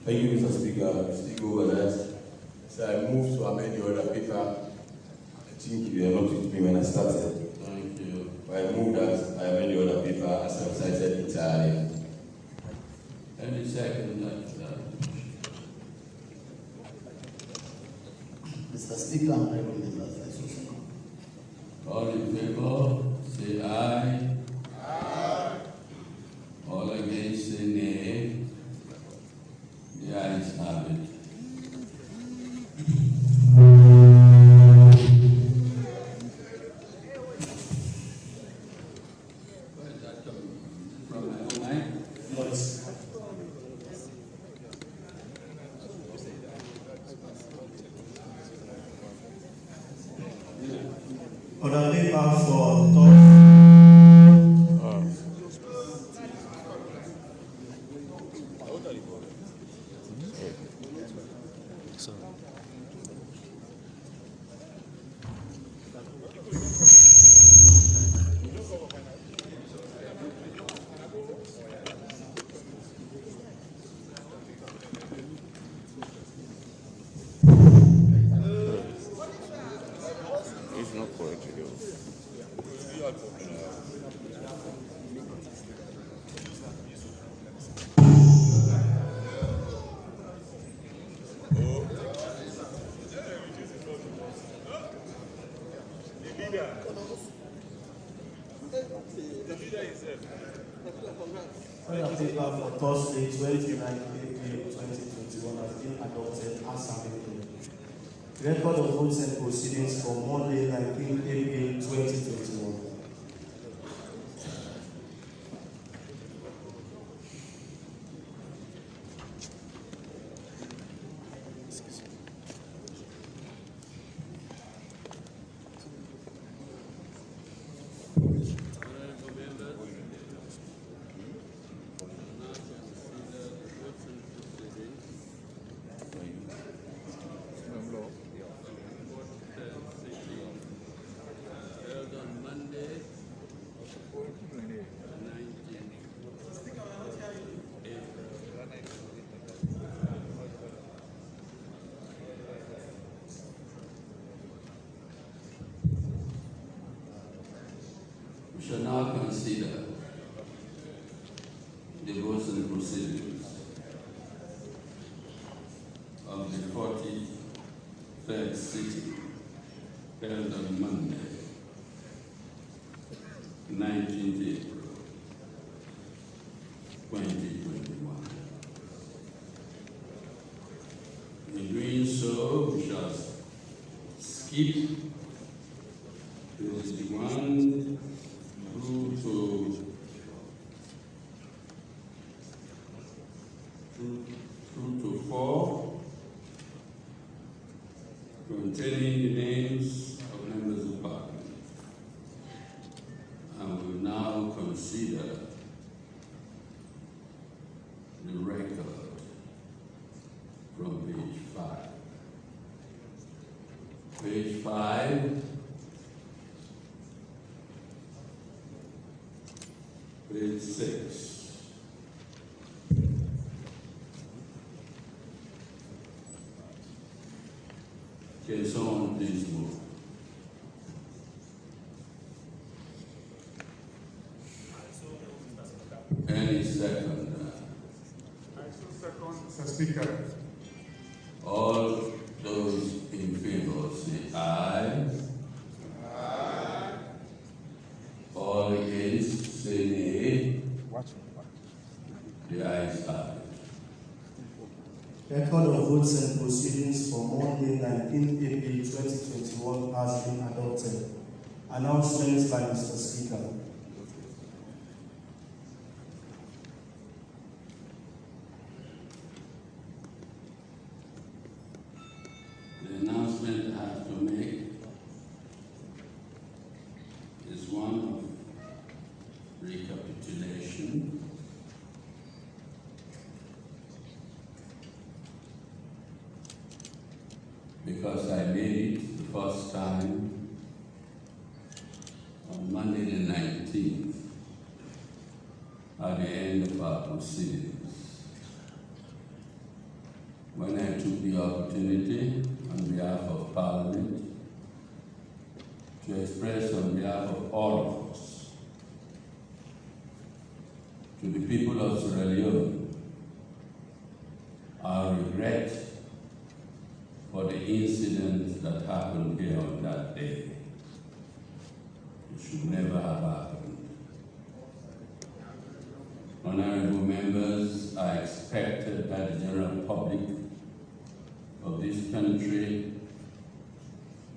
Thank you, Mr. Speaker. Still go over that. So I move to amend the order paper. I think you were not with me when I started. Thank you. But I move that I amend the order paper as I've cited entirely. Any second that? Mr. Speaker, I recommend that I so second. All in favor, say aye. Aye. All against, say nay. The ayes have it. Where is that coming from? From my own mind? Order paper for It's not correct. Order paper for Thursday, 29 April 2021 has been adopted as amended. Record of votes and proceedings for Monday, 19 April 2021. We shall now consider the votes and proceedings of the 43rd sitting held on Monday, 19th April 2021. In doing so, we shall skip pages 1 through to 4, containing the names of members of Parliament. And we will now consider the record from page 5. Page 5. Page 6. Can someone please move? Any second? I so second, Mr. Speaker. All those in favor say aye. Aye. All against say nay. The ayes have it. Record of votes and proceedings for Monday, 19 April 2021 has been adopted. Announcements by Mr. Speaker. The announcement I have to make is one of recapitulation. Because I made it the first time on Monday the 19th at the end of our proceedings. When I took the opportunity on behalf of Parliament to express on behalf of all of us to the people of Sierra Leone our regret for the incident that happened here on that day. It should never have happened. Honorable members, I expected that the general public of this country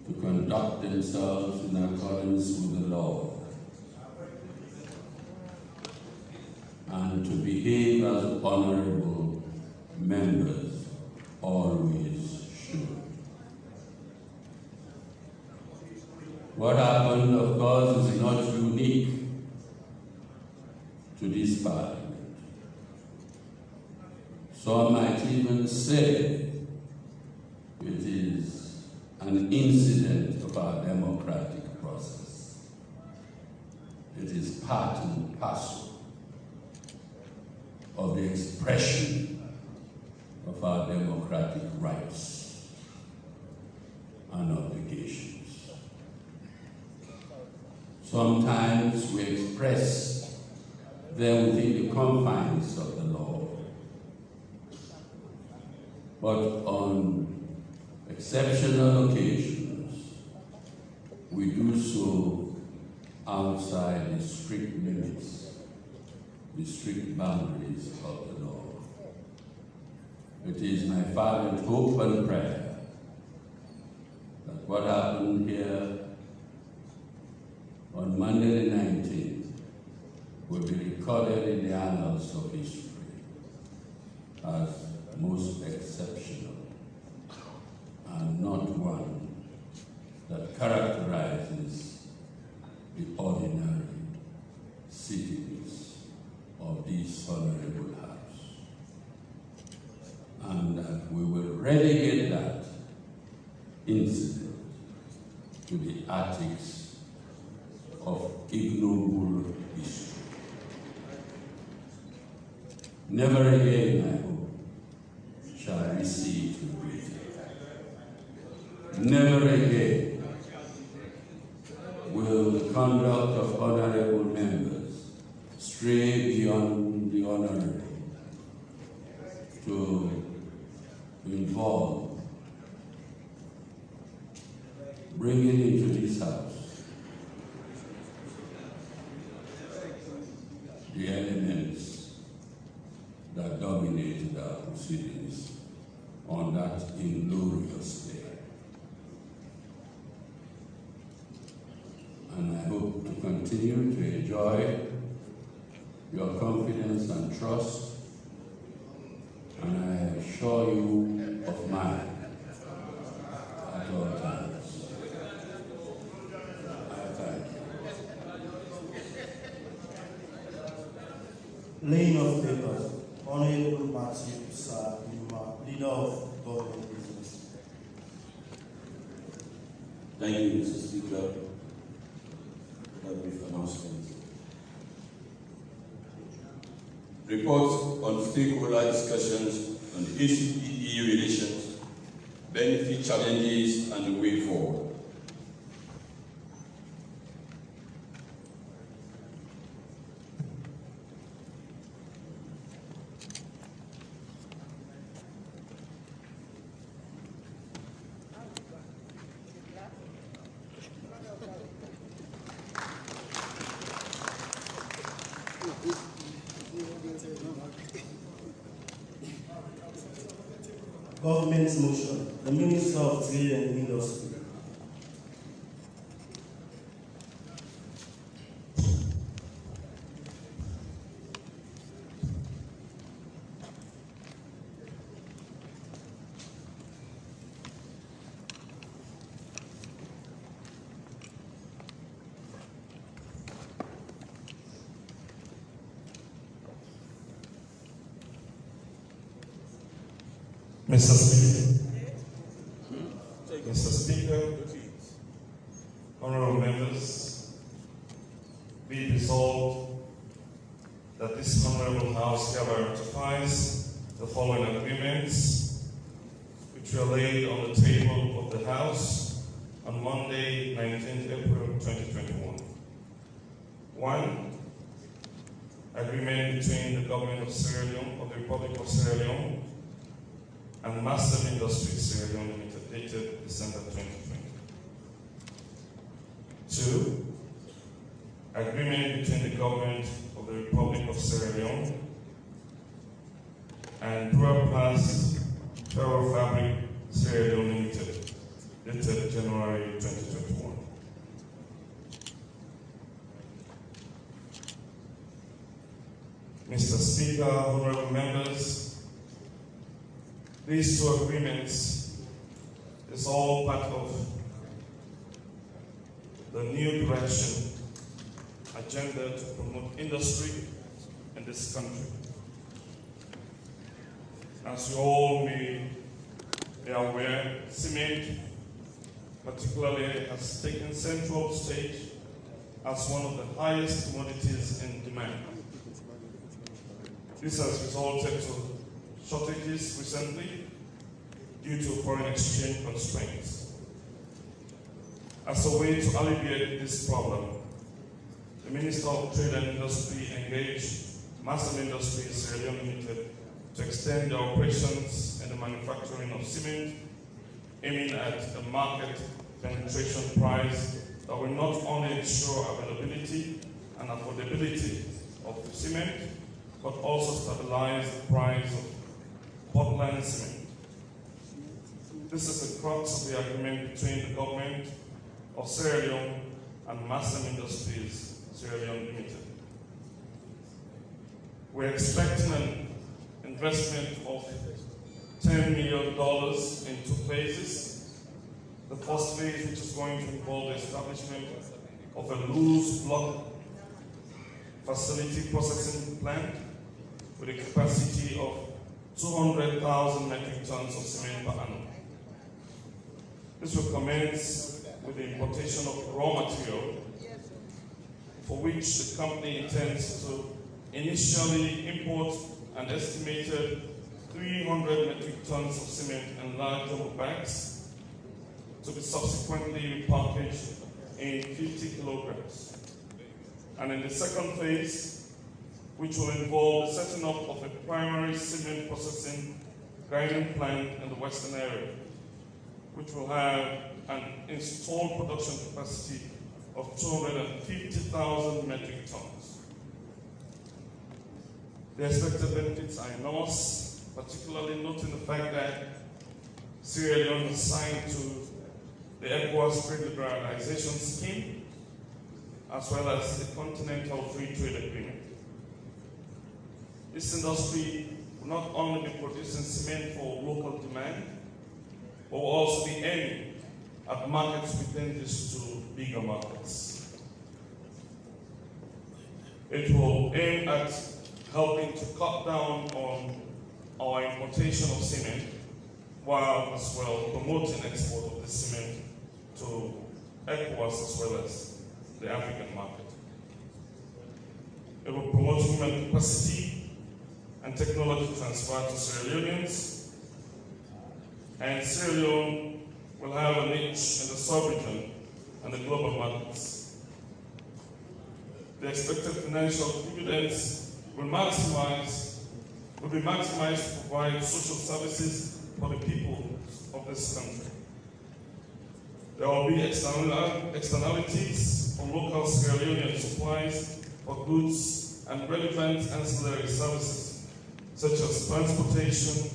to conduct themselves in accordance with the law and to behave as honorable members always should. What happened, of course, is not unique to this Parliament. Some might even say it is an incident of our democratic process. It is part and parcel of the expression of our democratic rights and obligations. Sometimes we express them within the confines of the law, but on exceptional occasions, we do so outside the strict limits, the strict boundaries of the law. It is my fervent hope and prayer that what happened here on Monday the 19th will be recorded in the annals of history as most exceptional and not one that characterizes the ordinary sittings of this honorable house. And that we will relegate that incident to the attics of ignoble history. Never again, I hope, shall we see it repeated. Never again will the conduct of honorable members stray beyond the honorable to involve bringing into this house the elements that dominated our proceedings on that inglorious day. And I hope to continue to enjoy your confidence and trust, and I assure you of mine at all times. I thank you. Laying of papers. Honorable Matthew Sir Yuma, leader of government business. Thank you, Mr. Speaker, for that brief announcement. Reports on stakeholder discussions on the ACP-EU relations, benefit challenges, and the way forward. Government's motion. The Minister of Trade and Industry. Mr. Speaker, Mr. Speaker, honorable members, be it resolved that this Honorable House hereby ratifies the following agreements, which were laid on the table of the House on Monday, 19th April 2021. 1. Agreement between the Government of Sierra Leone, of the Republic of Sierra Leone, and Master Industries Sierra Leone Limited, dated December 2020. 2. Agreement between the Government of the Republic of Sierra Leone and Dual-Pass Ferrofabric Sierra Leone Limited, dated January 2021. Mr. Speaker, honorable members, these two agreements is all part of the new direction agenda to promote industry in this country. As you all may be aware, cement particularly has taken central stage as one of the highest commodities in demand. This has resulted to shortages recently due to foreign exchange constraints. As a way to alleviate this problem, the Minister of Trade and Industry engaged Master Industries Sierra Leone Limited to extend their operations in the manufacturing of cement, aiming at a market penetration price that will not only ensure availability and affordability of the cement, but also stabilize the price of Portland cement. This is the crux of the agreement between the Government of Sierra Leone and Master Industries Sierra Leone Limited. We're expecting an investment of $10 million in 2 phases. The first phase, which is going to involve the establishment of a loose block facility processing plant with a capacity of 200,000 metric tons of cement per annum. This will commence with the importation of raw material, for which the company intends to initially import an estimated 300 metric tons of cement in large jumbo bags to be subsequently repackaged in 50 kilograms. And in the second phase, which will involve the setting up of a primary cement processing grinding plant in the western area, which will have an installed production capacity of 250,000 metric tons. The expected benefits are enormous, particularly noting the fact that Sierra Leone is signed to the ECOWAS Trade Liberalization Scheme, as well as the Continental Free Trade Agreement. This industry will not only be producing cement for local demand, but will also be aiming at markets within these 2 bigger markets. It will aim at helping to cut down on our importation of cement, while as well promoting export of the cement to ECOWAS as well as the African market. It will promote human capacity and technology transfer to Sierra Leoneans, and Sierra Leone will have a niche in the sub-region and the global markets. The expected financial dividends will be maximized to provide social services for the people of this country. There will be externalities from local Sierra Leonean supplies for goods and relevant ancillary services, such as transportation,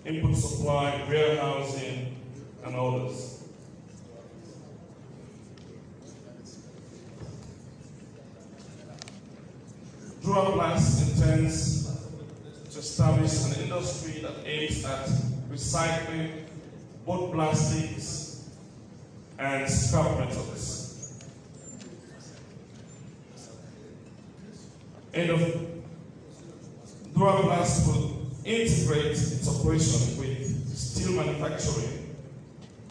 input supply, warehousing, and others. Dual-Pass intends to establish an industry that aims at recycling both plastics and scrap metals. Dual-Pass will integrate its operation with steel manufacturing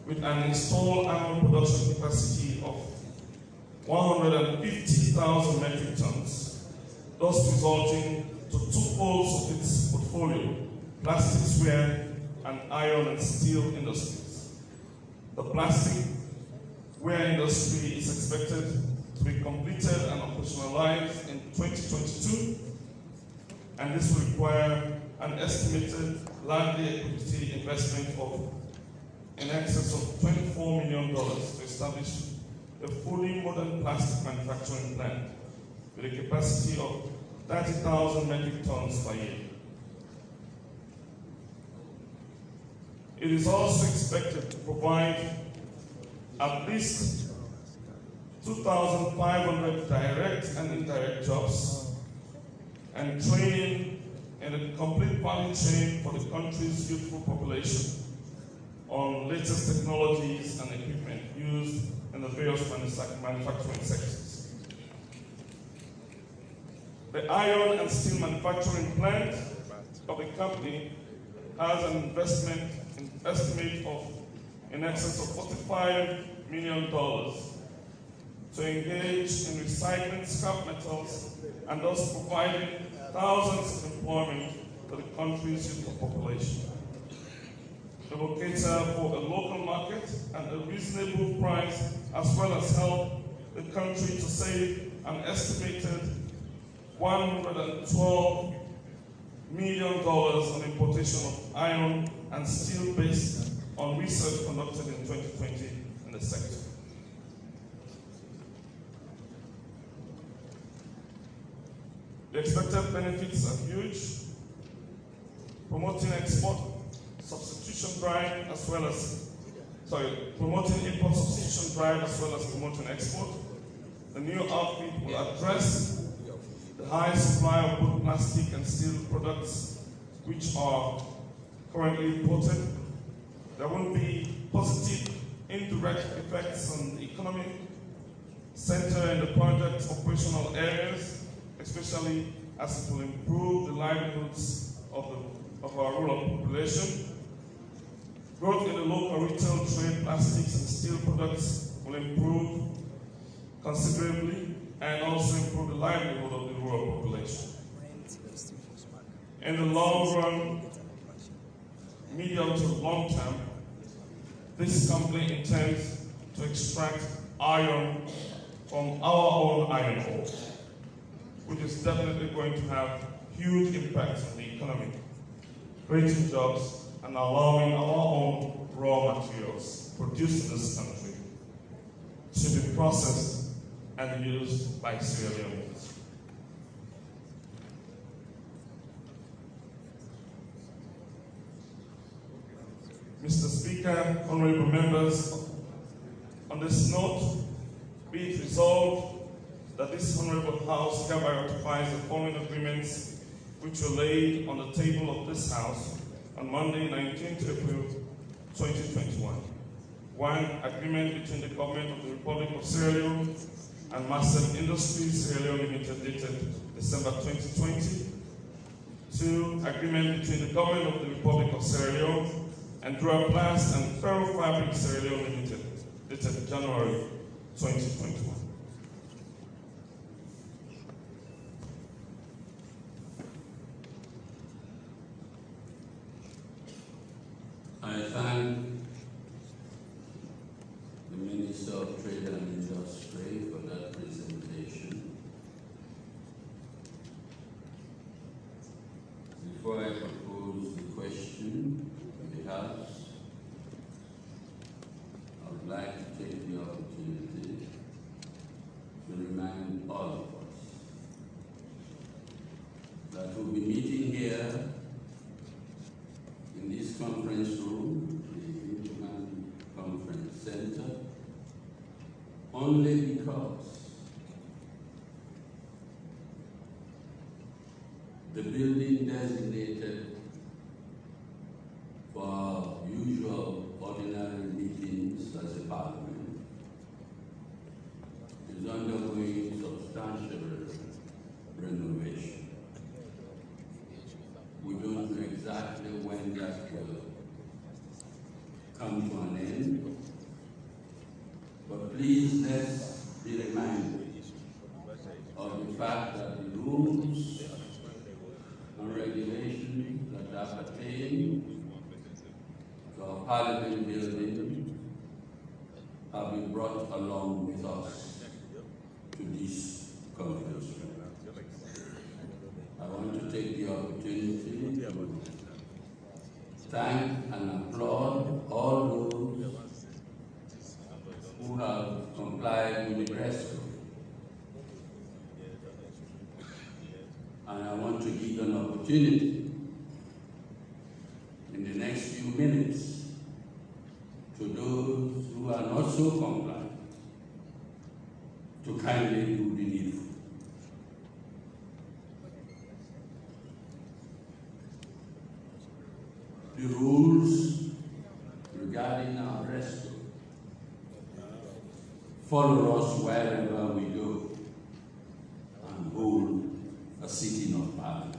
with an installed annual production capacity of 150,000 metric tons thus resulting to two-folds of its portfolio: plastics-ware and iron and steel industries. The plastic-ware industry is expected to be completed and operationalized in 2022, and this will require an estimated landed equity investment of in excess of $24 million to establish a fully modern plastic manufacturing plant with a capacity of 30,000 metric tons per year. It is also expected to provide at least 2,500 direct and indirect jobs and training in a complete value chain for the country's youthful population on latest technologies and equipment used in the various manufacturing sectors. The iron and steel manufacturing plant of the company has an investment estimate of in excess of $45 million to engage in recycling scrap metals and thus providing thousands of employment to the country's youthful population. They will cater for a local market and a reasonable price, as well as help the country to save an estimated $112 million on importation of iron and steel based on research conducted in 2020 in the sector. The expected benefits are huge: promoting export substitution drive promoting import substitution drive as well as promoting export. The new outfit will address the high supply of both plastic and steel products which are currently imported. There will be positive indirect effects on the economy, center in the project's operational areas, especially as it will improve the livelihoods of our rural population. Growth in the local retail trade, plastics and steel products will improve considerably and also improve the livelihood of the rural population. In the long run, medium to long term, this company intends to extract iron from our own iron ore, which is definitely going to have huge impacts on the economy, creating jobs and allowing our own raw materials produced in this country to be processed and used by Sierra Leoneans. Mr. Speaker, honorable members, on this note, be it resolved that this honorable House hereby ratifies the following agreements which were laid on the table of this House on Monday, 19th April 2021. One, agreement between the government of the Republic of Sierra Leone and Massive Industries Sierra Leone Limited dated December 2020. Two, agreement between the government of the Republic of Sierra Leone and Duraplast and Ferrofabric Sierra Leone Limited dated January 2021. I thank the Minister of Trade and Industry for that presentation. Before I propose the question to the House, I would like to take the opportunity to remind all of us that we'll be meeting here in this conference room, the Human Conference Center, only because the building designated for usual ordinary meetings as a parliament is undergoing substantial renovation. We don't know exactly when that will come to an end, but please let's be reminded of the fact that the rules and regulations that pertain to our Parliament building have been brought along with us to this conference room. I want to take the opportunity to thank and applaud all those who have complied with the dress code. And I want to give an opportunity in the next few minutes to those who are not so compliant to kindly do the needful. The rules regarding our dress code follow us wherever we go and hold a sitting of Parliament.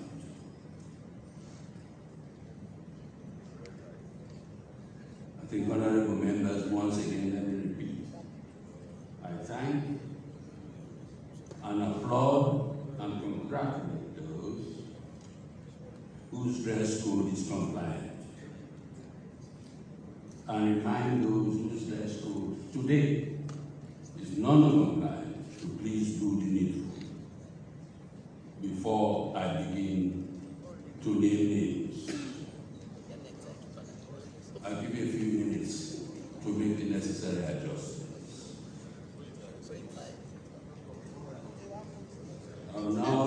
I think, honorable members, once again, let me repeat. I thank and applaud and congratulate those whose dress code is compliant, and remind those whose dress code today is non-compliant to please do the needful before I begin to name names. I'll give you a few minutes to make the necessary adjustments. I'll now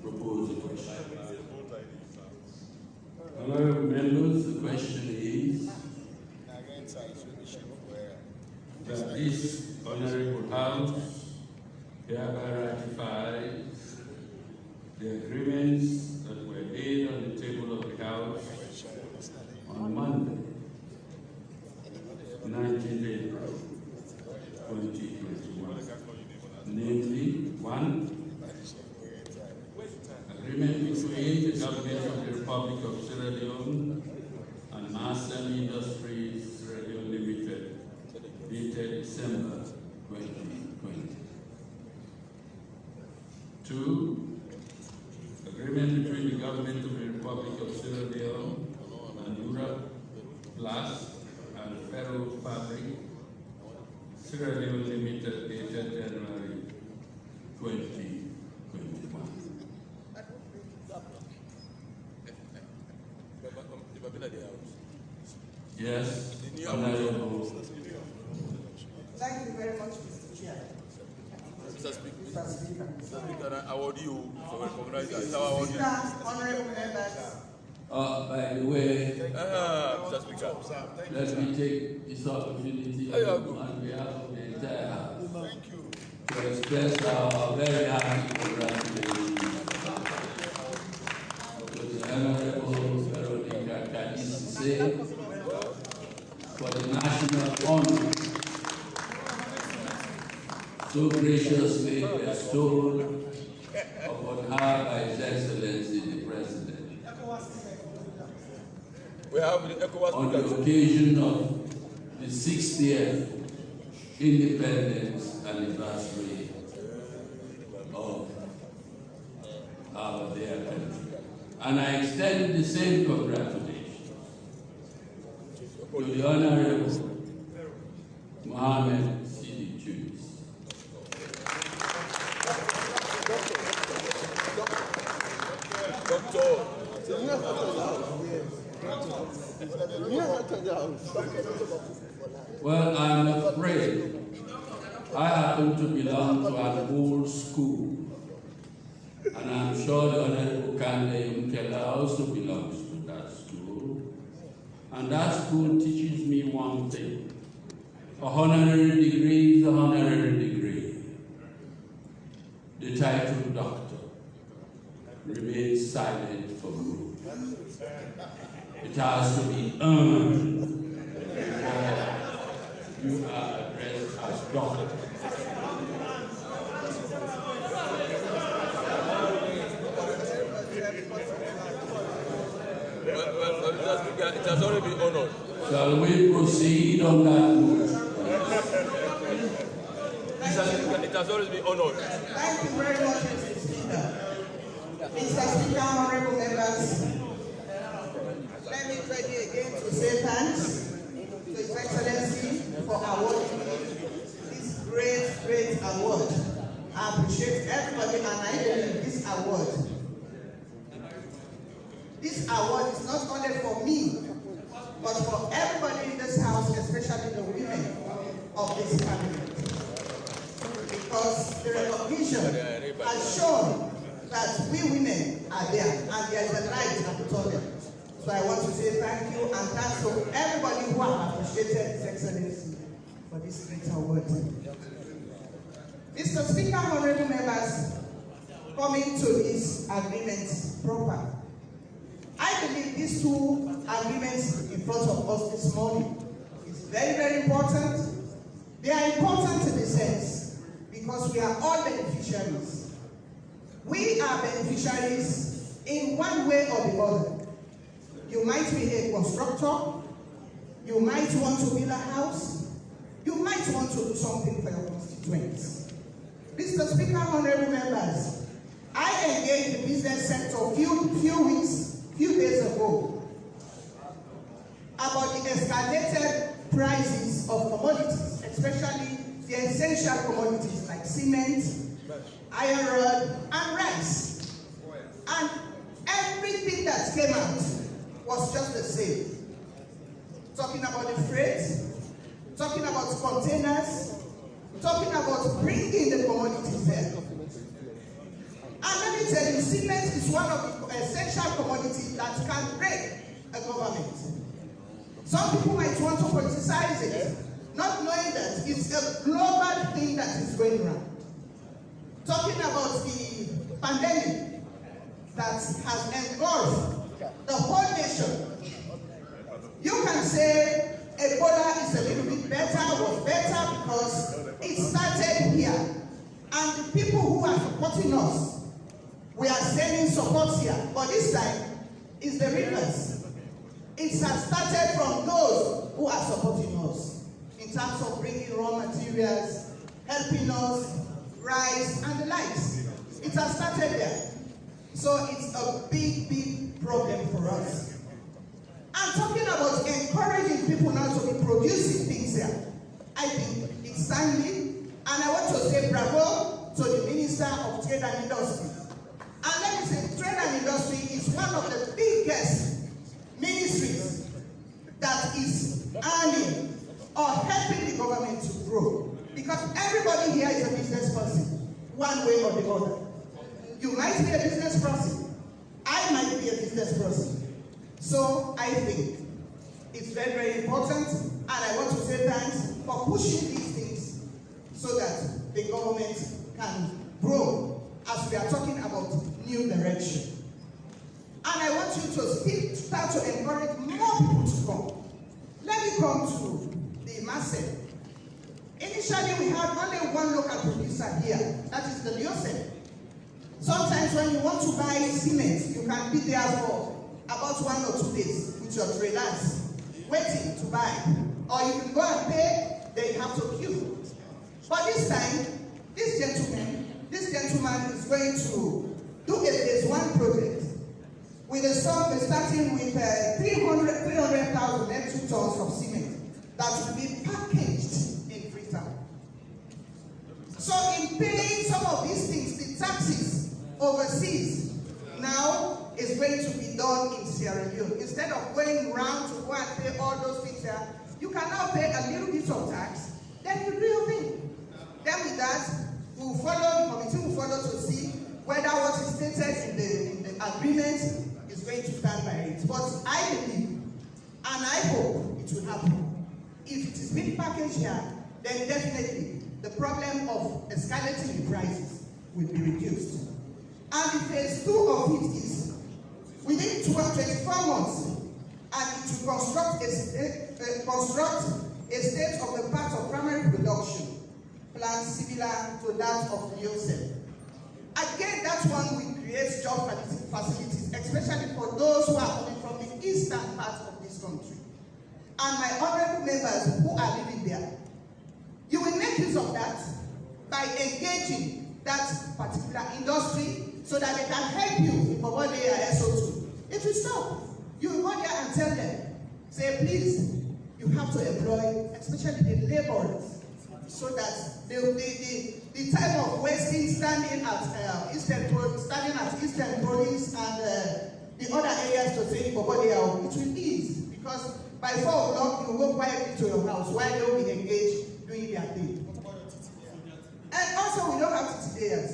propose a question. Honorable members, the question is that this honorable House hereby ratifies the agreements that were laid on the table of the House on Monday, 19th April 2021. Namely, 1, agreement between the government of the Republic of Sierra Leone and Master Industries Sierra Leone Limited, dated December 2020. 2, agreement between the government of the Republic of Sierra Leone and Europe Plus and Ferro Fabric Sierra Leone Limited, dated January 2021. Yes, honorable. Thank you very much, Mr. Chair. Mr. Speaker. Mr. Speaker. Mr. Speaker, I award you for recognizing that. It's our award. Honorable members. By the way, Mr. Speaker. let me take this opportunity on behalf of the entire House to express our very happy congratulations to the Honorable Veronica Kadisi for the national honor so graciously bestowed upon her by His Excellency the President We have the ECOWAS on the occasion of the 60th independence anniversary of our dear country. And I extend the same congratulations to the Honorable Mohammed Sidi Tunis. Well, I'm afraid I happen to belong to an old school, and I'm sure the Honorable Kande Umkela also belongs to that school. And that school teaches me one thing: a honorary degree is a honorary degree. The title doctor remains silent for good. It has to be earned before you are addressed as doctor. It has already been honored. Shall we proceed on that note? It has already been honored. Thank you very much, Mr. Speaker. award is not only for me, but for everybody in this house, especially the women of this family. Because the recognition has shown that we women are there, and there is a light at the tunnel. So I want to say thank you, and thanks to everybody who have appreciated His Excellency for this great award. Mr. Speaker, honorable members, coming to this agreement proper. I believe these two agreements in front of us this morning is very, very important. They are important in the sense because we are all beneficiaries. We are beneficiaries in one way or the other. You might be a constructor, you might want to build a house, you might want to do something for your constituents. Mr. Speaker, honorable members, I engaged the business sector a few days ago about the escalated prices of commodities, especially the essential commodities like cement, iron rod, and rice. And everything that came out was just the same. Talking about the freight, talking about containers, talking about bringing the commodities there. And let me tell you, cement is one of the essential commodities that can break a government. Some people might want to politicize it, not knowing that it's a global thing that is going around. Talking about the pandemic that has engulfed the whole nation. You can say Ebola is a little bit better, was better because it started here. And the people who are supporting us, we are sending support here. But this time, it's the reverse. It has started from those who are supporting us in terms of bringing raw materials, helping us, rice, and the likes. It has started there. So it's a big, big problem for us. I'm talking about encouraging people now to be producing things here. I think it's timely, and I want to say bravo to the Minister of Trade and Industry. And let me say, trade and industry is one of the biggest ministries that is earning or helping the government to grow. Because everybody here is a business person, one way or the other. You might be a business person. I might be a business person. So I think it's very, very important, and I want to say thanks for pushing these things so that the government can grow as we are talking about new direction. And I want you to start to encourage more people to come. Let me come to the Marcel. Initially, we had only one local producer here, that is the Leone. Sometimes when you want to buy cement, you can be there for about 1 or 2 days with your trailers, waiting to buy. Or you can go and pay, then you have to queue. But this time, this gentleman is going to do a phase 1 project with a sum starting with 300,000 metric tons of cement that will be packaged in Freetown. So in paying some of these things, the taxes overseas now is going to be done in Sierra Leone. Instead of going around to go and pay all those things there, you can now pay a little bit of tax, then you do your thing. Then with that, we'll follow, the committee will follow to see whether what is stated in the agreement is going to stand by it. But I believe, and I hope it will happen. If it is being packaged here, then definitely the problem of escalating the prices will be reduced. And the phase 2 of it is within 24 months, and it will construct a state-of-the-art of primary production plan similar to that of Leone. Again, that one will create job facilities, especially for those who are coming from the eastern part of this country. And my honorable members who are living there, you will make use of that by engaging that particular industry so that they can help you for what they are SO2. It will stop. You will go there and tell them, say, please, you have to employ, especially the laborers, so that the time of wasting standing at Eastern Province and the other areas to say, but what they are, it will ease. Because by 4 o'clock, you go quietly to your house while they will be engaged doing their thing. And also, we don't have TTAs.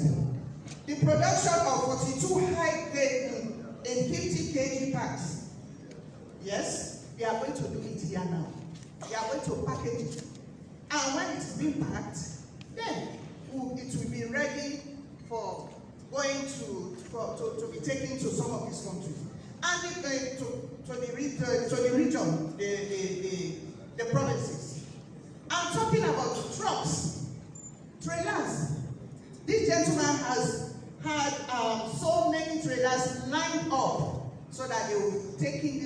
The production of 42 high grade in 50 kg packs. Yes, we are going to do it here now. We are going to package it. And when it is being packed, then it will be ready for going to be taken to some of these countries. And to the region, the provinces. I'm talking about trucks, trailers. This gentleman has had so many trailers lined up so that they will be taking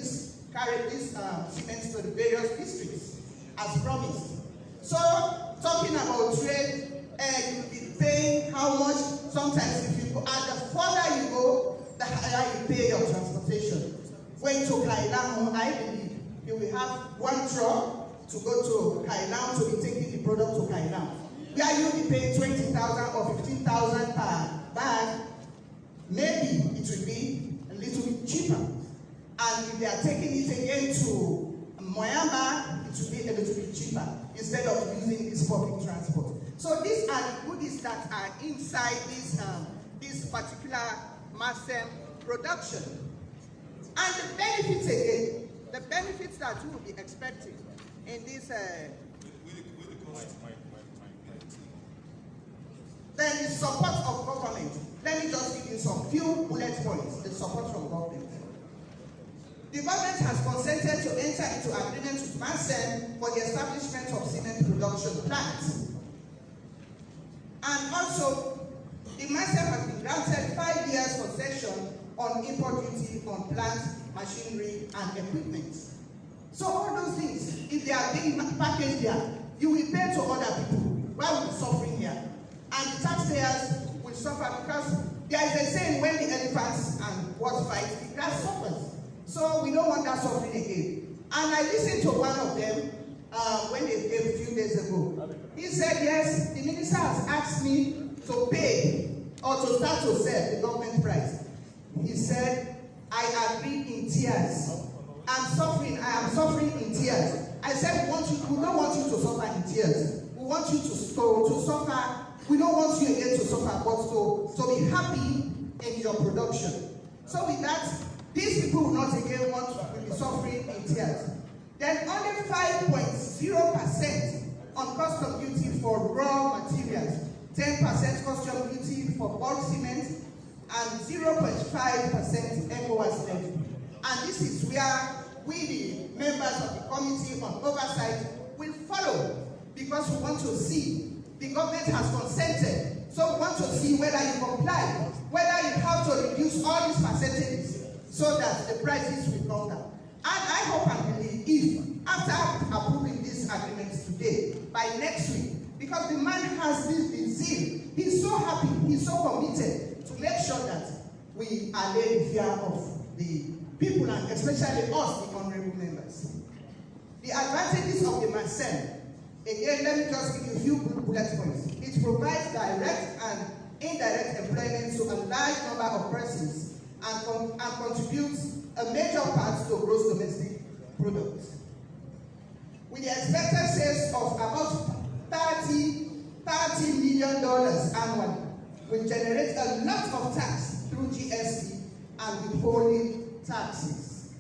carry this cement to the various districts as promised. So, talking about trade, you'll be paying how much. Sometimes if you go, and the further you go, the higher you pay your transportation. Going to Kailan, I believe you will have one truck to go to Kailan to be taking the product to Kailan. Where you'll be paying 20,000 or 15,000 per bag, maybe it will be a little bit cheaper. And if they are taking it again to Moyamba, it will be a little bit cheaper instead of using this public transport. So these are the goodies that are inside this particular MASEM production. And the benefits again, the benefits that you will be expecting in this then the support of government. Let me just give you some few bullet points, the support from government. The government has consented to enter into agreement with MASEM for the establishment of cement production plants. And also, the MASEM has been granted 5 years concession on import duty on plant, machinery, and equipment. So all those things, if they are being packaged here, you will pay to other people while we're suffering here. And the taxpayers will suffer because there is a saying, when the elephants and what fight, the grass suffers. So we don't want that suffering again. And I listened to one of them when they came a few days ago. He said, yes, the minister has asked me to pay or to start to sell the government price. He said, I agree in tears. I am suffering in tears. I said, we don't want you to suffer in tears. We want you to suffer. We don't want you again to suffer, but to be happy in your production. So with that, these people will not again want to be suffering in tears. Then only 5.0% on custom duty for raw materials, 10% custom duty for bulk cement, and 0.5% ECOWAS levy. And this is where we, the members of the Committee on Oversight, will follow, because we want to see the government has consented. So we want to see whether you comply, whether you have to reduce all these percentages so that the prices will come down. And I hope and believe if, after approving these agreements today, by next week, because the man has this zeal, he's so happy, he's so committed to make sure that we allay the fear of the people, and especially us, the honorable members. The advantages of the MASEM, again, let me just give you a few bullet points. It provides direct and indirect employment to a large number of persons and contributes a major part to gross domestic product. With the expected sales of about $30 million annually, will generate a lot of tax through GST and withholding taxes.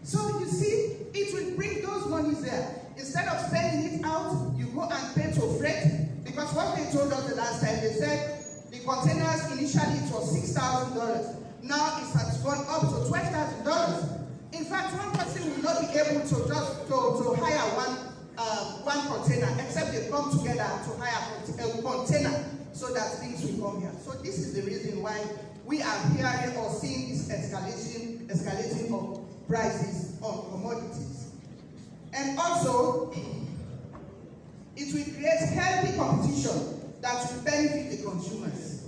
So you see, it will bring those monies there. Instead of spending it out, you go and pay to freight, because what they told us the last time, they said the containers initially it was $6,000. Now it has gone up to $12,000. In fact, one person will not be able to just to hire one container, except they come together to hire a container so that things will come here. So this is the reason why we are hearing or seeing this escalating of prices on commodities. And also, it will create healthy competition that will benefit the consumers.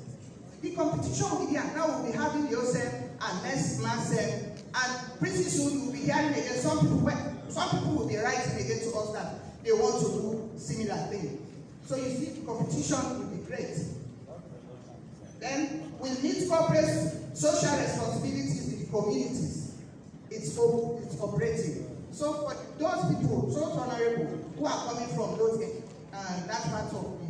The competition will be here. Now we'll be having the OSEM and next MASEM, and pretty soon we'll be hearing again. Some people will be writing again to us that they want to do similar things. So you see, competition will be great. Then we'll need corporate social responsibilities in the communities it's operating. So for those people, so honorable, who are coming from those that part of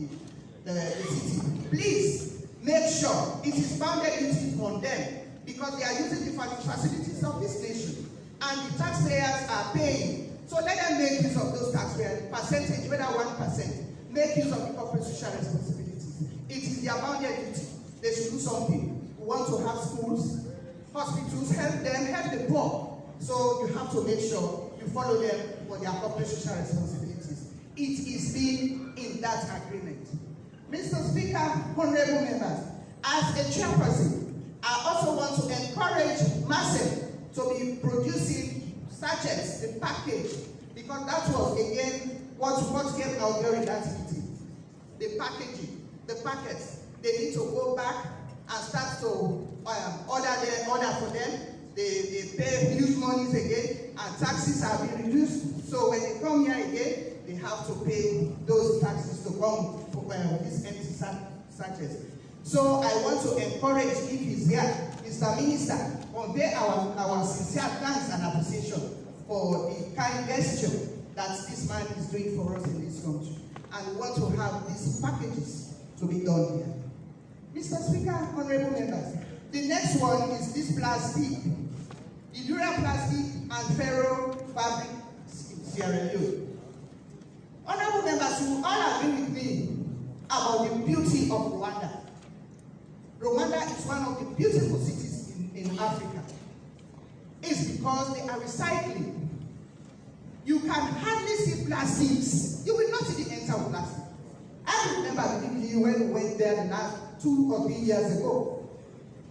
the city, please make sure it is bounded duty on them, because they are using the facilities of this nation, and the taxpayers are paying. So let them make use of those taxpayers percentage, whether 1%. Make use of the corporate social responsibilities. It is their bounded duty. They should do something. We want to have schools, hospitals, help them, help the poor. So you have to make sure you follow them for their corporate social responsibilities. It is being in that agreement. Mr. Speaker, honorable members, as a chairperson, I also want to encourage MASEM to be producing sachets, the package, because that was again what came out during that meeting. The packaging, the packets, they need to go back and start to order for them. They pay huge monies again, and taxes are being reduced. So when they come here again, they have to pay those taxes to come with these empty sachets. So I want to encourage, if he's here, Mr. Minister, convey our sincere thanks and appreciation for the kind gesture that this man is doing for us in this country. And we want to have these packages to be done here. Mr. Speaker, honorable members, the next one is this plastic. The Dura plastic and ferro fabric in Sierra Leone. Honorable members, you all agree with me about the beauty of Rwanda. Rwanda is one of the beautiful cities in Africa. It's because they are recycling. You can hardly see plastics. You will not see the entire plastic. I remember when we went there the last 2 or 3 years ago.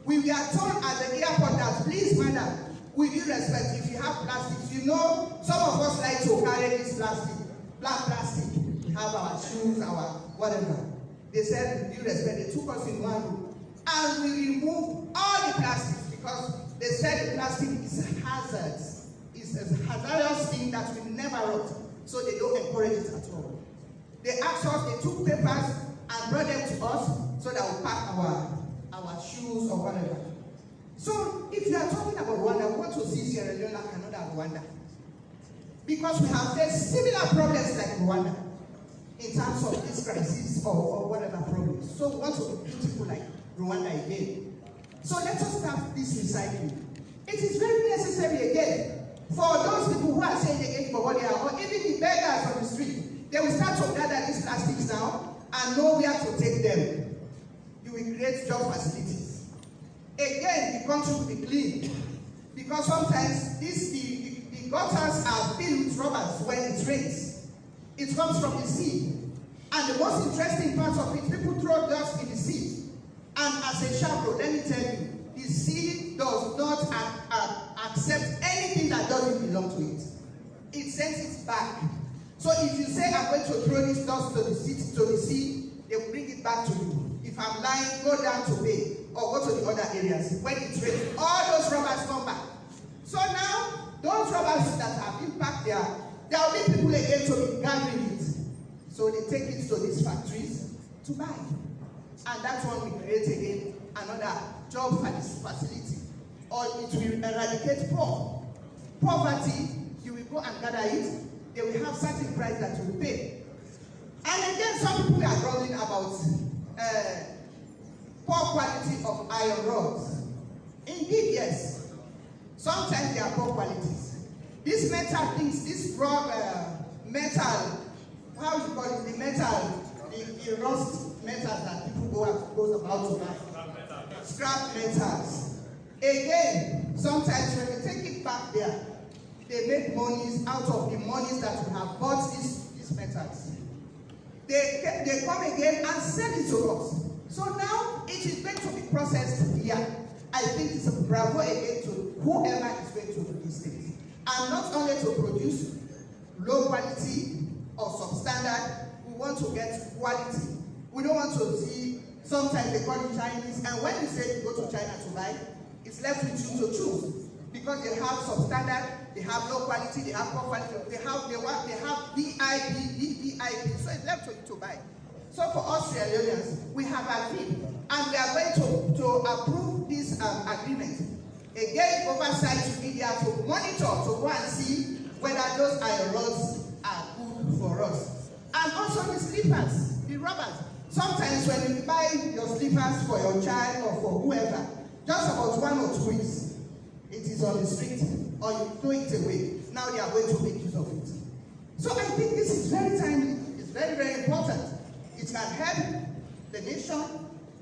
We were told at the airport that, please, madam, with due respect, if you have plastics, you know, some of us like to carry this plastic, black plastic. We have our shoes, our whatever. They said, with due respect, they took us in one room, and we removed all the plastics because they said the plastic is a hazard. It's a hazardous thing that we never wrote, so they don't encourage it at all. They asked us, they took papers and brought them to us so that we pack our shoes or whatever. So if you are talking about Rwanda, we want to see Sierra Leone like another Rwanda. Because we have faced similar problems like Rwanda in terms of this crisis or whatever problems. So we want to be beautiful like Rwanda again. So let us start this recycling. It is very necessary again for those people who are saying again for what they are, or even the beggars on the street. They will start to gather these plastics now and know where to take them. You will create job facilities. Again, the country will be clean. Because sometimes the gutters are filled with rubbers when it rains. It comes from the sea. And the most interesting part of it, people throw dust in the sea. And as a chaperone, let me tell you, the sea does not accept anything that doesn't belong to it. It sends it back. So if you say, I'm going to throw this dust to the sea, they will bring it back to you. If I'm lying, go down to Bay or go to the other areas. When it rains, all those rubbers come back. So now, those rubbers that have been packed there will be people again to be gathering it. So they take it to these factories to buy. And that's when we create again another job facility. Or it will eradicate poverty. You will go and gather it. They will have certain price that you will pay. And again, some people are grumbling about poor quality of iron rods. Indeed, yes. Sometimes they are poor qualities. These metal things, this raw metal, how you call it, the metal, the rust metals that people goes about to buy. Scrap metals. Again, sometimes when you take it back there, they make monies out of the monies that you have bought these metals. They come again and sell it to us. So now it is going to be processed here. I think it's a bravo again to whoever is going to do these things. And not only to produce low quality or substandard, we want to get quality. We don't want to see, sometimes they call it Chinese, and when you say you go to China to buy, it's left with you to choose. Because they have substandard, they have low quality, they have poor quality, they have VIP, so it's left for you to buy. So for us Sierra Leoneans, we have agreed, and we are going to approve this agreement. Again, oversight to media to monitor, to go and see whether those iron rods are good for us. And also the slippers, the rubbers. Sometimes when you buy your slippers for your child or for whoever, just about 1 or 2 weeks, it is on the street, or you throw it away. Now they are going to make use of it. So I think this is very timely. It's very, very important. It can help the nation.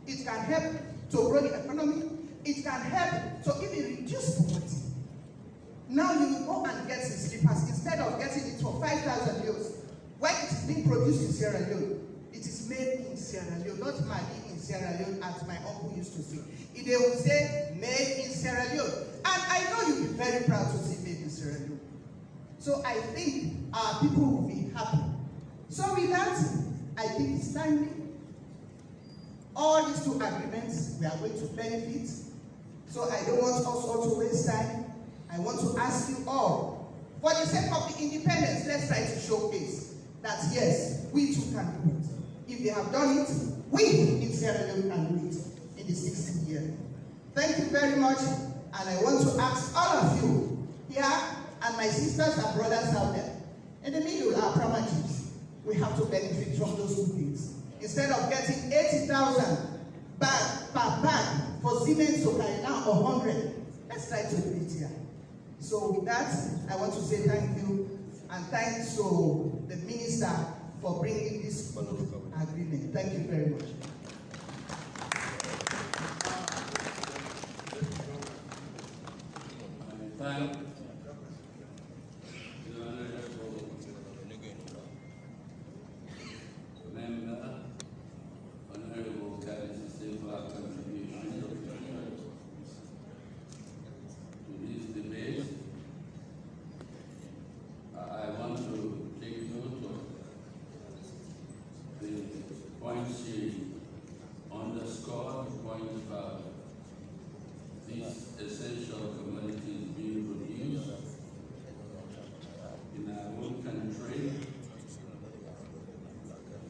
It can help to grow the economy. It can help to even reduce poverty. Now you go and get the slippers instead of getting it for 5,000 euros. When it is being produced in Sierra Leone, it is made in Sierra Leone, not made in Sierra Leone, as my uncle used to say. They will say made in Sierra Leone. And I know you'll be very proud to see made in Sierra Leone. So I think our people will be happy. So with that, I think it's timely. All these 2 agreements, we are going to benefit. So I don't want us all to waste time. I want to ask you all, for the sake of the independence, let's try to showcase that yes, we too can do it. If they have done it, we in Sierra Leone can do it in the 16th year. Thank you very much, and I want to ask all of you here, and my sisters and brothers out there, in the middle, our primary chiefs, we have to benefit from those 2 things. Instead of getting 80,000 bag per bag for Siemens to carry now 100, let's try to do it here. So with that, I want to say thank you, and thanks to the minister for bringing this agreement. Thank you very much. Thank the member, Honorable Kalisisi, for our contribution to this debate. I want to take note of the points she underscored, the point about these essential commodities being produced in our own country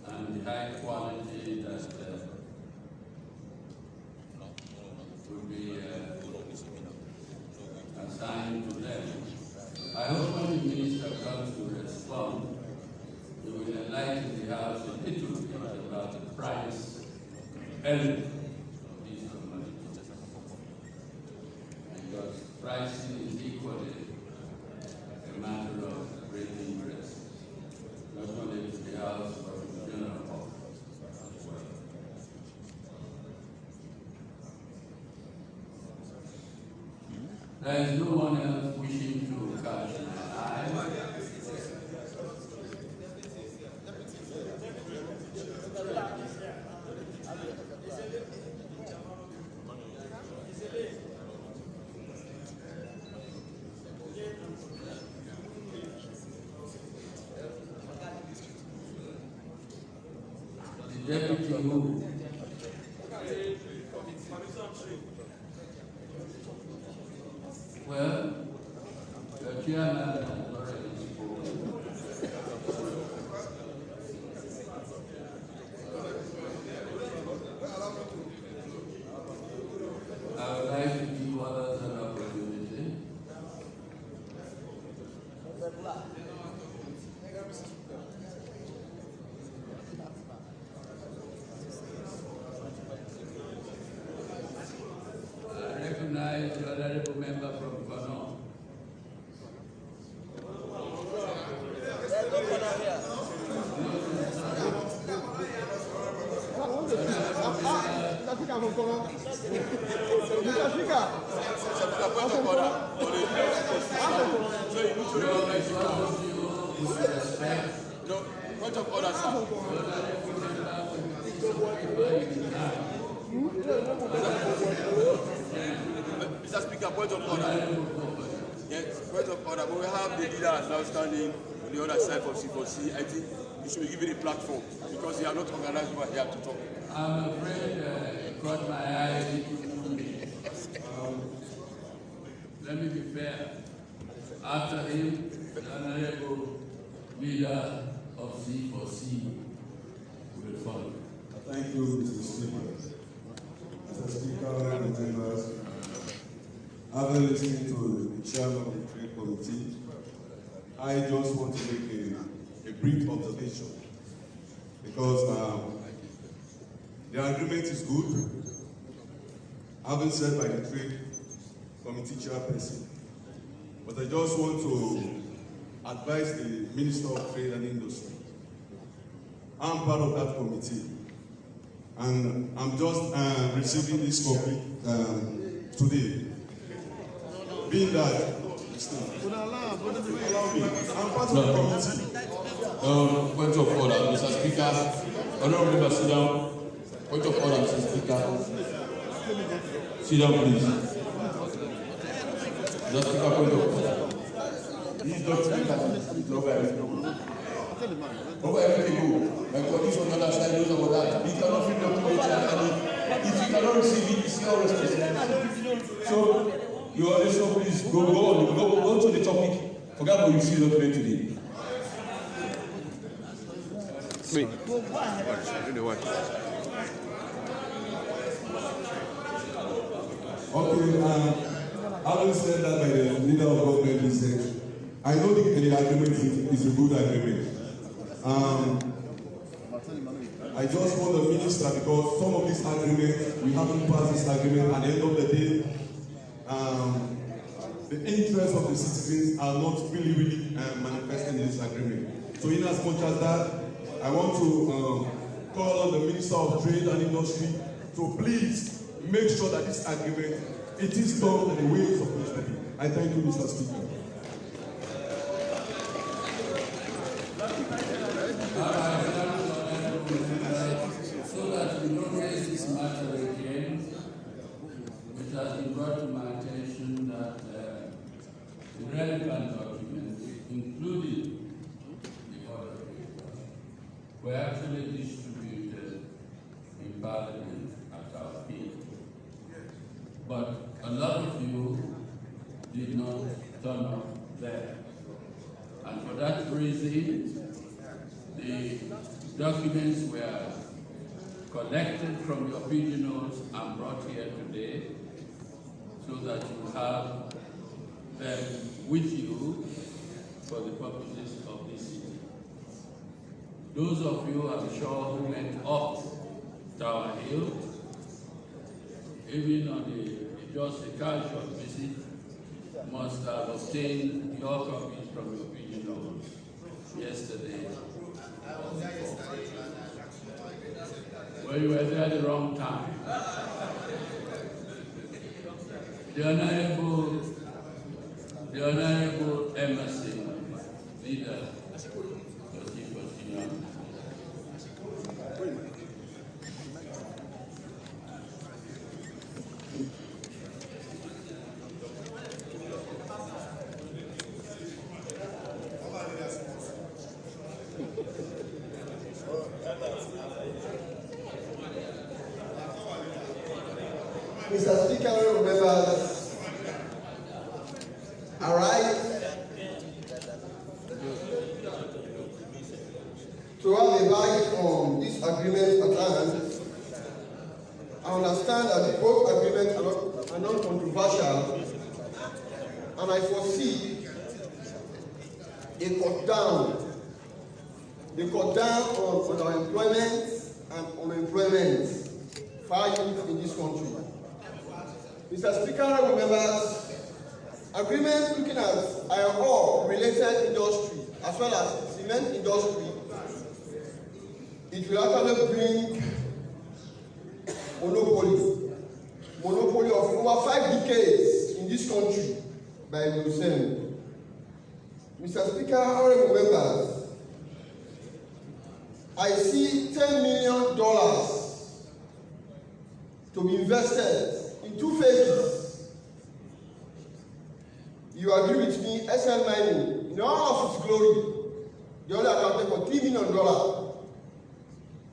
and the high quality that will be assigned to them. I hope when the minister comes to respond, he will enlighten the House a little bit about the price element of these commodities. Because pricing is equally a matter of great interest, not only to the House, but to the general public as well. There is no one else wishing to catch my eye. The deputy who well, the chairman has already spoken. I would like to give others an opportunity. I recognize the honorable member from Ghana. Point of order, sir. Mr. Speaker, point of order. Yes, point of order. But we have the leaders now standing on the other side of C4C. I think you should be given a platform because they are not organized over here to talk. I'm afraid it caught my eye. Let me be fair. After him, the honorable leader of C4C will follow. Thank you, Mr. Speaker. Mr. Speaker, members, After listening to the chairman of the Trade Committee, I just want to make a brief observation because the agreement is good, having said by the Trade Committee chairperson. But I just want to advise the Minister of Trade and Industry. I'm part of that committee, and I'm just receiving this copy today. Being that, allow me, I'm part of the committee. Point of order, Mr. Speaker. Honorable member, sit down. Point of order, Mr. Speaker. Sit down, please. Mr. Speaker, point of order. This document is over everything. Over everything. My colleagues on the other side knows about that. He cannot fill document and if he cannot receive it, it's your responsibility. So, you also please go to the topic. Forget what you see the document today. Me. Okay, having said that by the leader of government, he said, I know the agreement is a good agreement. I just want the minister, because some of this agreement, we haven't passed this agreement, at the end of the day, the interests of the citizens are not really manifesting in this agreement. So in as much as that, I want to call on the Minister of Trade and Industry to please make sure that this agreement, it is done in the way it's supposed to be. I thank you, Mr. Speaker. So that we don't raise this matter again, it has been brought to my attention that the relevant documents, including the order paper, were actually distributed in Parliament at our feet. But a lot of you did not turn up there. And for that reason, the documents were collected from your pigeonholes and brought here today so that you have them with you for the purposes of this city. Those of you, I'm sure, who went up Tower Hill, even on just a casual visit, must have obtained your copies from your pigeonholes yesterday. Well, you were there at the wrong time. The Honorable Emerson, leader, Mr. Speaker, honorable members, arise to have a bite on this agreement at hand. I understand that both agreements are non-controversial, and I foresee a cut down on unemployment and unemployment for youth in this country. Mr. Speaker, honorable members, agreement looking at iron ore related industry as well as cement industry, it will actually bring monopoly of over 5 decades in this country by Leone. Mr. Speaker, honorable members, I see $10 million to be invested in 2 phases. You agree with me, SL Mining, in all of its glory, they only accounted for $3 million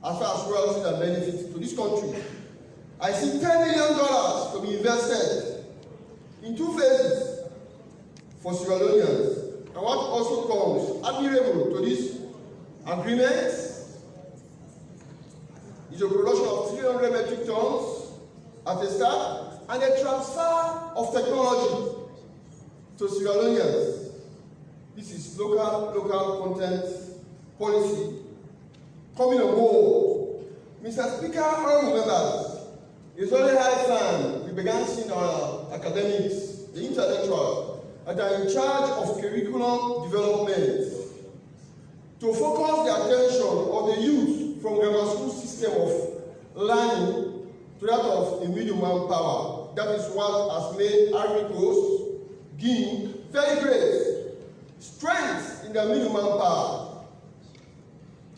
as far as royalties and benefits to this country. I see $10 million to be invested in 2 phases for Sierra Leoneans. And what also comes admirable to this agreement is a production of 300 metric tons at the start, and the transfer of technology to Sierra Leoneans. This is local content policy coming on board. Mr. Speaker, honorable members, it's only high time we began seeing our academics, the intellectuals, that are in charge of curriculum development to focus the attention of the youth from grammar school system of learning to that of a middle manpower. That is what has made Ivory Coast, Guinea, very great. Strength in the middle manpower.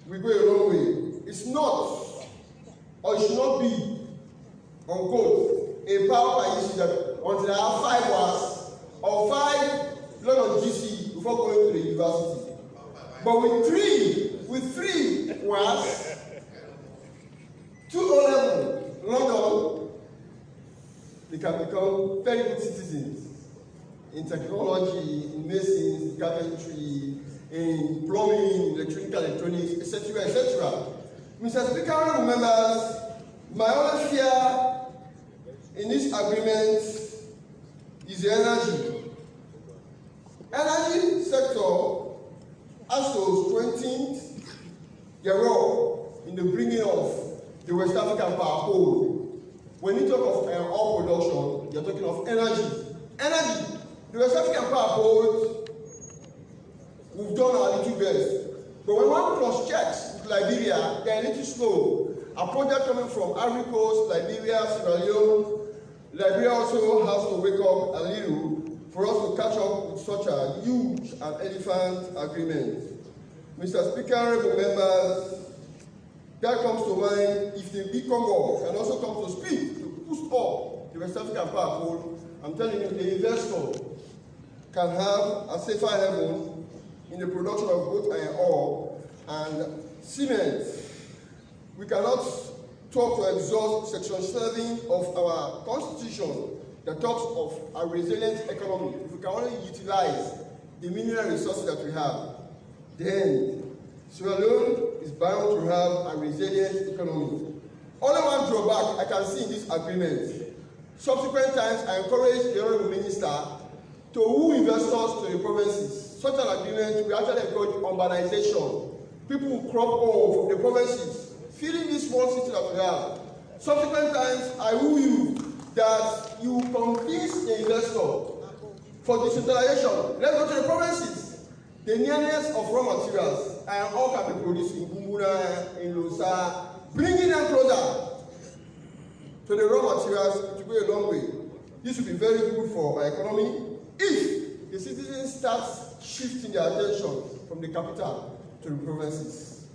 We go a long way. It's not, or it should not be, unquote, a power by issue that until I have 5 hours or 5 London GC before going to the university. But with three was 2 O-level London, they can become very good citizens in technology, in medicine, in carpentry, in plumbing, electrical, electronics, etc., etc. Mr. Speaker, honorable members, my only fear in this agreement is the energy. Energy sector has to strengthen their role in the bringing of the West African power pole. When you talk of oil production, you're talking of energy. Energy. The West African power pole, we've done our little best. But when one cross checks with Liberia, they're a little slow. A project coming from Ivory Coast, Liberia, Sierra Leone, Liberia also has to wake up a little for us to catch up with such a huge and elephant agreement. Mr. Speaker, honorable members, that comes to mind if the big Congo can also come to speak to boost up the West African power pole. I'm telling you, the investor can have a safer haven in the production of both iron ore and cement. We cannot talk to exhaust Section 7 of our Constitution that talks of a resilient economy. If we can only utilize the mineral resources that we have, then Sierra Leone is bound to have a resilient economy. Only one drawback I can see in this agreement. Subsequent times, I encourage the Honourable Minister to woo investors to the provinces. Such an agreement will actually encourage urbanization. People will crop over from the provinces, filling these small cities that we have. Subsequent times, I woo you that you convince the investor for decentralization. Let's go to the provinces. The nearness of raw materials and all can be produced in Bumbuna, in Losa, bringing them closer to the raw materials to go a long way. This will be very good for our economy if the citizens start shifting their attention from the capital to the provinces.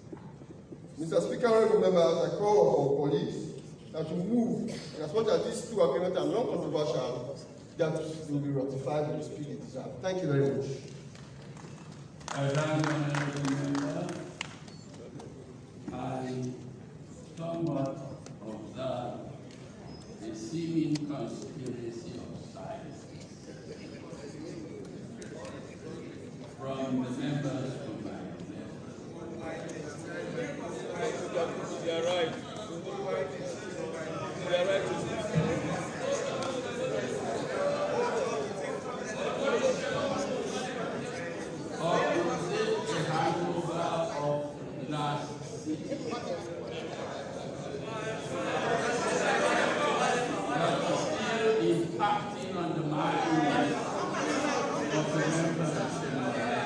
Mr. Speaker, honorable members, I call on colleagues that will move, and as much as these 2 agreements are non-controversial, that will be ratified with the speed it deserves. Thank you very much. I somewhat observe a seeming conspiracy of sides from the members of my left. You are right. You are right. Or is it a hangover of last city? That is still impacting on the minds of the members in the left.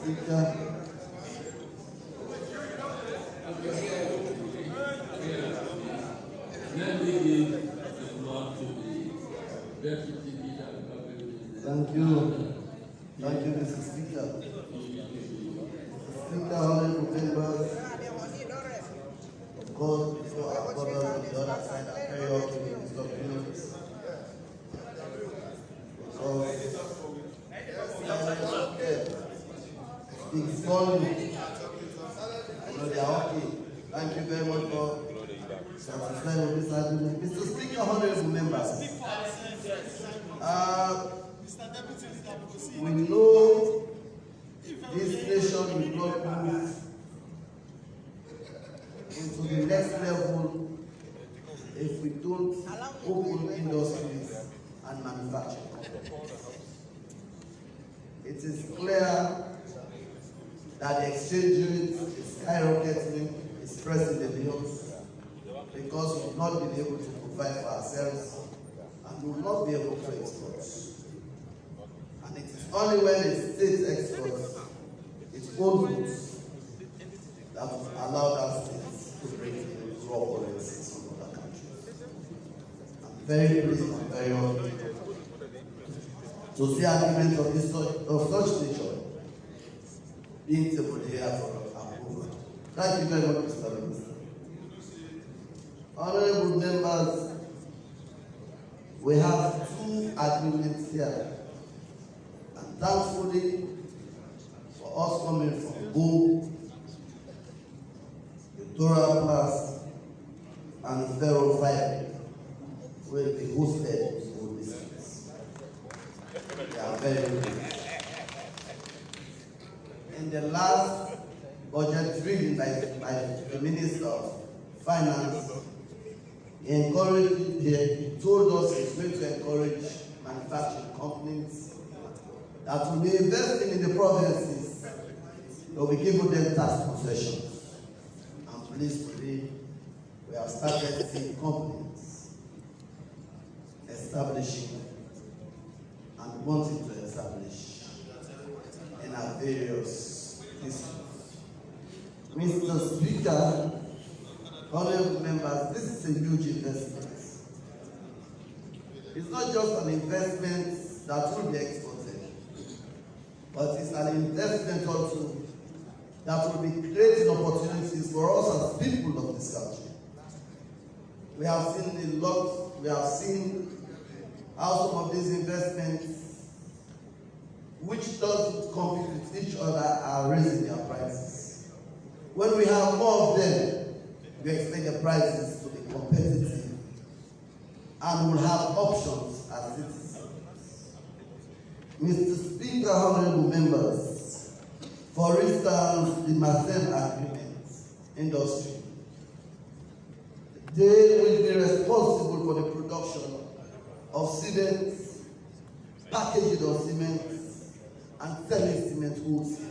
Speaker, you. Thank you, Mr. Speaker. Speaker, honorable members, of course, before our brothers on the other side are very okay with these documents. Because speaks volume. They are okay. Thank you very much for satisfying with this argument. Mr. Speaker, honorable members, we know this nation will not move into the next level if we don't open industries and manufacturing. It is clear that the exchange rate is skyrocketing, is pressing the bills, because we've not been able to provide for ourselves and we will not be able to export. And it is only when the state exports its own goods that will allow that state to bring in raw currencies from other countries. I'm very pleased and very honored to see arguments of such nature being tabled here for approval. Thank you very much, Mr. Minister. Honorable members, we have two agreements here. And thankfully, for us coming from Go, the Dora Pass, and Ratify will be hosted in this case. They are very good. In the last budget reading by the Minister of Finance, he told us he's going to encourage manufacturing companies that will be investing in the provinces, they will be giving them tax concessions. I'm pleased today we have started seeing companies establishing and wanting to establish in our various districts. Mr. Speaker, honorable members, this is a huge investment. It's not just an investment that will be exported, but it's an investment also that will be creating opportunities for us as people of this country. We have seen a lot, we have seen how some of these investments, which doesn't compete with each other, are raising their prices. When we have more of them, we expect the prices to be competitive and will have options as citizens. Mr. Speaker, honorable members, for instance, the Marcel Agreement industry, they will be responsible for the production of cement, packaging of cement, and selling cement wholesale.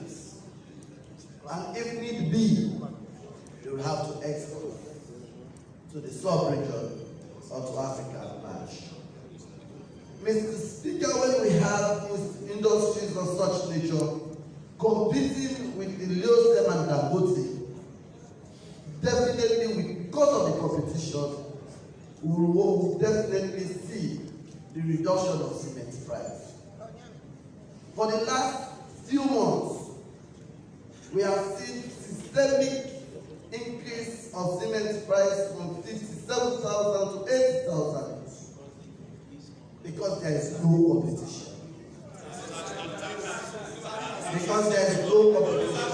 And if need be, they will have to export to the sub-region or to Africa at large. Mr. Speaker, when we have industries of such nature competing with the Leone and Dangote, definitely because of the competition, we will definitely see the reduction of cement price. For the last few months, we have seen systemic increase of cement price from 57,000 to 80,000 because there is no competition. Because there is no competition.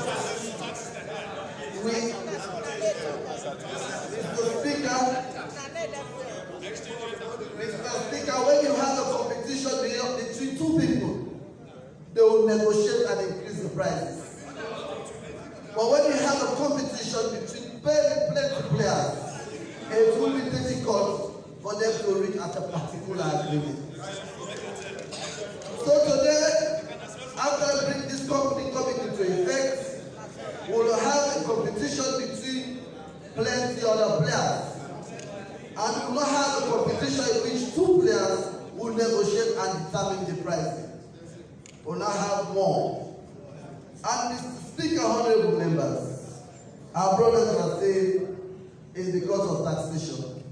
Mr. Speaker, when you have a competition between two people, they will negotiate and increase the prices. But when you have a competition between plenty players, it will be difficult for them to reach at a particular agreement. So today, after this company coming into effect, we will have a competition between plenty other players. And we will not have a competition in which two players will negotiate and determine the price. We will not have more. And Mr. Speaker, honorable members, our brothers are saying it's because of taxation.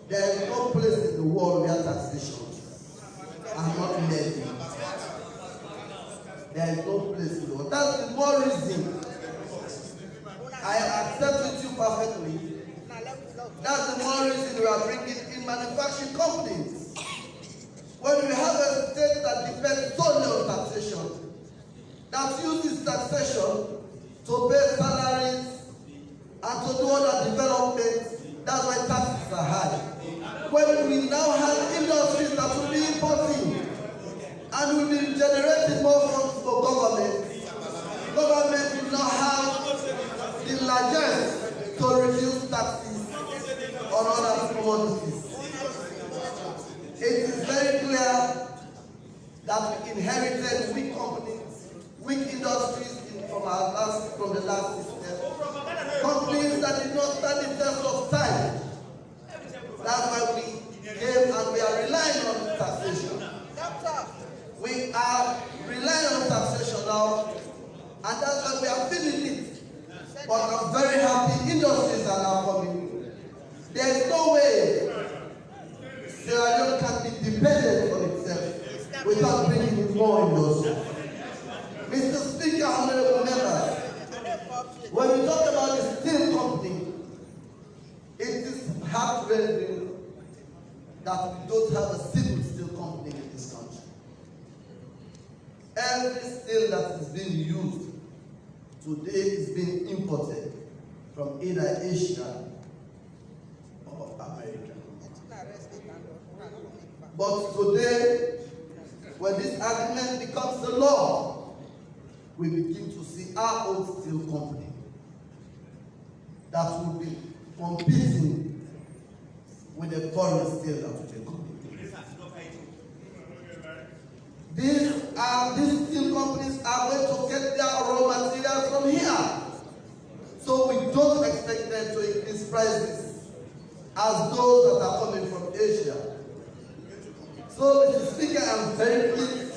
There is no place in the world where taxation are not levied. there is no place to go. That's the more reason I accept with you perfectly. That's the more reason we are bringing in manufacturing companies. When we have a state that depends solely on taxation, that uses taxation to pay salaries and to do other development, that's why taxes are high. When we now have industries that will be importing and will be generating more funds for government, government will now have the largest to reduce taxes on other commodities. It is very clear that we inherited weak companies, weak industries from the last system. Companies that did not stand the test of time. That's why we came and we are relying on taxation. We are relying on taxation now, and that's why we are feeling it. But I'm very happy industries are now coming. There is no way Sierra Leone can be dependent on itself without bringing in more industry. Mr. Speaker, honorable members, when we talk about the steel company, it is heartbreaking that we don't have a single steel company in this country. Every steel that is being used today is being imported from either Asia or America. But today, when this agreement becomes the law, we begin to see our own steel company that will be competing with the foreign steel that will be competing. These steel companies are going to get their raw materials from here. So we don't expect them to increase prices as those that are coming from Asia. So, Mr. Speaker, I'm very pleased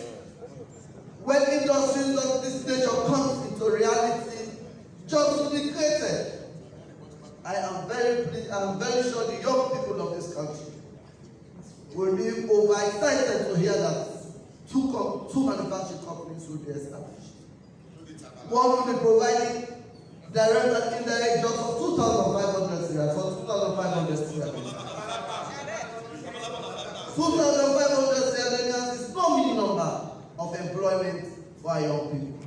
when industries of this nature comes into reality, jobs will be created. I am very pleased, I'm very sure the young people of this country will be overexcited to hear that two manufacturing companies will be established. One will be providing direct and indirect jobs for 2,500 Syrians, for 2,500 Syrians. 2,500 Syrians is no mean number of employment for our young people.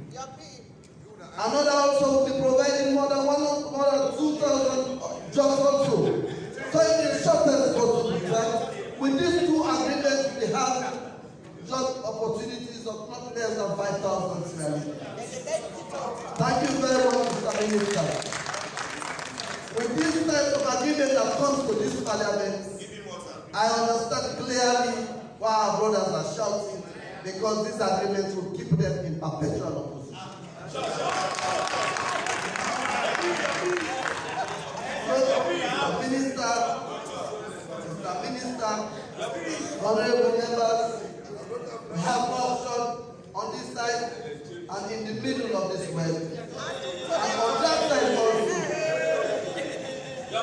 Another also will be providing more than 2,000 jobs also. So in the shortest possible time, with these two agreements, we have job opportunities of not less than 5,000 Syrians. Thank you very much, Mr. Minister. With this type of agreement that comes to this parliament, I understand clearly why our brothers are shouting, because this agreement will keep them in perpetual opposition. Mr. Minister, honorable members, we have no option on this side and in the middle of this well. And on that side also.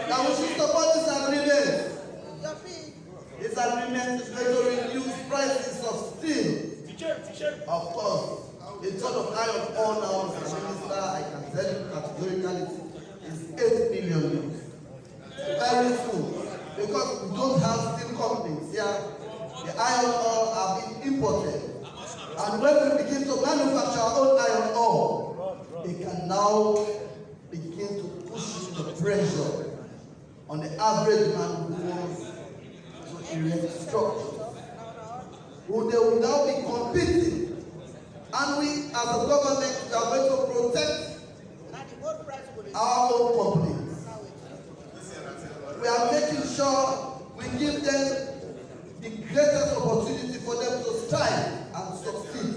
Now we should support this agreement. This agreement is going to reduce prices of steel. Of course, the ton of iron ore now, Mr. Minister, I can tell you categorically, is 8 million. Very soon, because we don't have steel companies here, the iron ore are being imported. And when we begin to manufacture our own iron ore, it can now begin to push the pressure on the average man who wants to erect structure. Who they will now be competing. And we, as a government, we are going to protect our own companies. We are making sure we give them the greatest opportunity for them to strive and succeed.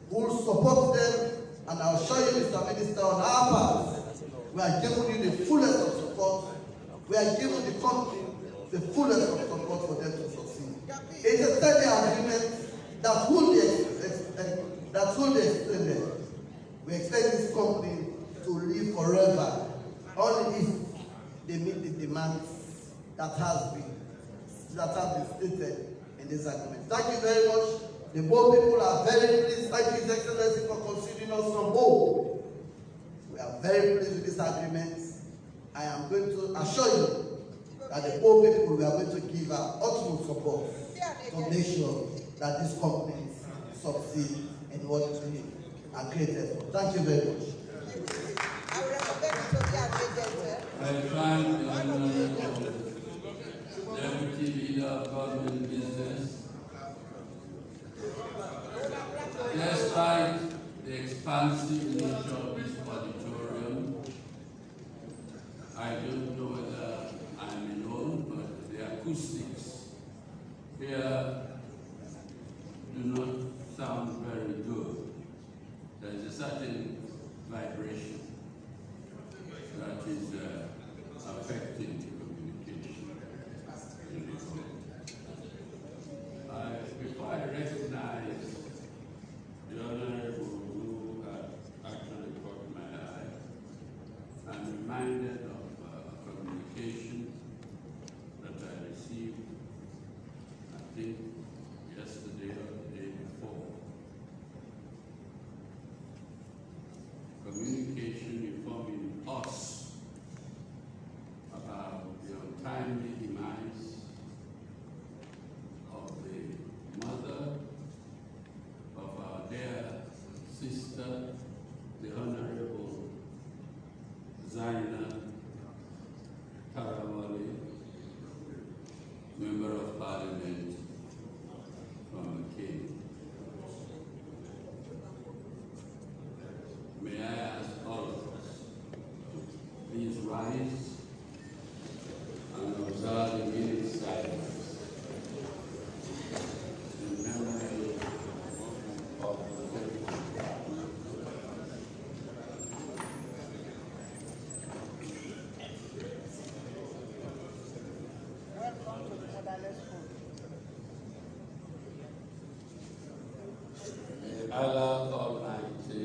We will support them, and I'll show you, Mr. Minister, on our part, we are giving you the fullest of support. We are giving the company the fullest of support for them to succeed. It's a steady agreement that will be extended. We expect this company to live forever, only if they meet the demands that have been stated in this agreement. Thank you very much. The Bo people are very pleased. Thank you, His Excellency, for considering us from Bo. We are very pleased with this agreement. I am going to assure you that the Bo people, we are going to give our utmost support to make sure that these companies succeed in what they are created for. Thank you very much. I thank the Honorable Deputy Leader of Government Business. Despite the expansive nature of this auditorium, I don't know whether I'm alone, but the acoustics here do not sound very good. There is a certain vibration that is affecting the communication in the room. Before I recognize the Honorable who actually caught my eye, I'm reminded of a communication that I received, I think, yesterday or the day before. Communication informing us about the untimely demise of the mother of our dear sister, the Honorable Zaina Tarawale, Member of Parliament from the King. May I ask all of us to please rise and observe the minute silence in memory of the dead. May Allah Almighty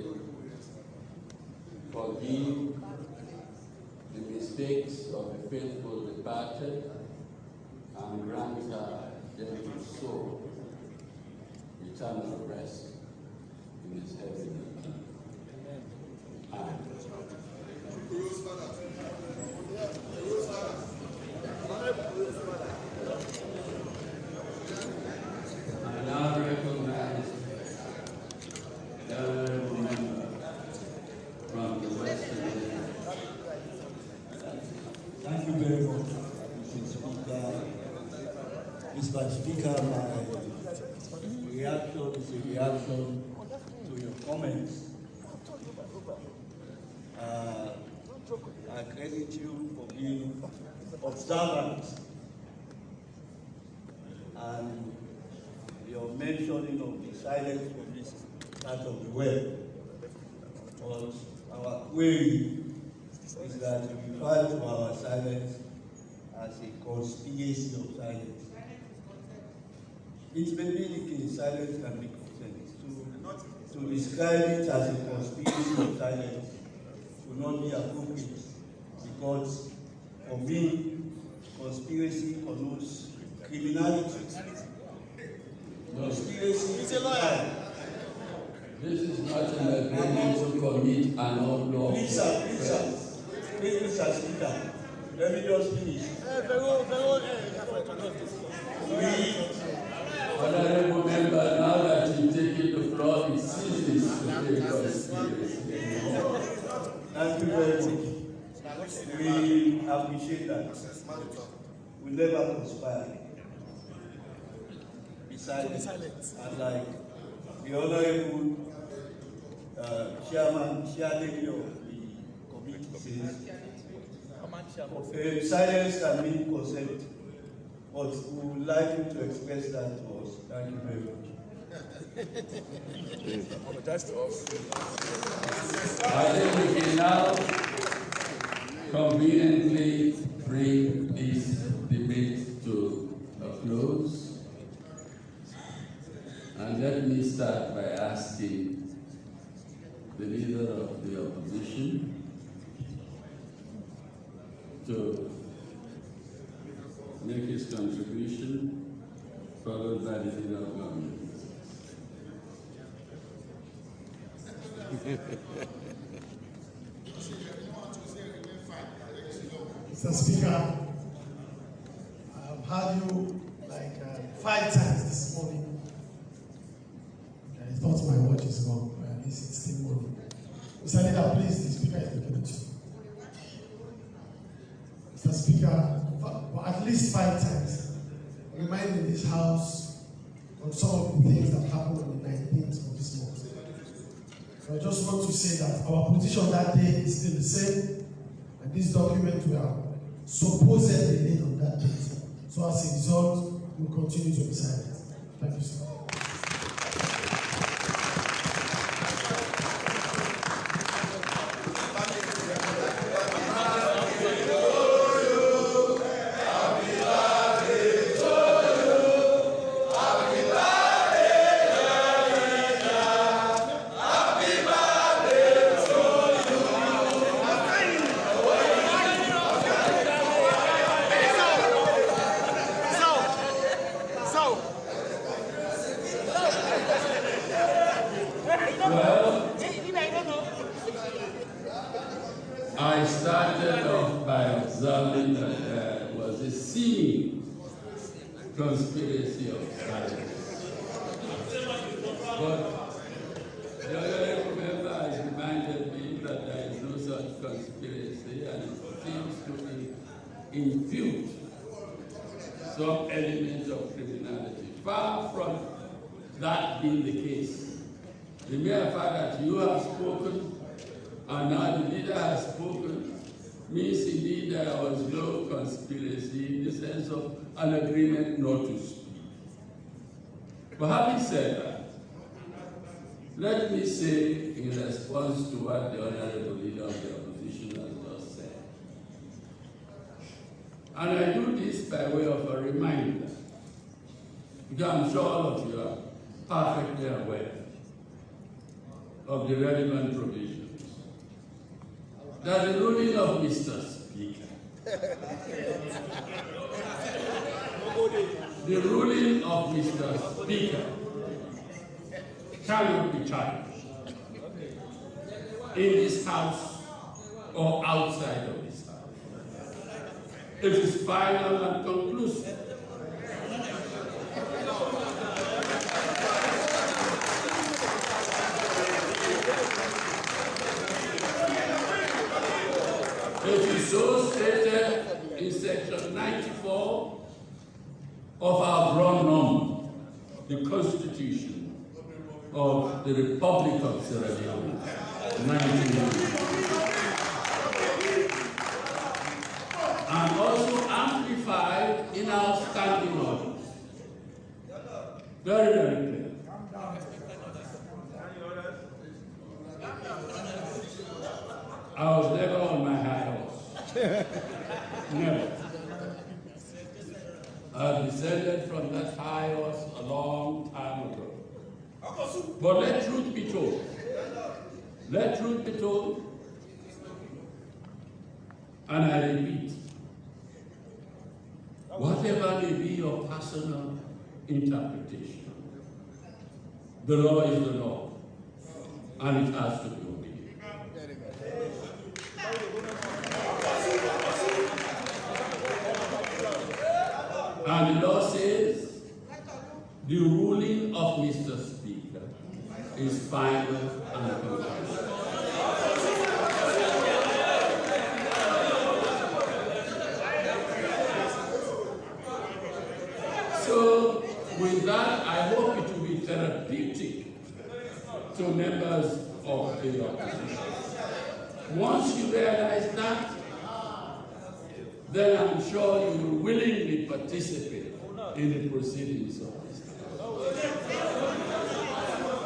forgive the mistakes of the faithful departed and grant her gentle soul eternal rest in His heavenly kingdom. Amen. I now recognize the honorable member from the Western Region. Thank you very much, Mr. Speaker. Mr. Speaker, my reaction is a reaction to your comments. I credit you for being observant and your mentioning of the silent police part of the web. But our query is that we refer to our silence as a conspiracy of silence. It may be the case, silence can be consent. To describe it as a conspiracy of silence would not be appropriate, because for me, conspiracy connotes criminality. Conspiracy is a lie. This is not an agreement to commit an unlawful. Please, Mr. Speaker, let me just finish. Honorable member, now that you've taken the floor, it ceases to be a conspiracy. Thank you very much. We appreciate that. We never conspire. Besides, and like the Honorable Chairlady of the committee says, silence can mean consent, but we would like you to express that to us. Thank you very much. I think we can now conveniently bring this debate to a close. And let me start by asking the leader of the opposition to make his contribution, followed by the leader of government. Mr. Speaker, I've had you like 5 times this morning. I thought my watch is gone, but at least it's still moving. Mr. Leader, please, the Speaker is looking at you. Mr. Speaker, for at least 5 times, reminding this House of some of the things that happened on the 19th of this month. So I just want to say that our position that day is still the same, and this document we are supposedly made on that date. So as a result, we will continue to be silent. Thank you, sir. I started off by observing that there was a seeming conspiracy of silence. But the other member has reminded me that there is no such conspiracy, and it seems to impute some element of criminality. Far from that being the case, the mere fact that you have spoken and now the leader has spoken means indeed there was no conspiracy in the sense of an agreement not to speak. But having said that, let me say in response to what the Honorable Leader of the Opposition has just said, and I do this by way of a reminder, because I'm sure all of you are perfectly aware of the relevant provisions. That the ruling of Mr. Speaker, the ruling of Mr. Speaker cannot be challenged in this House or outside of this House. It is final and conclusive. It is so stated in section 94 of our broad norm, the Constitution of the Republic of Sierra Leone, 1990. And also amplified in our standing orders. Very, very clear. I was never on my high horse. Never. I descended from that high horse a long time ago. But let truth be told. Let truth be told. And I repeat, whatever may be your personal interpretation, the law is the law, and it has to be obeyed. And the law says the ruling of Mr. Speaker is final and conclusive. So, with that, I hope it will be therapeutic to members of the opposition. Once you realize that, then I'm sure you will willingly participate in the proceedings of this House.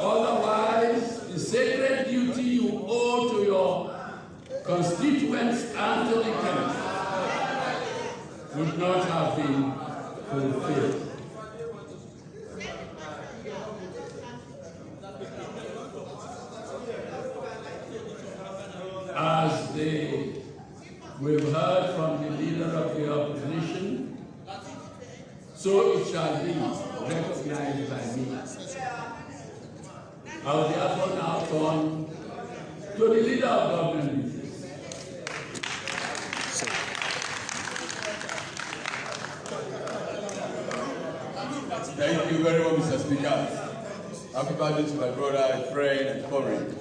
Otherwise, the sacred duty you owe to your constituents and to the country would not have been fulfilled. As we've heard from the leader of the opposition, so it shall be recognized by me. I will therefore now turn To the leader of government. Thank you very much, Mr. Speaker. Happy birthday to my brother, friend, and comrade.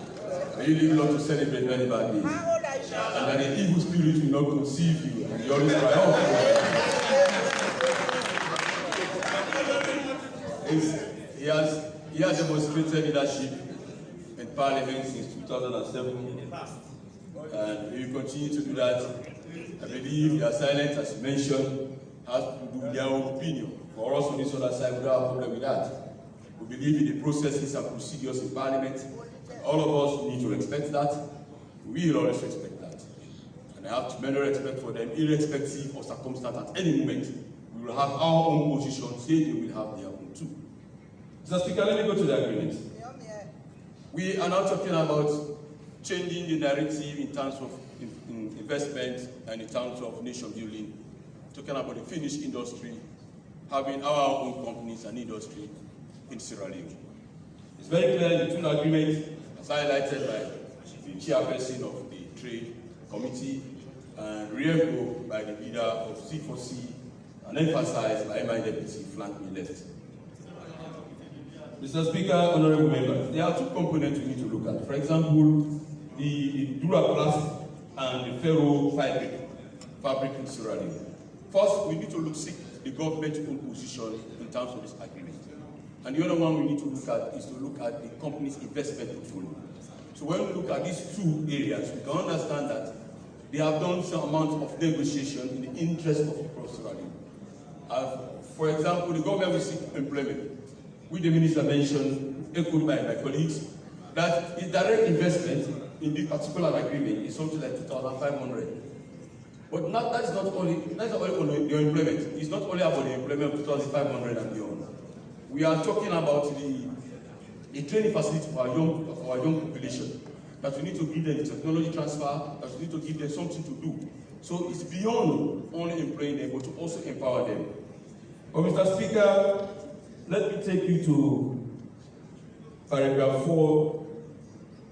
May you live long to celebrate many birthdays. And that the evil spirit will not conceive you, and you always cry out. He has demonstrated leadership in Parliament since 2007, and he will continue to do that. I believe the silence, as you mentioned, has to do with their own opinion. For us on this other side, we don't have a problem with that. We believe in the processes and procedures in Parliament. All of us need to respect that. We will always respect that. And I have tremendous respect for them, irrespective of circumstance at any moment. We will have our own position, they will have their own too. Mr. Speaker, let me go to the agreement. We are now talking about changing the narrative in terms of investment and in terms of nation building. Talking about the Finnish industry, having our own companies and industry in Sierra Leone. It's very clear in the two agreements, as highlighted by the chairperson of the Trade Committee and reaffirmed by the leader of C4C and emphasized by my deputy flank me left. Mr. Speaker, honorable members, there are two components we need to look at. For example, the Duraplast and the fabric in Sierra Leone. First, we need to seek the government's own position in terms of this agreement. And the other one we need to look at is to look at the company's investment portfolio. So when we look at these two areas, we can understand that they have done some amount of negotiation in the interest of the Sierra Leone. For example, the government will seek employment, which the minister mentioned, echoed by my colleagues, that the direct investment in this particular agreement is something like 2,500. But that's not only on the employment. It's not only about the employment of 2,500 and beyond. We are talking about the training facility for our young population. That we need to give them technology transfer. That we need to give them something to do. So it's beyond only employing them, but to also empower them. But Mr. Speaker, let me take you to paragraph 4,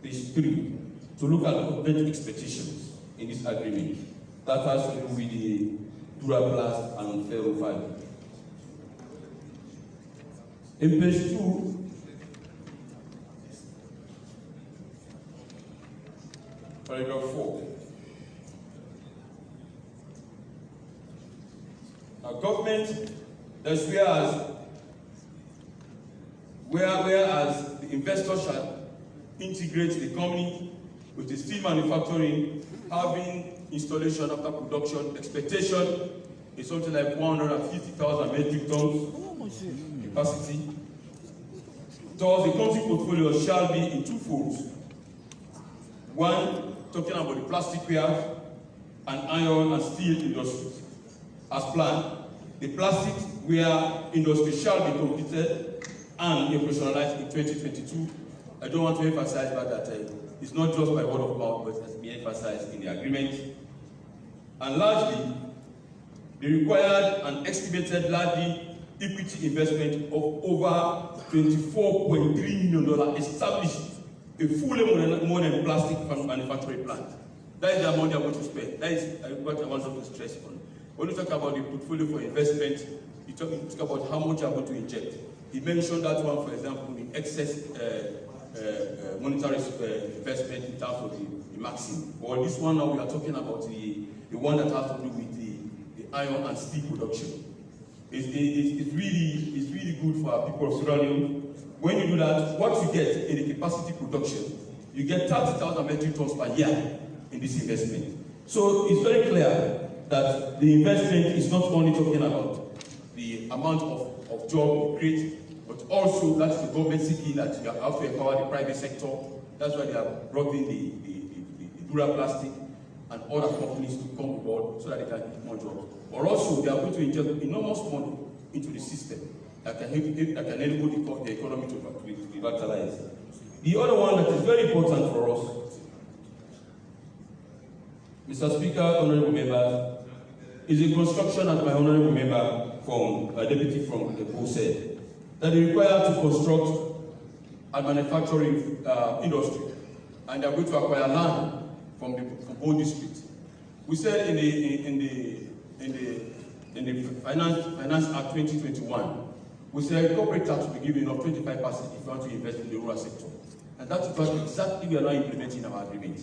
page 3, to look at government expectations in this agreement. That has to do with the Duraplast and ferrofiber. In page 2, paragraph 4. Now, government, that's whereas the investor shall integrate the company with the steel manufacturing, having installation after production, expectation is something like 150,000 metric tons capacity. Thus, the country portfolio shall be in two folds. One, talking about the plastic ware and iron and steel industries. As planned, the plastic ware industry shall be completed and operationalized in 2022. I don't want to emphasize that it's not just by word of mouth, but it has been emphasized in the agreement. And largely, the required and estimated largely equity investment of over $24.3 million established a fully modern plastic manufacturing plant. That is the amount they are going to spend. That is what I want to stress on. When you talk about the portfolio for investment, you talk about how much you are going to inject. He mentioned that one, for example, the excess monetary investment in terms of the maximum. But this one now we are talking about the one that has to do with the iron and steel production. It's really good for our people of Sierra Leone. When you do that, what you get in the capacity production, you get 30,000 metric tons per year in this investment. So it's very clear that the investment is not only talking about the amount of job we create, but also that's the government seeking that you have to empower the private sector. That's why they have brought in the Duraplastic and other companies to come on board so that they can get more jobs. Or also, they are going to inject enormous money into the system that can enable the economy to revitalize. The other one that is very important for us, Mr. Speaker, honorable members, is the construction, as my honorable member from deputy from the Post said, that is required to construct a manufacturing industry and they are going to acquire land from both districts. We said in the Finance Act 2021, we said corporate tax will be given of 25% if you want to invest in the rural sector. And that's what exactly we are now implementing our agreement.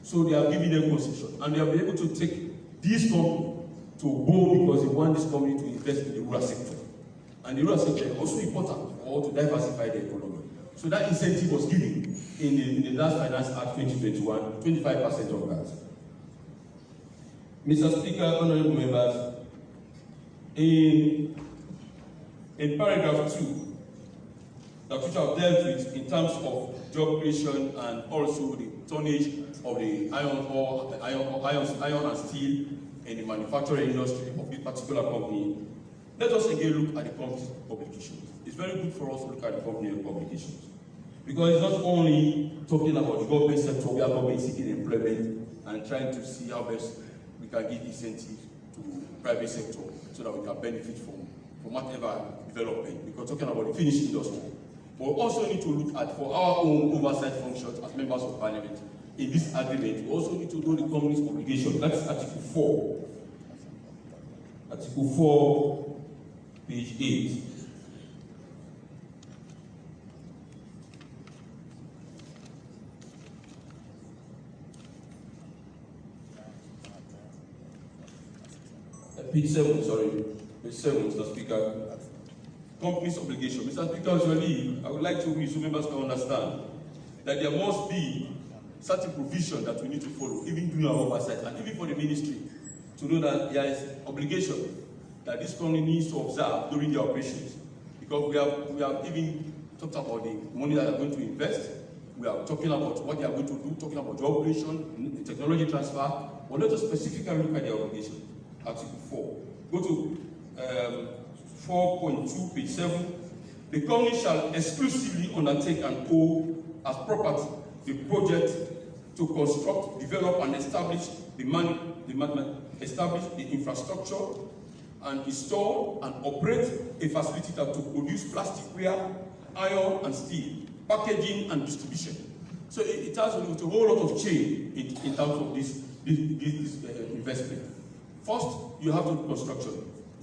So they are giving them concession, and they will be able to take this company to go because they want this company to invest in the rural sector. And the rural sector is also important to diversify the economy. So that incentive was given in the last Finance Act 2021, 25% of that. Mr. Speaker, honorable members, in paragraph 2, that which I've dealt with in terms of job creation and also the tonnage of the iron and steel in the manufacturing industry of this particular company, let us again look at the company's publications. It's very good for us to look at the company's publications, because it's not only talking about the government sector where government is seeking employment and trying to see how best we can give incentive to private sector so that we can benefit from whatever development, because talking about the finished industry. But we also need to look at, for our own oversight functions as members of parliament, in this agreement, we also need to know the company's obligation. That's Article 4. Article 4, page 8. Page 7, sorry. Page 7, Mr. Speaker. Company's obligation. Mr. Speaker, usually, I would like to so members can understand that there must be certain provision that we need to follow, even during our oversight, and even for the ministry, to know that there is obligation that this company needs to observe during the operations. Because we have even talked about the money that they are going to invest. We are talking about what they are going to do, talking about job creation, technology transfer. But let us specifically look at the obligation. Article 4. Go to 4.2, page 7. The company shall exclusively undertake and own as property the project to construct, develop, and establish the infrastructure and install and operate a facility that to produce plasticware, iron and steel, packaging and distribution. So it has a whole lot of chain in terms of this investment. First, you have the construction,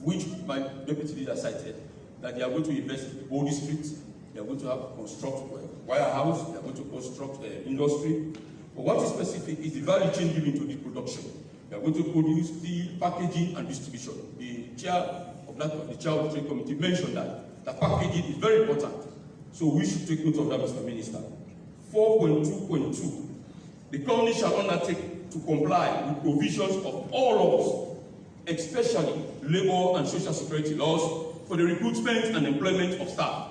which my deputy leader cited, that they are going to invest in all districts, they are going to have construct warehouse, they are going to construct industry. But what is specific is the value chain given to the production. They are going to produce steel, packaging, and distribution. The chair of the chair of the trade committee mentioned that the packaging is very important. So we should take note of that, Mr. Minister. 4.2.2. The company shall undertake to comply with provisions of all laws, especially labor and social security laws, for the recruitment and employment of staff.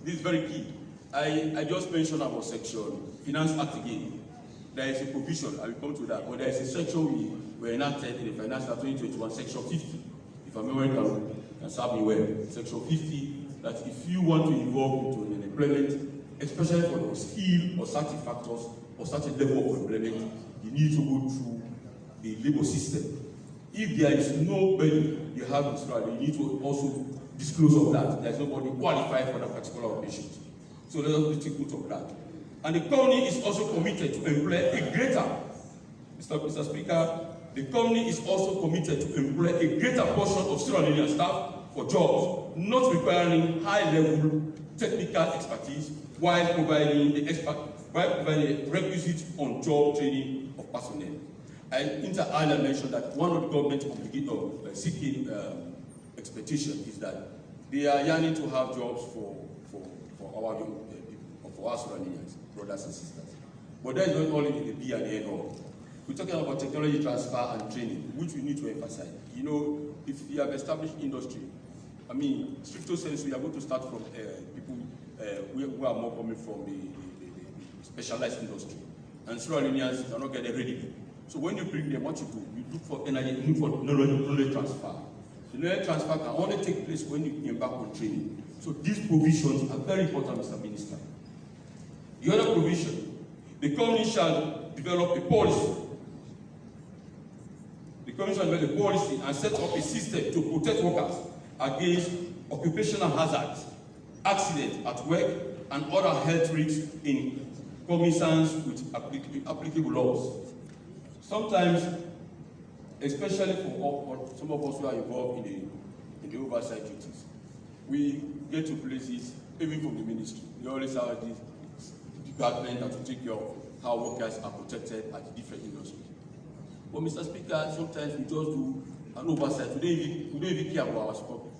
This is very key. I just mentioned about section Finance Act again. There is a provision, I will come to that, but there is a section we enacted in the Finance Act 2021, section 50. If I'm American, can serve me well. Section 50, that if you want to involve into an employment, especially for the skill or certain factors or certain level of employment, you need to go through the labor system. If there is nobody you have in Australia, you need to also disclose of that. There is nobody qualified for that particular operation. So let us take note of that. And the company is also committed to employ a greater, Mr. Speaker, the company is also committed to employ a greater portion of Sierra Leonean staff for jobs not requiring high-level technical expertise while providing the requisite on-job training of personnel. Inter-Ireland mentioned that one of the government seeking expectation is that they are yearning to have jobs for our young people, for our Sudanese brothers and sisters. But that is not only in the B and the N all. We're talking about technology transfer and training, which we need to emphasize. You know, if you have established industry, I mean, stricto sensu, we are going to start from people who are more coming from the specialized industry. And Sierra Leoneans are not getting ready. So when you bring them, what you do, you look for energy, you look for knowledge transfer. The knowledge transfer can only take place when you embark on training. So these provisions are very important, Mr. Minister. The other provision, the company shall develop a policy. The company shall develop a policy and set up a system to protect workers against occupational hazards, accidents at work, and other health risks in cognizance with applicable laws. Sometimes, especially for some of us who are involved in the oversight duties, we get to places, even from the ministry. We always have this department that will take care of how workers are protected at the different industries. But Mr. Speaker, sometimes we just do an oversight. We don't even care about our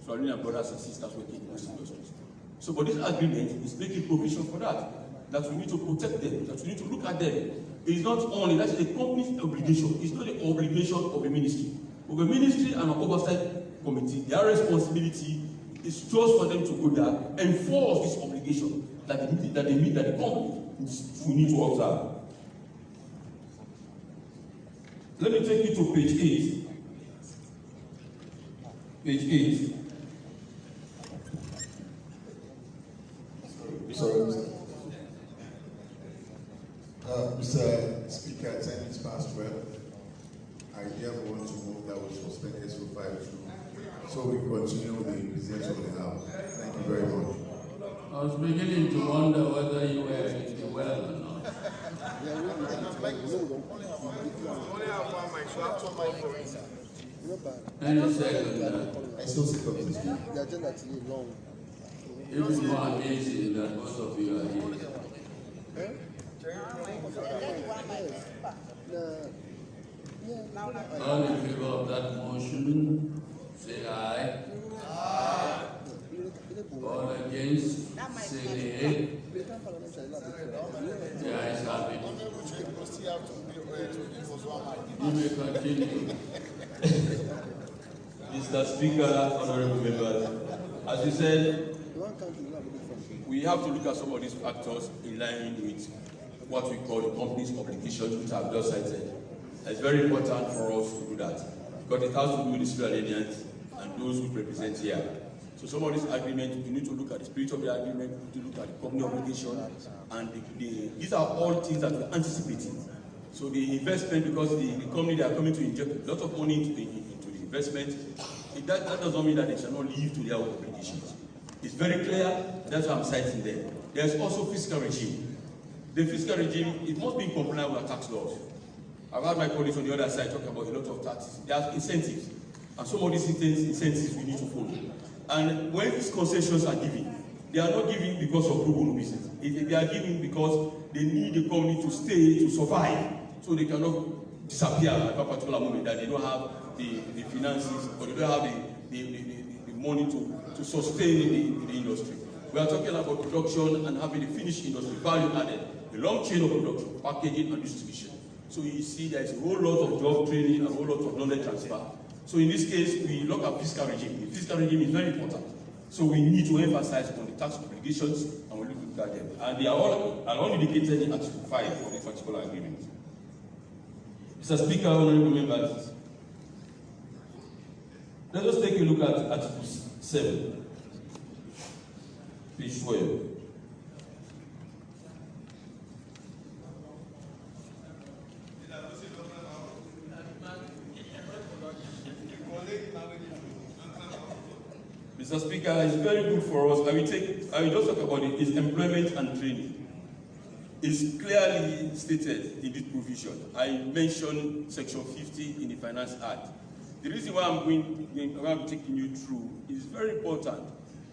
surrounding brothers and sisters working in those industries. So, but this agreement is making provision for that we need to protect them, that we need to look at them. It is not only, that's the company's obligation. It's not the obligation of the ministry. But the ministry and our oversight committee, their responsibility is just for them to go there, enforce this obligation that the company we need to observe. Let me take you to page 8. Page 8. Sorry, Mr. Speaker, time is past 12. I therefore want to move that we suspend SO5 so we continue the business of the House. Thank you very much. I was beginning to wonder whether you were in the well or not. Any second. I still second. The agenda is long. It is more amazing that most of you are here. All in favor of that motion, say aye. Aye. All against, say nay. The ayes have it. You may continue. Mr. Speaker, honorable members, as you said, we have to look at some of these factors in line with what we call the company's obligations, which I've just cited. It's very important for us to do that because it has to do with the Sierra Leoneans and those who represent here. So some of these agreements, you need to look at the spirit of the agreement, you need to look at the company obligation, and these are all things that we're anticipating. So the investment, because the company, they are coming to inject a lot of money into the investment, that does not mean that they shall not live to their obligations. It's very clear, that's why I'm citing them. There's also fiscal regime. The fiscal regime, it must be in compliance with our tax laws. I've had my colleagues on the other side talk about a lot of taxes. There are incentives, and some of these incentives we need to follow. And when these concessions are given, they are not given because of pro bono business. They are given because they need the company to stay, to survive, so they cannot disappear at a particular moment, that they don't have the finances, or they don't have the money to sustain the industry. We are talking about production and having the finished industry, value added, the long chain of production, packaging and distribution. So you see there is a whole lot of job training and a whole lot of knowledge transfer. So in this case, we look at fiscal regime. The fiscal regime is very important. So we need to emphasize on the tax obligations and we look at them. And they are all indicated in Article 5 of the particular agreement. Mr. Speaker, honorable members, let us take a look at Article 7, page 12. Mr. Speaker, it's very good for us. I will just talk about it. It's employment and training. It's clearly stated in this provision. I mentioned Section 50 in the Finance Act. The reason why I'm taking you through is very important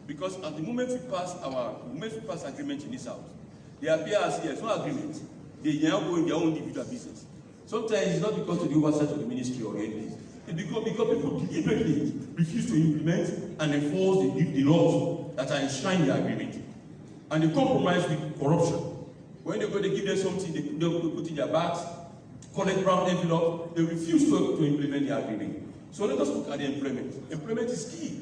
because at the moment we pass agreement in this house, they appear as there's no agreement. They now go in their own individual business. Sometimes it's not because of the oversight of the ministry or anything. It's because people deliberately refuse to implement and enforce the laws that are enshrined in the agreement. And they compromise with corruption. When they go, they give them something, they put in their bags, collect brown envelope, they refuse to implement the agreement. So let us look at the employment. Employment is key.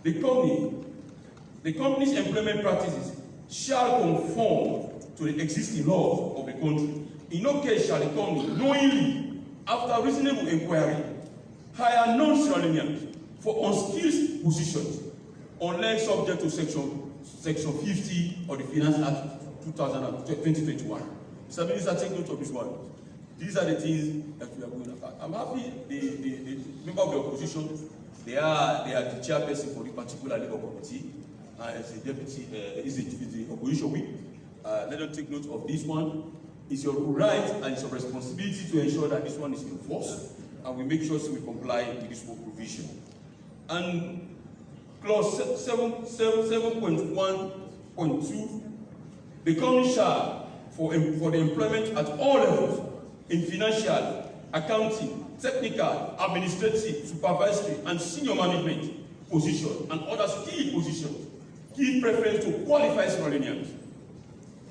The company's employment practices shall conform to the existing laws of the country. In no case shall the company knowingly, after reasonable inquiry, hire non-Sierra Leoneans for unskilled positions unless subject to Section 50 of the Finance Act 2021. Mr. Minister, take note of this one. These are the things that we are going about. I'm happy the member of the opposition, they are the chairperson for the particular Labour Committee, as a deputy, is the opposition whip. let them take note of this one. It's your right and it's your responsibility to ensure that this one is enforced, and we make sure we comply with this work provision. And clause 7.1.2, the company shall, for the employment at all levels, in financial, accounting, technical, administrative, supervisory, and senior management positions and other skilled positions, give preference to qualified Sierra-Leoneans.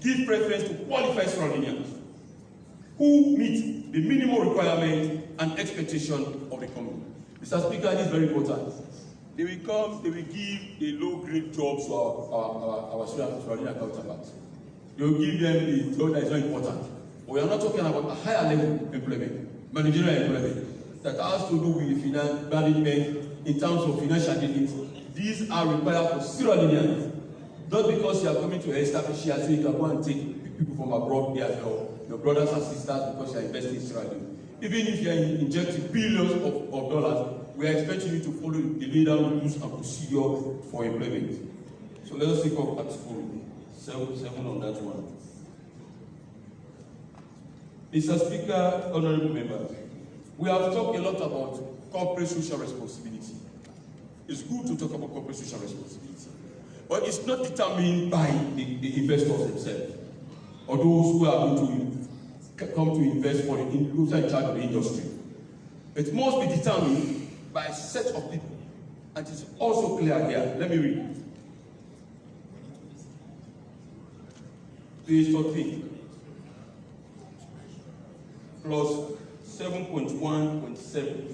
Give preference to qualified Sierra-Leoneans who meet the minimum requirement and expectation of the company. Mr. Speaker, this is very important. They will give the low-grade jobs to our Sierra-Leonean counterparts. They will give them the job that is not important. But we are not talking about a higher level employment, managerial employment, that has to do with finance management in terms of financial dealings. These are required for Sierra-Leoneans. Not because you are coming to establish here so you can go and take people from abroad there as well, your brothers and sisters, because you are investing in Sierra Leone. Even if you are injecting billions of dollars, we are expecting you to follow the legal rules and procedure for employment. So let us take up Article 7 on that one. Mr. Speaker, honorable members, we have talked a lot about corporate social responsibility. It's good to talk about corporate social responsibility. But it's not determined by the investors themselves or those who are going to come to invest for those in charge of the industry. It must be determined by a set of people. And it's also clear here. Let me read. Page 13. Clause 7.1.7.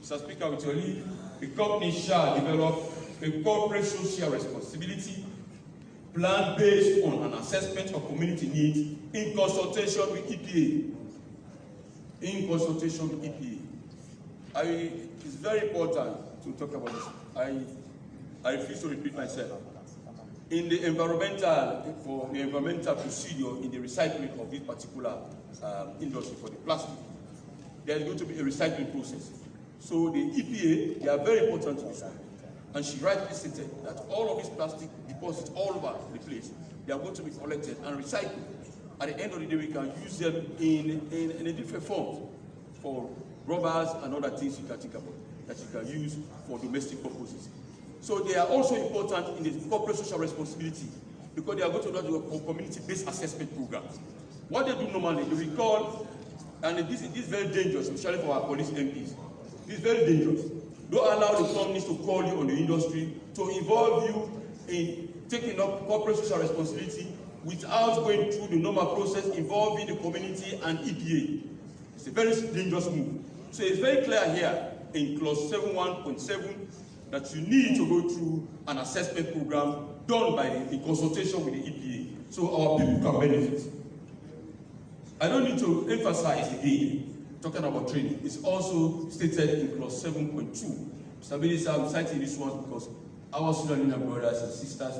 Mr. Speaker, with your leave, the company shall develop a corporate social responsibility plan based on an assessment of community needs in consultation with EPA. In consultation with EPA. It's very important to talk about this. I refuse to repeat myself. In the environmental procedure in the recycling of this particular industry for the plastic, there is going to be a recycling process. So the EPA, they are very important to this one. And she rightly stated that all of these plastic deposits all over the place, they are going to be collected and recycled. At the end of the day, we can use them in a different form for rubbers and other things you can think about that you can use for domestic purposes. So they are also important in the corporate social responsibility because they are going to do a community-based assessment program. What they do normally, they will call, and this is very dangerous, especially for our police MPs. This is very dangerous. Don't allow the companies to call you on the industry to involve you in taking up corporate social responsibility without going through the normal process involving the community and EPA. It's a very dangerous move. So it's very clear here in clause 7.1.7 that you need to go through an assessment program done in consultation with the EPA so our people can benefit. I don't need to emphasize again, talking about training. It's also stated in clause 7.2. Mr. Minister, I'm citing this one because our Sierra-Leonean brothers and sisters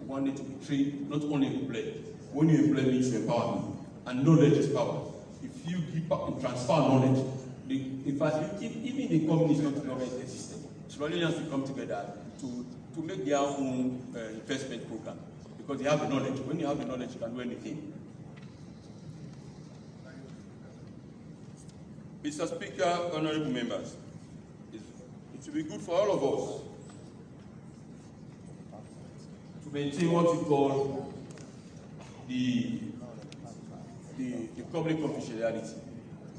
want them to be trained, not only employed. When you employ means you empower me, and knowledge is power. If you give and transfer knowledge, in fact, even the company is not longer existing. Sierra-Leoneans will come together to make their own investment program because they have the knowledge. When you have the knowledge, you can do anything. Mr. Speaker, honorable members, it will be good for all of us to maintain what we call the public confidentiality.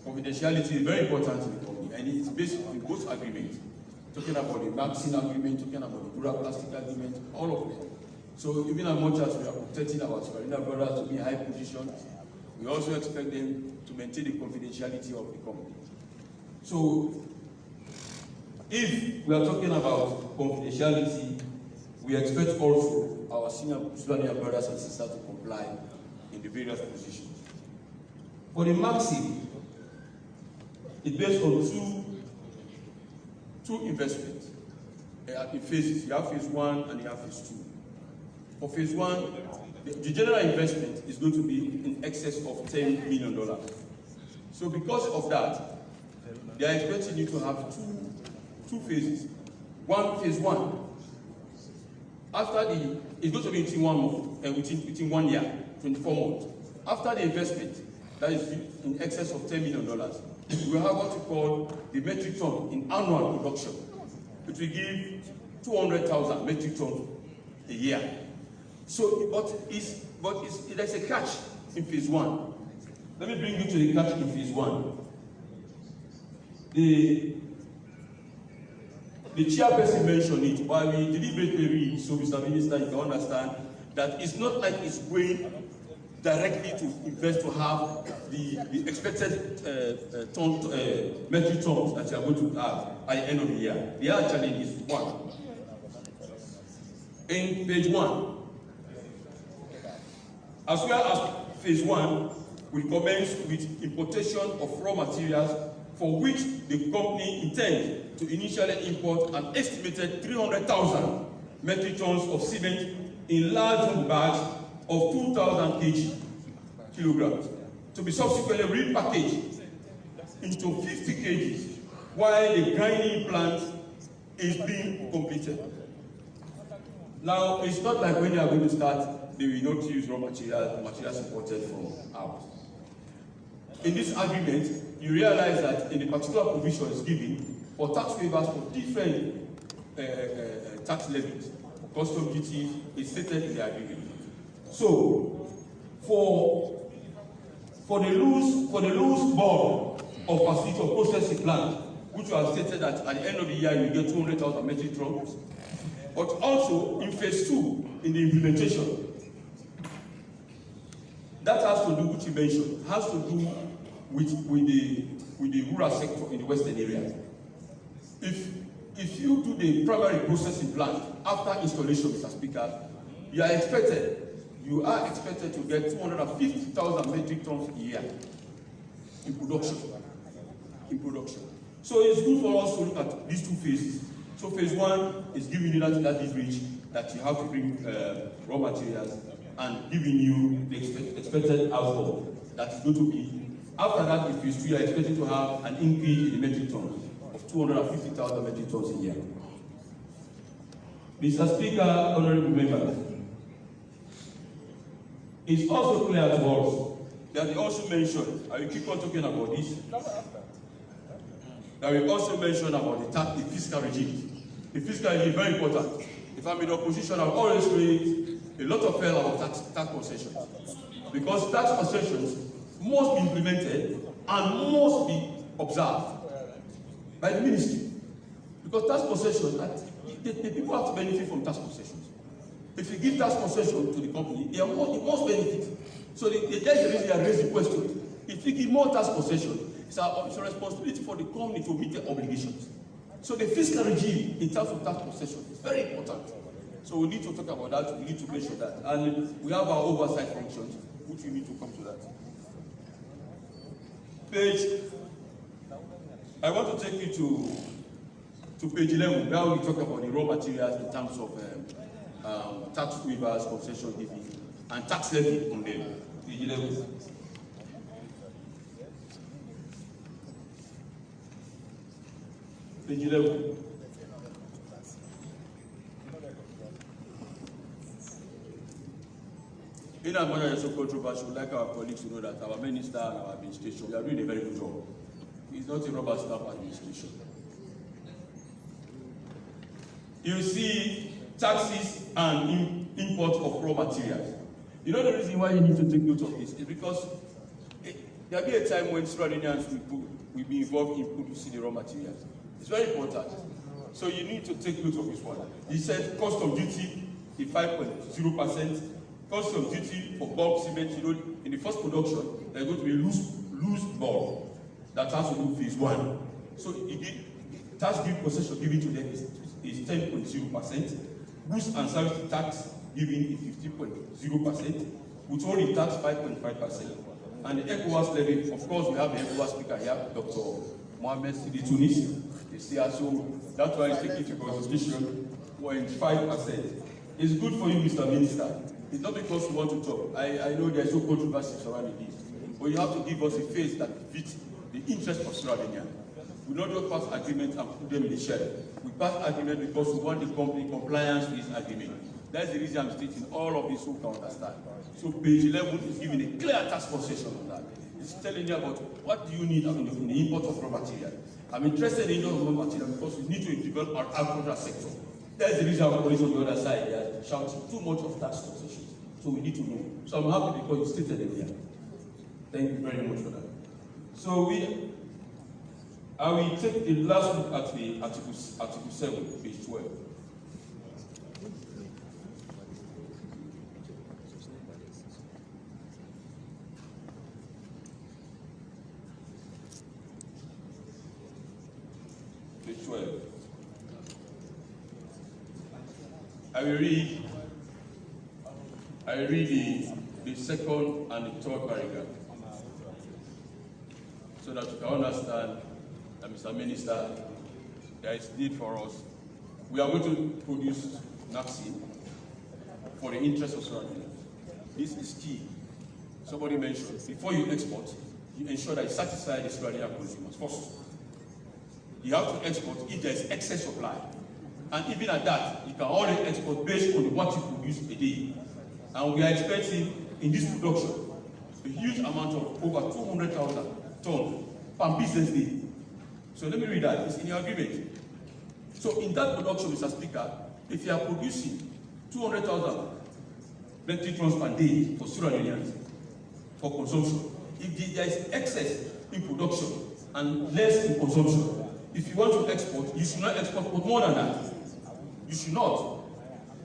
Confidentiality is very important in the company, and it's based on both agreements. Talking about the vaccine agreement, talking about the Dura plastic agreement, all of it. So even as much as we are protecting our Sierra-Leonean brothers to be in high positions, we also expect them to maintain the confidentiality of the company. So if we are talking about confidentiality, we expect also our senior Sierra-Leonean brothers and sisters to comply in the various positions. For the maxim, it's based on two investments in phases. You have phase 1 and you have phase 2. For phase 1, the general investment is going to be in excess of $10 million. So because of that, they are expecting you to have two phases. Phase 1, it's going to be within 1 month, within 1 year, 24 months. After the investment, that is in excess of $10 million, we have what we call the metric ton in annual production, which will give 200,000 metric tons a year. So, there's a catch in phase 1. Let me bring you to the catch in phase 1. The chairperson mentioned it, while we deliberately read, so Mr. Minister, you can understand that it's not like it's going directly to invest to have the expected metric tons that you are going to have at the end of the year. The other challenge is one. In page 1, as well as phase 1, we commence with importation of raw materials for which the company intends to initially import an estimated 300,000 metric tons of cement in large bags of 2,000 kilograms to be subsequently repackaged into 50 kg while the grinding plant is being completed. Now, it's not like when they are going to start, they will not use raw materials imported from out. In this agreement, you realize that in the particular provisions given for tax waivers for different tax levies, custom duty is stated in the agreement. So, for the loose ball of facility or processing plant, which was stated that at the end of the year you get 200,000 metric tons, but also in phase 2 in the implementation, that has to do, which you mentioned, has to do with the rural sector in the western area. If you do the primary processing plant after installation, Mr. Speaker, you are expected to get 250,000 metric tons a year in production. So it's good for us to look at these two phases. So phase 1 is giving you that leverage that you have to bring raw materials and giving you the expected outcome that is going to be. After that, in phase 2, you are expected to have an increase in the metric tons of 250,000 metric tons a year. Mr. Speaker, honorable members, it's also clear to us that they also mentioned, I will keep on talking about this, that we also mentioned about the fiscal regime. The fiscal regime is very important. If I'm in opposition, I've always raised a lot of hell about tax concessions. Because tax concessions must be implemented and must be observed by the ministry. Because tax concessions, the people have to benefit from tax concessions. If you give tax concession to the company, it must benefit. So that's the reason I raised the question. If you give more tax concession, it's a responsibility for the company to meet their obligations. So the fiscal regime in terms of tax concession is very important. So we need to talk about that, we need to mention that. And we have our oversight functions, which we need to come to that. I want to take you to page 11, where we talk about the raw materials in terms of tax waivers, concession giving, and tax levy on them. Page 11. Page 11. In as much as it's so controversial, like our colleagues to know that our minister and our administration, we are doing a very good job. It's not a rubber stamp administration. You see taxes and import of raw materials. You know the reason why you need to take note of this is because there will be a time when Sudanese will be involved in producing the raw materials. It's very important. So you need to take note of this one. He said cost of duty is 5.0%. Cost of duty for bulk cement, in the first production, there's going to be loose bulk that has to do phase 1. So tax concession given to them is 10.0%. Goods and service tax given is 15.0%, with only tax 5.5%. And the ECOWAS levy, of course, we have the ECOWAS speaker here, Dr. Mohamed Sidi Tunis. So that's why it's taking into consideration 0.5%. It's good for you, Mr. Minister. It's not because we want to talk. I know there's no controversy surrounding this. But you have to give us a face that fits the interest of Sudan. We not just pass agreement and put them in the shell. We pass agreement because we want the company compliance with this agreement. That's the reason I'm stating all of this so can understand. So page 11 is giving a clear task concession on that. It's telling you about what do you need in the import of raw material. I'm interested in raw material because we need to develop our agricultural sector. That's the reason our colleagues on the other side they are shouting too much of tax concessions. So we need to know. So I'm happy because you stated it here. Thank you very much for that. So I will take the last look at the Article 7, page 12. Page 12. I will read the second and the third paragraph so that you can understand that, Mr. Minister, there is need for us. We are going to produce NAPSI for the interest of surrounding. This is key. Somebody mentioned, before you export, you ensure that you satisfy the surrounding consumers first. You have to export if there is excess supply. And even at that, you can only export based on what you produce a day. And we are expecting in this production a huge amount of over 200,000 tons per business day. So let me read that. It's in your agreement. So in that production, Mr. Speaker, if you are producing 200,000 metric tons per day for Sierra Leoneans for consumption, if there is excess in production and less in consumption, if you want to export, you should not export more than that. You should not.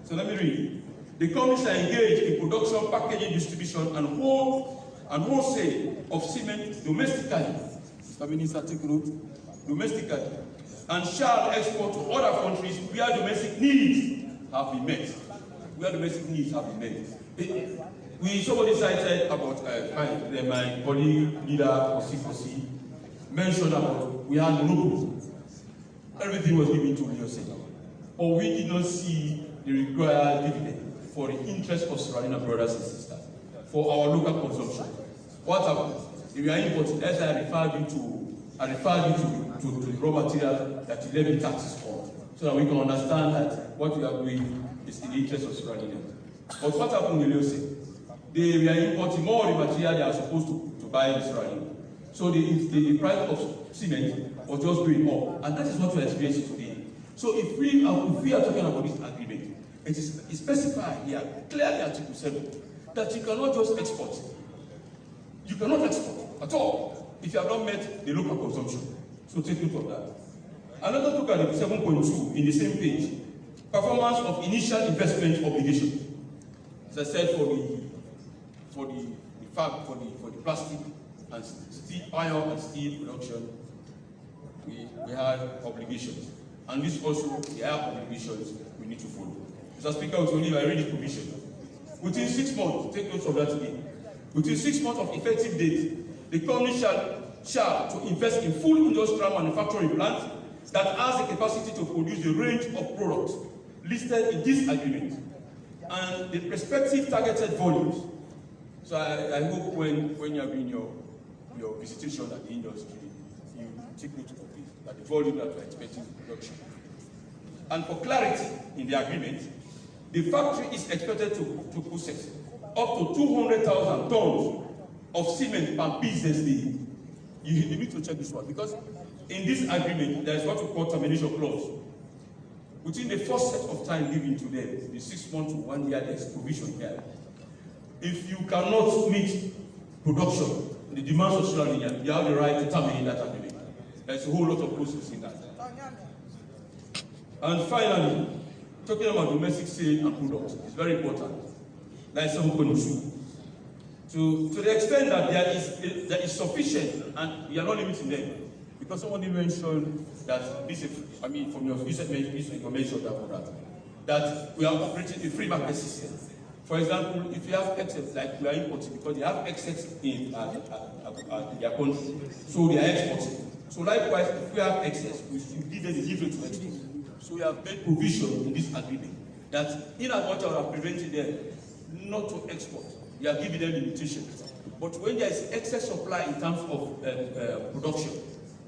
So let me read. The companies are engaged in production, packaging, distribution, and wholesale of cement domestically. Mr. Minister, take note. Domestically, and shall export to other countries where domestic needs have been met. Where domestic needs have been met. Somebody cited about my colleague leader for C4C mentioned about we had monopoly. Everything was given to Leone. But we did not see the required dividend for the interest of surrounding brothers and sisters, for our local consumption. What happened? If you are importing, as I referred you to the raw material that you levy taxes on, so that we can understand that what we are doing is in the interest of surrounding. But what happened in Leone? They were importing more of the material they are supposed to buy in surrounding. So the price of cement was just going up, and that is what we are experiencing today. So if we are talking about this agreement, it is specified here, clearly Article 7, that you cannot just export. You cannot export at all if you have not met the local consumption. So take note of that. Another look at 7.2 in the same page, performance of initial investment obligation. As I said, for the plastic and steel, iron and steel production, we have obligations. And this also, there are obligations we need to follow. Mr. Speaker, with only I read this provision. Within 6 months, take note of that again. Within 6 months of effective date, the company shall to invest in full industrial manufacturing plant that has the capacity to produce the range of products listed in this agreement and the respective targeted volumes. So I hope when you are doing your visitation at the industry, you take note of this, that the volume that we are expecting in production. And for clarity in the agreement, the factory is expected to process up to 200,000 tons of cement per business day. You need to check this one, because in this agreement, there is what we call termination clause. Within the first set of time given to them, the 6 months to 1 year, there is provision here. If you cannot meet production, the demands of Sierra Leone, you have the right to terminate that agreement. There's a whole lot of process in that. And finally, talking about domestic sale and products is very important. Like 7.2. To the extent that there is sufficient, and we are not limiting them, because somebody mentioned that this is, I mean, from your information that we are operating a free market system. For example, if you have excess, like we are importing, because they have excess in their country, so they are exporting. So likewise, if we have excess, we should give them the leeway to export. So we have made provision in this agreement that in as much as we are preventing them not to export, we are giving them limitations. But when there is excess supply in terms of production,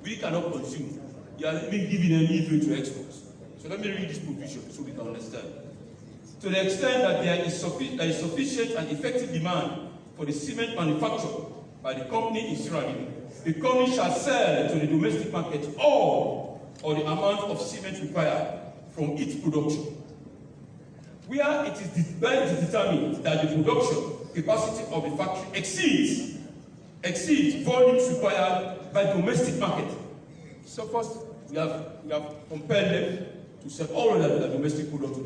we cannot consume. You are even giving them leeway to export. So let me read this provision so we can understand. To the extent that there is sufficient and effective demand for the cement manufactured by the company in Sierra Leone, the company shall sell to the domestic market all or the amount of cement required from its production. Where it is determined that the production capacity of the factory exceeds volumes required by domestic market. So first, we have compelled them to sell all of the domestic product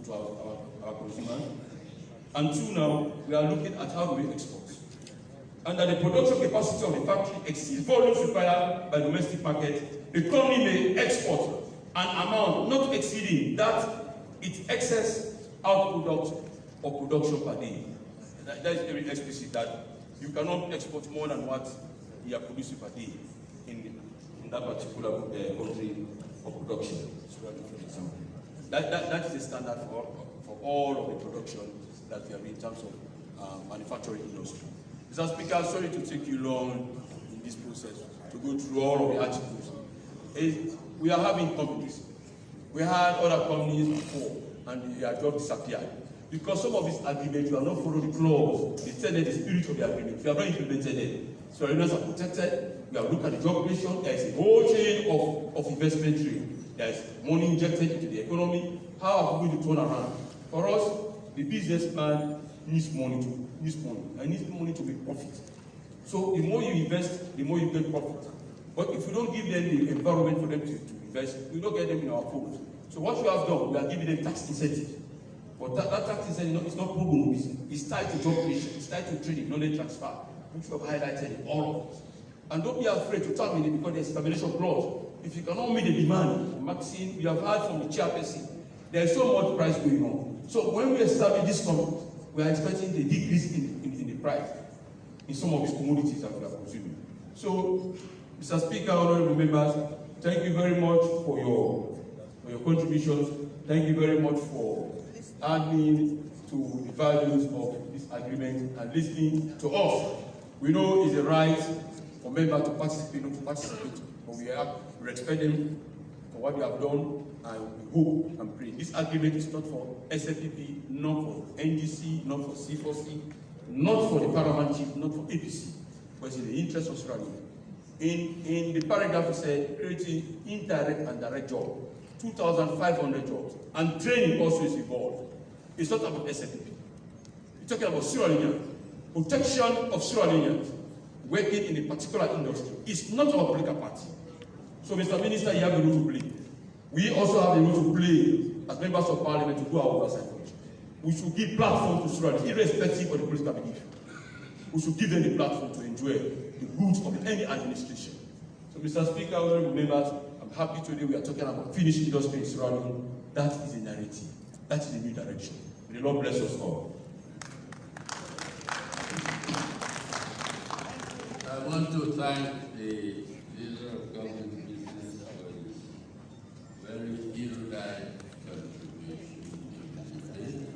to our consumers. And two, now, we are looking at how do we export. And that the production capacity of the factory exceeds volumes required by domestic market, the company may export an amount not exceeding that its excess output or production per day. That is very explicit that you cannot export more than what you are producing per day in that particular country of production. That is the standard for all of the production that we have in terms of manufacturing industry. Mr. Speaker, sorry to take you long in this process to go through all of the articles. We are having companies. We had other companies before, and they are just disappeared. Because some of these agreements, you are not following the clause, they tell the spirit of the agreement. We have not implemented it. So owners are protected. We have looked at the job creation. There is a whole chain of investment trade. There is money injected into the economy. How are we going to turn around? For us, the businessman needs money, and needs money to make profit. So the more you invest, the more you get profit. But if we don't give them the environment for them to invest, we don't get them in our fold. So what we have done, we are giving them tax incentive. But that tax incentive is not pro bono. It's tied to job creation, it's tied to training, knowledge transfer, which we have highlighted in all of us. And don't be afraid to terminate because there's a termination clause. If you cannot meet the demand, Maxine, we have heard from the chairperson, there is so much price going on. So when we establish this company, we are expecting a decrease in the price in some of these commodities that we are consuming. So, Mr. Speaker, honorable members, thank you very much for your contributions. Thank you very much for adding to the values of this agreement and listening to us. We know it's a right for members to participate, not to participate, but we respect them for what they have done, and we hope and pray. This agreement is not for SFPP, not for NDC, not for C4C, not for the Paramount Chief, not for APC, but it's in the interest of Sierra Leone. In the paragraph, it said creating indirect and direct jobs, 2,500 jobs, and training also is involved. It's not about SFPP. We're talking about Sierra Leone. Protection of Sierra Leoneans working in a particular industry is not our political party. So, Mr. Minister, you have a role to play. We also have a role to play as members of parliament to do our oversight function. We should give platform to Sierra Leone, irrespective of the political belief. We should give them the platform to enjoy the goods of any administration. So, Mr. Speaker, honorable members, I'm happy today we are talking about finished industry in Sierra Leone. That is a narrative. That is a new direction. May the Lord bless us all. I want to thank the leader of government business for his very erudite contribution to the debate.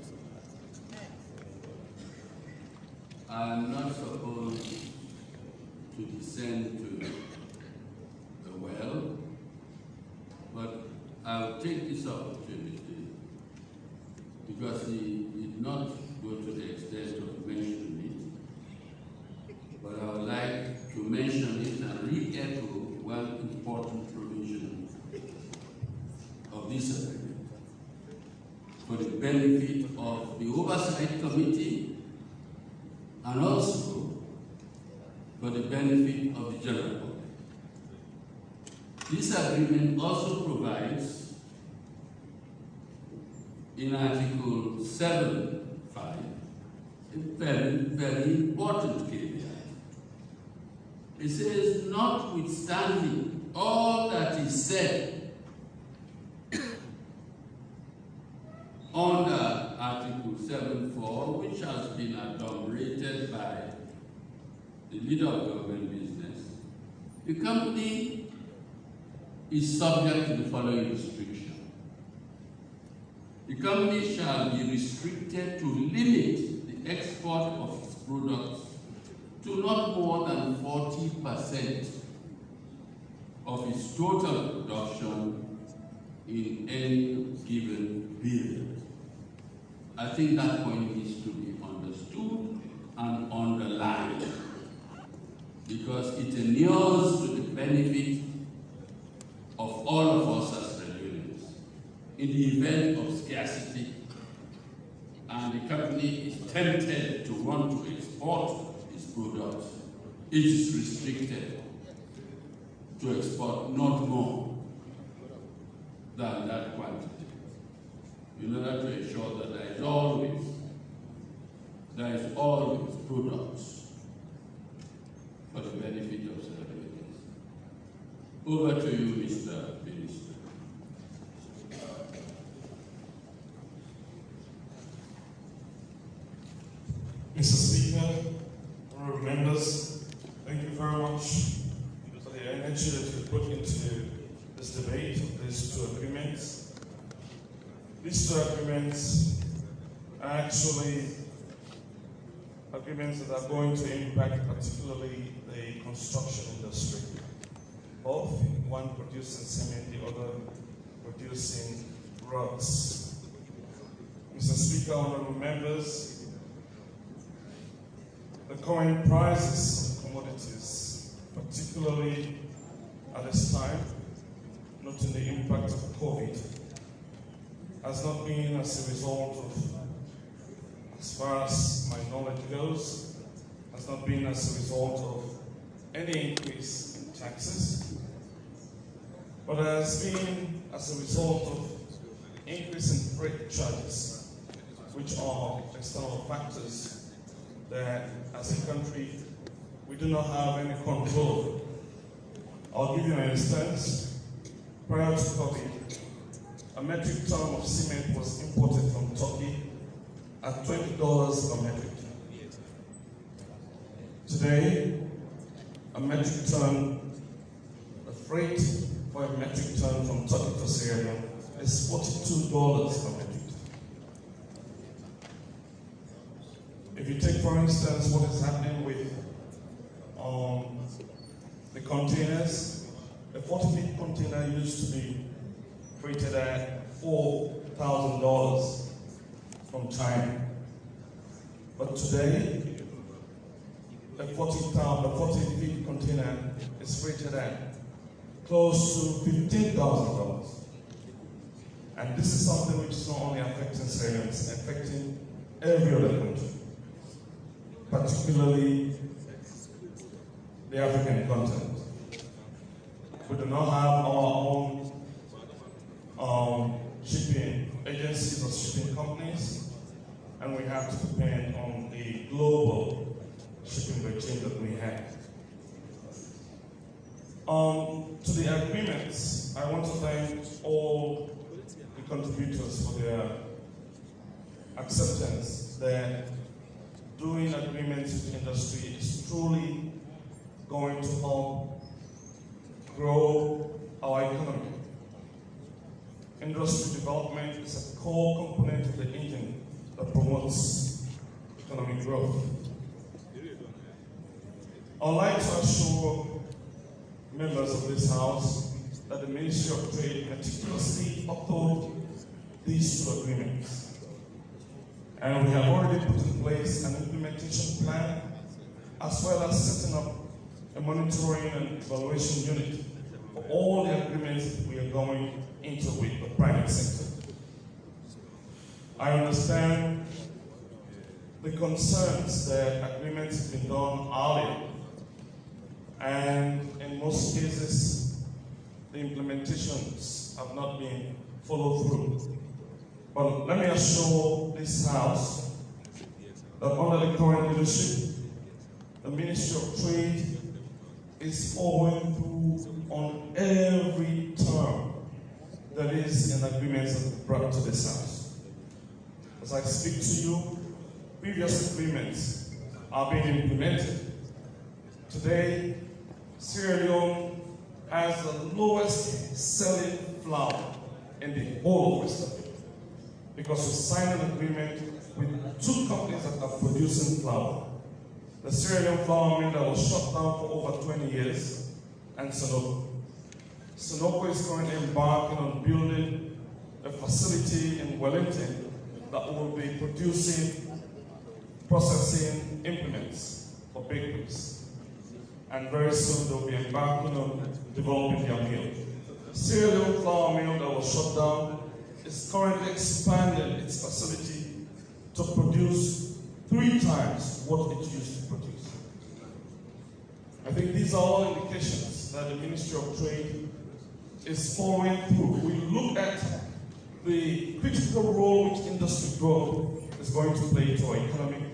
I'm not supposed to descend to the well, but I'll take this opportunity because he did not go to the extent of mentioning it, but I would like to mention it and re-echo one important provision of this agreement for the benefit of the Oversight Committee and also for the benefit of the general public. This agreement also provides in Article 7.5 a very, very important caveat. It says, notwithstanding all that is said under Article 7.4, which has been adumbrated by the leader of government business, the company is subject to the following restriction. The company shall be restricted to limit the export of its products to not more than 40% of its total production in any given period. I think that point needs to be understood and underlined, because it inures to the benefit of all of us as Leoneans. In the event of scarcity, and the company is tempted to want to export its products, it is restricted to export not more than that quantity, in order to ensure that there is always products for the benefit of celebrities. Over to you, Mr. Minister. Mr. Speaker, honorable members, thank you very much for the energy that you put into this debate of these two agreements. These two agreements are actually agreements that are going to impact particularly the construction industry. Both, one producing cement, the other producing rocks. Mr. Speaker, honorable members, the current prices of commodities, particularly at this time, noting the impact of COVID, has not been as a result of, as far as my knowledge goes, has not been as a result of any increase in taxes, but has been as a result of increase in freight charges, which are external factors that as a country we do not have any control. I'll give you an instance. Prior to COVID, a metric ton of cement was imported from Turkey at $20 per metric ton. Today, a metric ton, the freight for a metric ton from Turkey to Sierra Leone is $42 per metric ton. If you take, for instance, what is happening with the containers, a 40-feet container used to be freighted at $4,000 from China. But today, a 40-feet container is freighted at close to $15,000. And this is something which is not only affecting Sierra Leone, it's affecting every other country, particularly the African continent. We do not have our own shipping agencies or shipping companies, and we have to depend on the global shipping regime that we have. To the agreements, I want to thank all the contributors for their acceptance that doing agreements with industry is truly going to help grow our economy. Industry development is a core component of the engine that promotes economic growth. I'd like to assure members of this House that the Ministry of Trade meticulously upheld these two agreements. And we have already put in place an implementation plan, as well as setting up a monitoring and evaluation unit for all the agreements that we are going into with the private sector. I understand the concerns that agreements have been done earlier, and in most cases, the implementations have not been followed through. But let me assure this House that under the current leadership, the Ministry of Trade is following through on every term that is in agreements that we brought to this House. As I speak to you, previous agreements are being implemented. Today, Sierra Leone has the lowest selling flour in the whole of West Africa, because we signed an agreement with two companies that are producing flour. The Sierra Leone flour mill that was shut down for over 20 years, and Sanogo. Sanogo is currently embarking on building a facility in Wellington that will be producing, processing implements for bakeries. And very soon they'll be embarking on developing their mill. Sierra Leone flour mill that was shut down is currently expanding its facility to produce 3 times what it used to produce. I think these are all indications that the Ministry of Trade is following through. We look at the critical role which industry growth is going to play to our economy,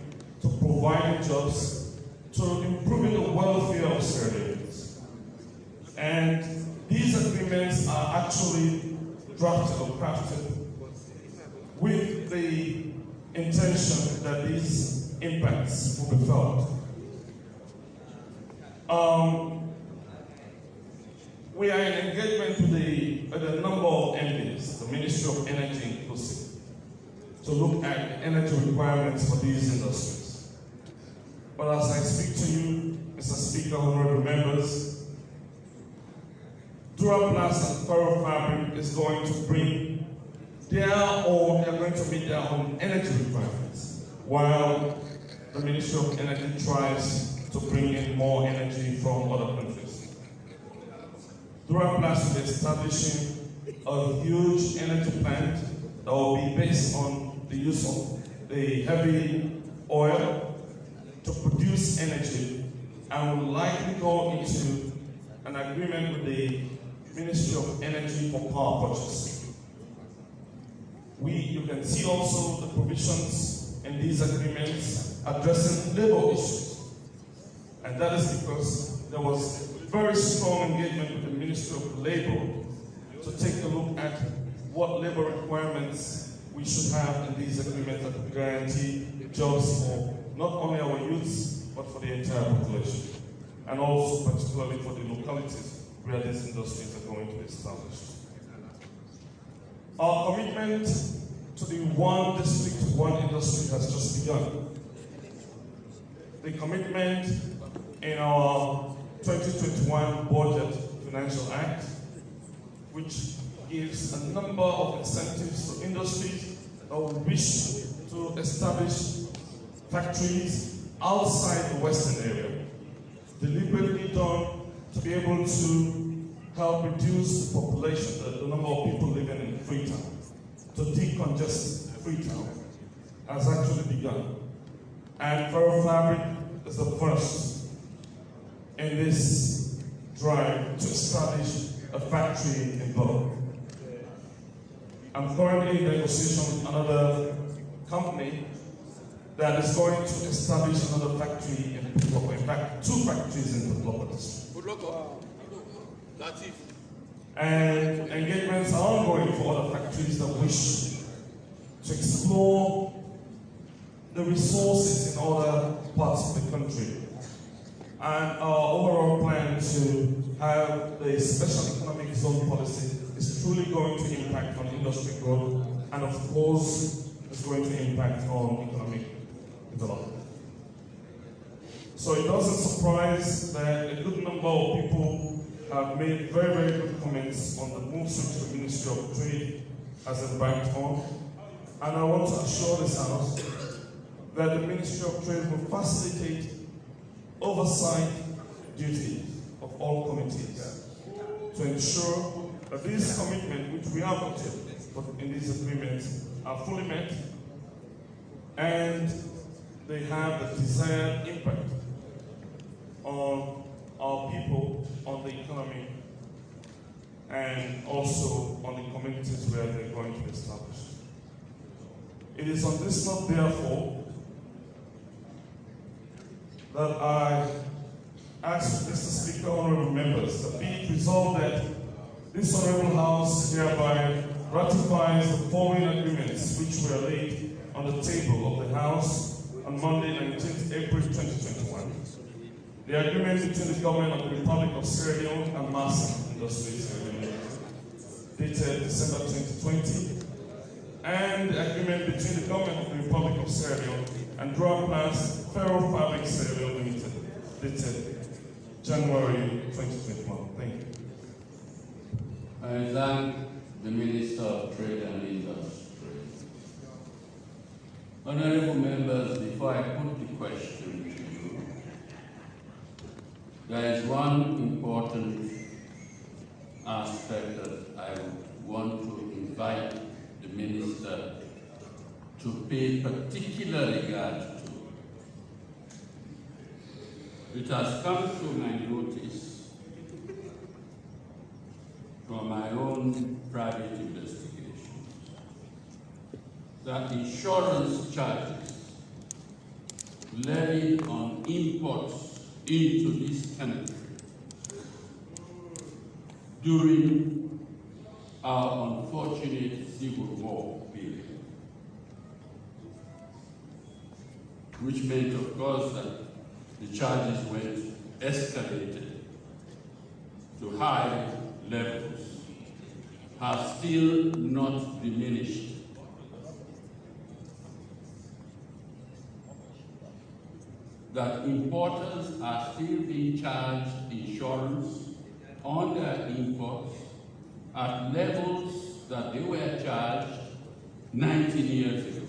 to providing jobs, to improving the welfare of Sierra Leoneans. And these agreements are actually drafted or crafted with the intention that these impacts will be felt. We are in engagement with a number of MDs, the Ministry of Energy inclusive, to look at the energy requirements for these industries. But as I speak to you, Mr. Speaker, honorable members, Duraplast and Ferrofabric is going to bring they're going to meet their own energy requirements, while the Ministry of Energy tries to bring in more energy from other countries. Duraplast will be establishing a huge energy plant that will be based on the use of the heavy oil to produce energy, and will likely go into an agreement with the Ministry of Energy for power purchase. You can see also the provisions in these agreements addressing labor issues. And that is because there was very strong engagement with the Ministry of Labor to take a look at what labor requirements we should have in these agreements that will guarantee jobs for not only our youths, but for the entire population. And also particularly for the localities where these industries are going to be established. Our commitment to the one district, one industry has just begun. The commitment in our 2021 Budget Financial Act, which gives a number of incentives to industries that will wish to establish factories outside the Western area, deliberately done to be able to help reduce the population, the number of people living in Freetown, to decongest Freetown, has actually begun. And Ferrofabric is the first in this drive to establish a factory in Borough. I'm currently in negotiation with another company that is going to establish another factory in Putloko. In fact, 2 factories in Putloko district. Latif. And engagements are ongoing for other factories that wish to explore the resources in other parts of the country. And our overall plan to have the special economic zone policy is truly going to impact on industry growth, and of course, is going to impact on economic development. So it doesn't surprise that a good number of people have made very, very good comments on the moves which the Ministry of Trade has embarked on. And I want to assure this House that the Ministry of Trade will facilitate oversight duty of all committees to ensure that these commitments which we have put in these agreements are fully met and they have the desired impact on our people, on the economy, and also on the communities where they're going to be established. It is on this note, therefore, that I ask Mr. Speaker, honorable members, that be it resolved that this honorable House hereby ratifies the following agreements which were laid on the table of the House on Monday, 19th April 2021. The agreement between the government of the Republic of Sierra Leone and Massa Industries, dated December 2020, and the agreement between the government of the Republic of Sierra Leone and Duraplast Ferrofabric Sierra Leone Limited, dated January 2021. Thank you. I thank the Minister of Trade and Industry. Honorable members, before I put the question to you, there is one important aspect that I would want to invite the Minister to pay particular regard to. It has come to my notice from my own private investigations that insurance charges levied on imports into this country during our unfortunate civil war period, which meant, of course, that the charges went escalated to high levels, have still not diminished. That importers are still being charged insurance on their imports at levels that they were charged 19 years ago,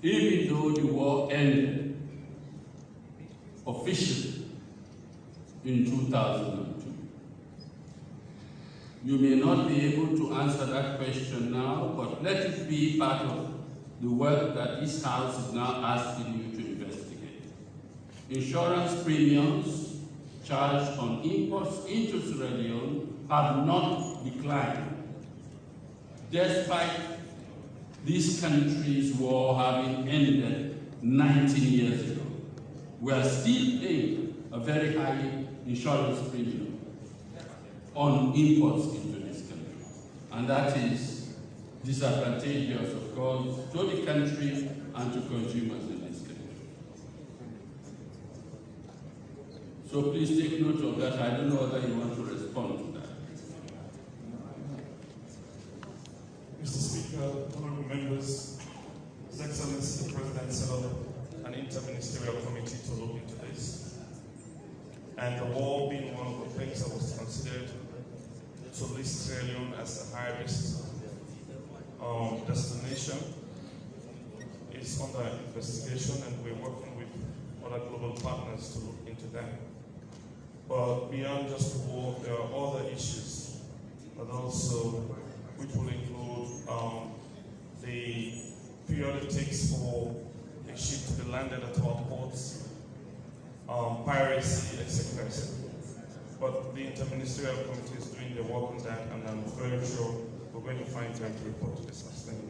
even though the war ended officially in 2002. You may not be able to answer that question now, but let it be part of the work that this House is now asking you to investigate. Insurance premiums charged on imports into Sierra Leone have not declined, despite this country's war having ended 19 years ago. We are still paying a very high insurance premium on imports into this country. And that is disadvantageous, of course, to the country and to consumers in this country. So please take note of that. I don't know whether you want to respond to that. Mr. Speaker, honorable members, His Excellency the President set up an interministerial committee to look into this. And the war being one of the things that was considered to list Sierra Leone as a high-risk destination is under investigation, and we're working with other global partners to look into that. But beyond just the war, there are other issues that also, which will include the period it takes for a ship to be landed at our ports, piracy, etc., etc. But the Interministerial Committee is doing the work on that, and I'm very sure we're going to find time to report to this extent.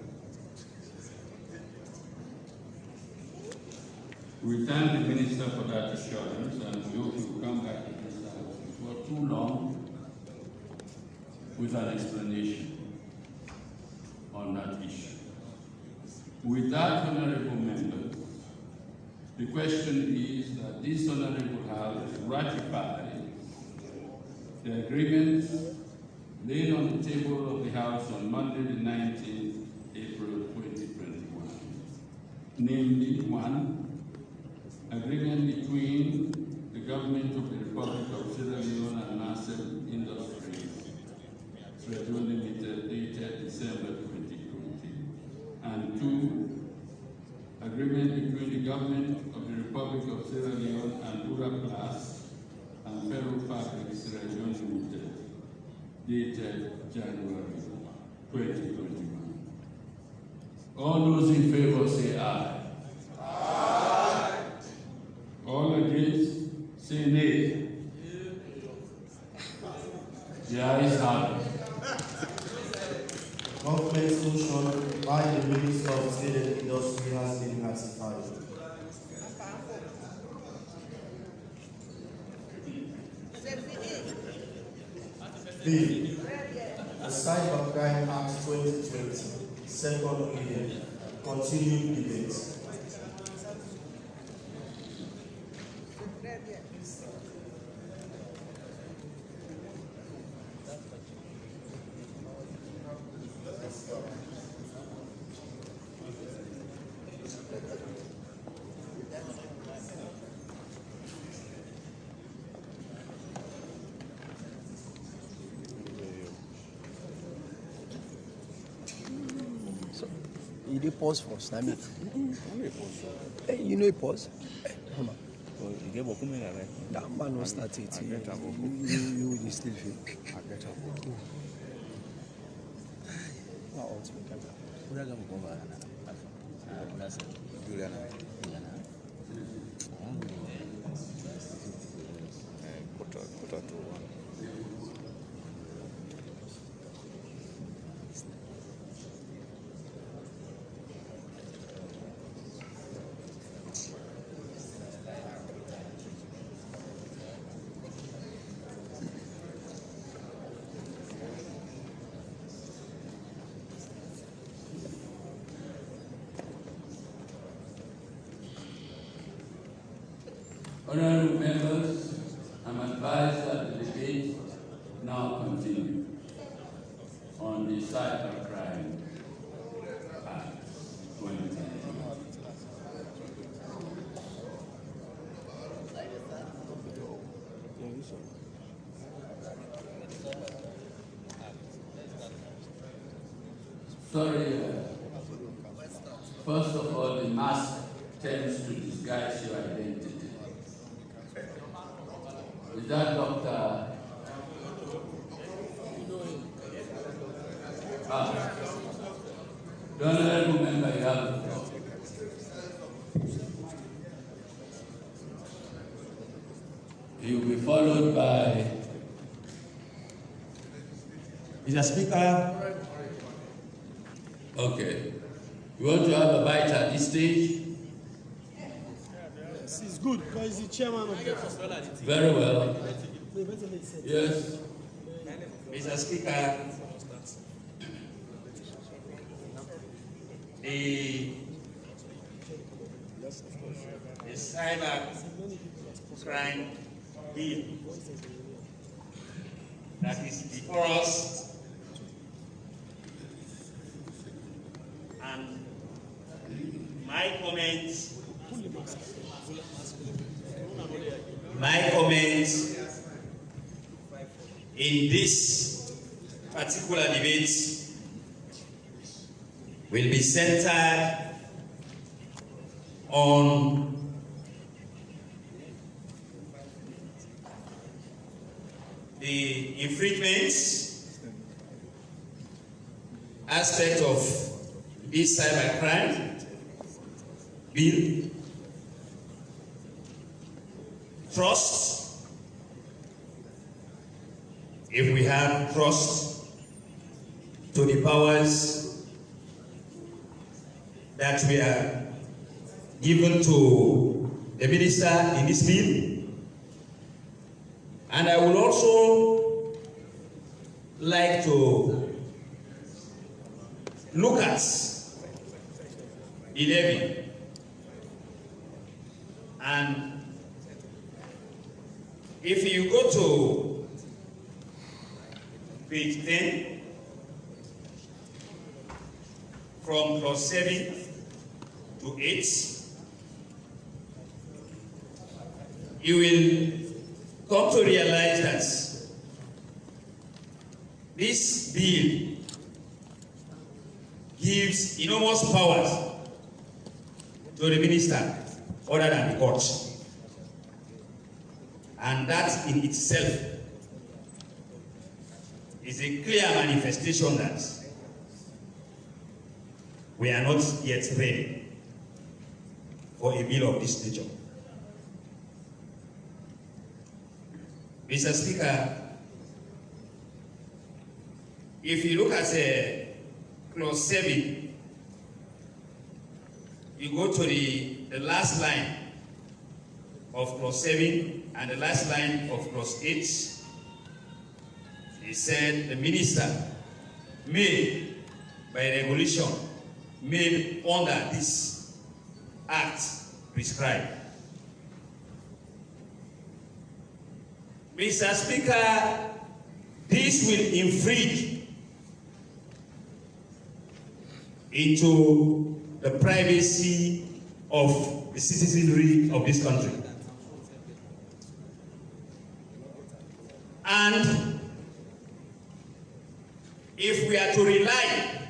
We thank the Minister for that assurance, and we hope he will come back to this House before too long with an explanation on that issue. With that, honorable members, the question is that this honorable House ratify the agreement laid on the table of the House on Monday, the 19th April 2021. Namely, 1, agreement between the government of the Republic of Sierra Leone and Nasser Industries, Sierra Leone Limited, dated December 2020. And 2, agreement between the government of the Republic of Sierra Leone and Uraplas and Ferro Fabric Sierra Leone Limited, dated January 2021. All those in favor say aye. Aye. All against say nay. The ayes have it. Government motion by the Minister of State and Industry has been ratified. B. The Cybercrime Act 2020, second reading, continued debate. You did pause first. I mean, hey, you know it pause. Come on. That man will start it. You will still feel. Honorable members, I'm advised that the debate now continue on the Cybercrime Act 2010. Sorry, first of all, the mask tends to disguise your identity. Is that Dr. The honorable member, you have the floor. He will be followed by Mr. Speaker. Okay. You want to have a bite at this stage? Yes, it's good because he's the chairman of the Very well. Yes. Mr. Speaker, the cyber crime bill that is before us and my comments in this particular debate will be centered on the infringements aspect of this cybercrime bill, trust, if we have trust to the powers that we are given to the minister in this bill. And I would also like to look at the levy and if you go to page 10 from clause 7 to 8, you will come to realize that this bill gives enormous powers to the minister other than the court. And that in itself is a clear manifestation that we are not yet ready for a bill of this nature. Mr. Speaker, if you look at clause 7, you go to the last line of clause 7 and the last line of clause 8. He said the minister may, by regulation, may under this act prescribe. Mr. Speaker, this will infringe into the privacy of the citizenry of this country. And if we are to rely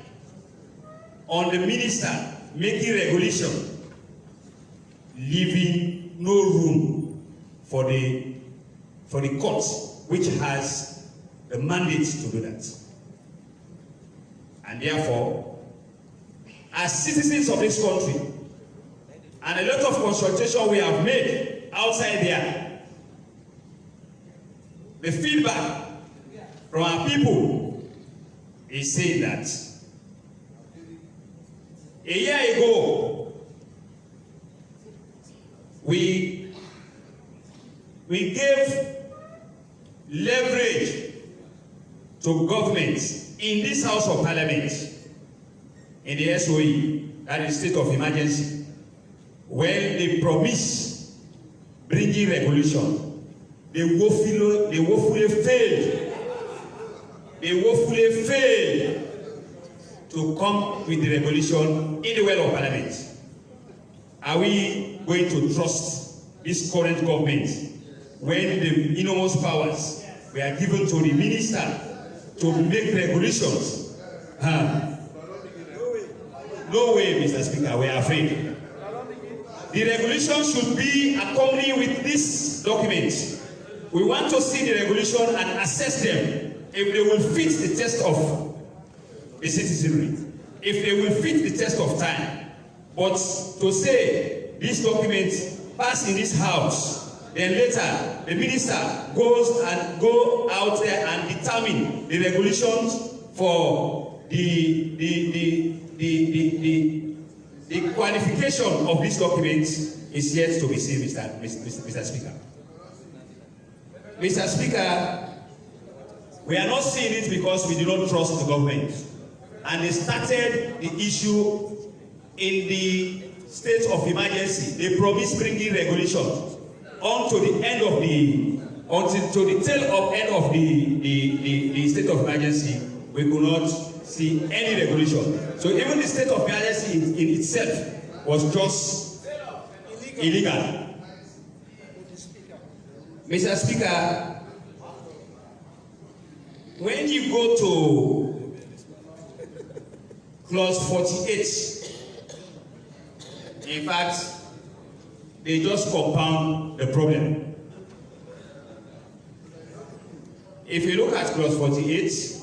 on the minister making regulation, leaving no room for the court, which has the mandate to do that. And therefore, as citizens of this country, and a lot of consultation we have made outside there, the feedback from our people is saying that a year ago, we gave leverage to government in this House of Parliament, in the SOE, that is state of emergency, when they promised bringing regulation, they woefully failed. They woefully failed to come with the regulation in the well of Parliament. Are we going to trust this current government when the enormous powers were given to the minister to make regulations? No way, Mr. Speaker, we are afraid. The regulation should be accompanied with this document. We want to see the regulation and assess them if they will fit the test of the citizenry, if they will fit the test of time. But to say this document passed in this house, then later the minister go out there and determine the regulations for the qualification of this document is yet to be seen, Mr. Speaker. Mr. Speaker, we are not seeing it because we do not trust the government. And they started the issue in the state of emergency. They promised bringing regulations until the end of until the tail of end of the state of emergency. We could not see any regulation. So even the state of emergency in itself was just illegal. Mr. Speaker, when you go to clause 48, in fact, they just compound the problem. If you look at clause 48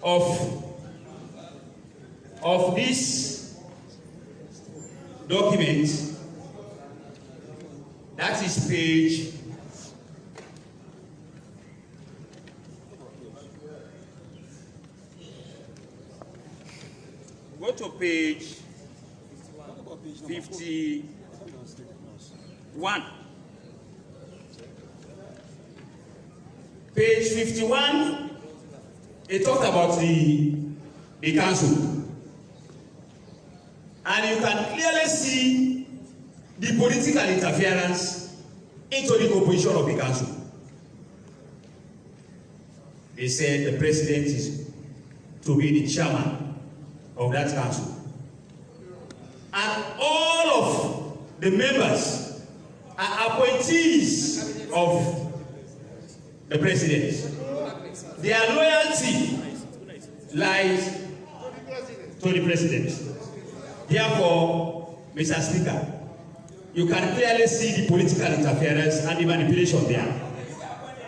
of this document, that is page 51. Page 51, it talked about the council. And you can clearly see the political interference into the composition of the council. They said the president is to be the chairman of that council. And all of the members are appointees of the president. Their loyalty lies to the president. Therefore, Mr. Speaker, you can clearly see the political interference and the manipulation there.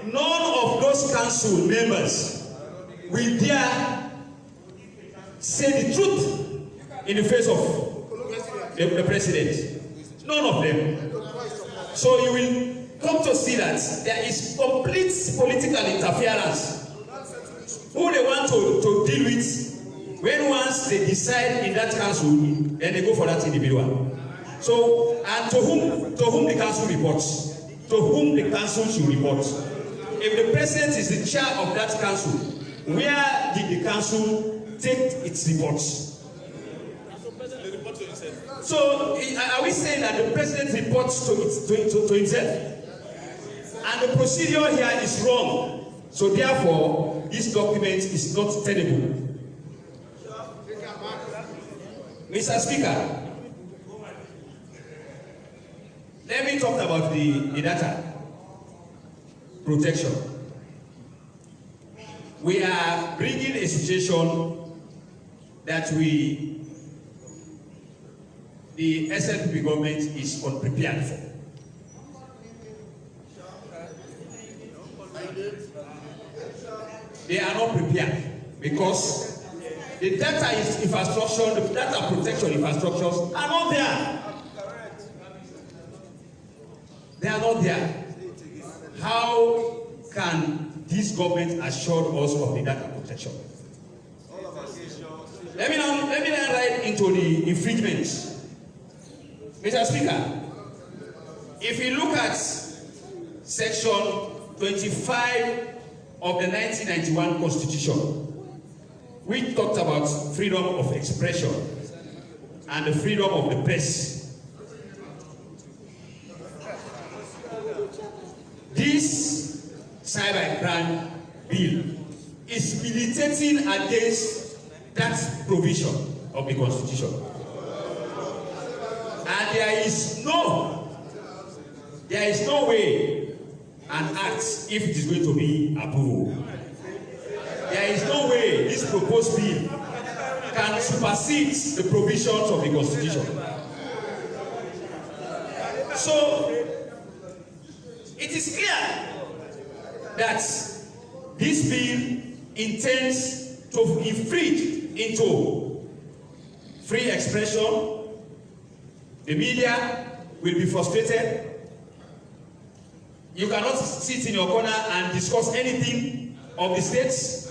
None of those council members will dare say the truth in the face of the president. None of them. So you will come to see that there is complete political interference. Who they want to deal with, when once they decide in that council, then they go for that individual. So, and to whom the council reports, to whom the council should report. If the president is the chair of that council, where did the council take its reports? So, are we saying that the president reports to himself? And the procedure here is wrong. So therefore, this document is not tenable. Mr. Speaker, let me talk about the data protection. We are bringing a situation that the SLPP government is unprepared for. They are not prepared because the data infrastructure, the data protection infrastructures are not there. They are not there. How can this government assure us of the data protection? Let me now right into the infringements. Mr. Speaker, if you look at section 25 of the 1991 Constitution, which talked about freedom of expression and the freedom of the press, this cybercrime bill is militating against that provision of the Constitution. And there is no way an act, if it is going to be approved, there is no way this proposed bill can supersede the provisions of the Constitution. So it is clear that this bill intends to infringe into free expression. The media will be frustrated. You cannot sit in your corner and discuss anything of the states.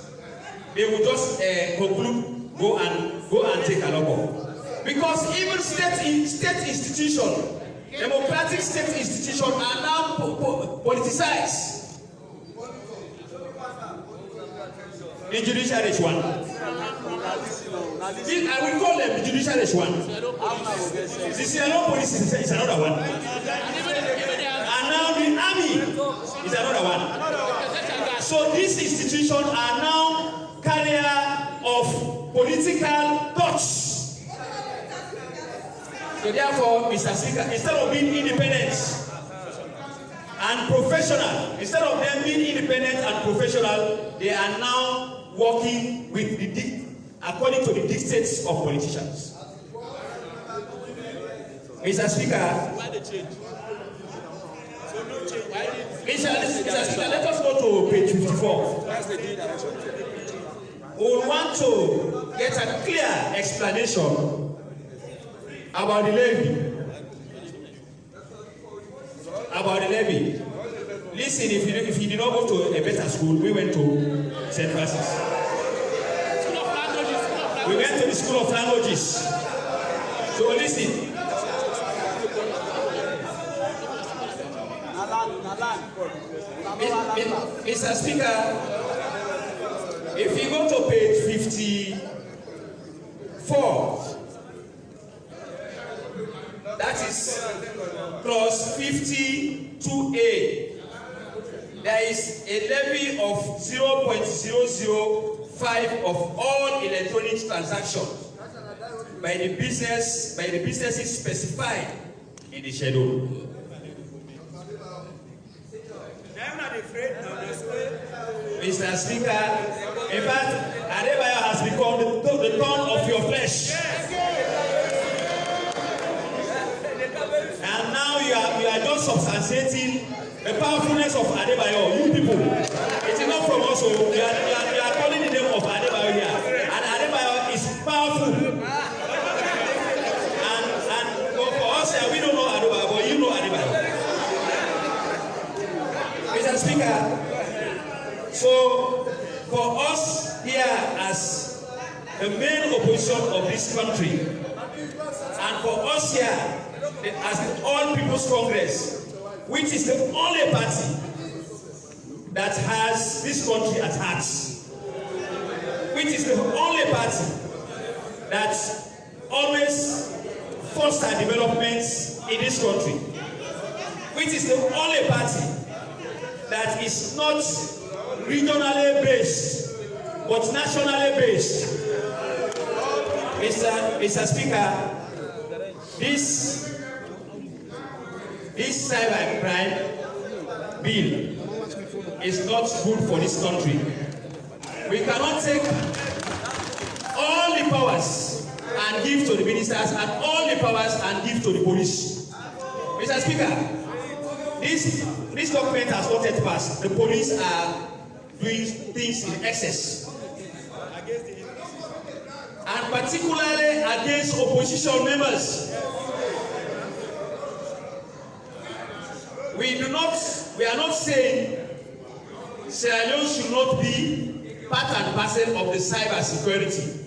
They will just conclude, go and take a look. Because even state institutions, democratic state institutions are now politicized. The judiciary is one. I will call them the judiciary is one. The Sierra police is another one. And now the army is another one. So these institutions are now carrier of political thoughts. So therefore, Mr. Speaker, instead of being independent and professional, instead of them being independent and professional, they are now working with according to the dictates of politicians. Mr. Speaker, Mr. Speaker, let us go to page 54. We want to get a clear explanation about the levy. Listen, if you did not go to a better school, we went to St. Francis. We went to the School of Languages. So listen. Mr. Speaker, if you go to page 54, that is clause 52A. There is a levy of 0.005 of all electronic transactions by the businesses specified in the schedule. Mr. Speaker, in fact, Adebayo has become the thorn of your flesh. And now you are just substantiating the powerfulness of Adebayo, you people. It is not from us, so you are calling the name of Adebayo here. And Adebayo is powerful. And for us here, we don't know Adebayo, but you know Adebayo. Mr. Speaker, so for us here as the main opposition of this country, and for us here as the All People's Congress, which is the only party that has this country at heart, which is the only party that always fosters developments in this country, which is the only party that is not regionally based but nationally based. Mr. Speaker, this cybercrime bill is not good for this country. We cannot take all the powers ministers and all the powers and give to the police. Mr. Speaker, this document has not yet passed. The police are doing things in excess. And particularly against opposition members. We are not saying Sierra Leone should not be part and parcel of the cyber security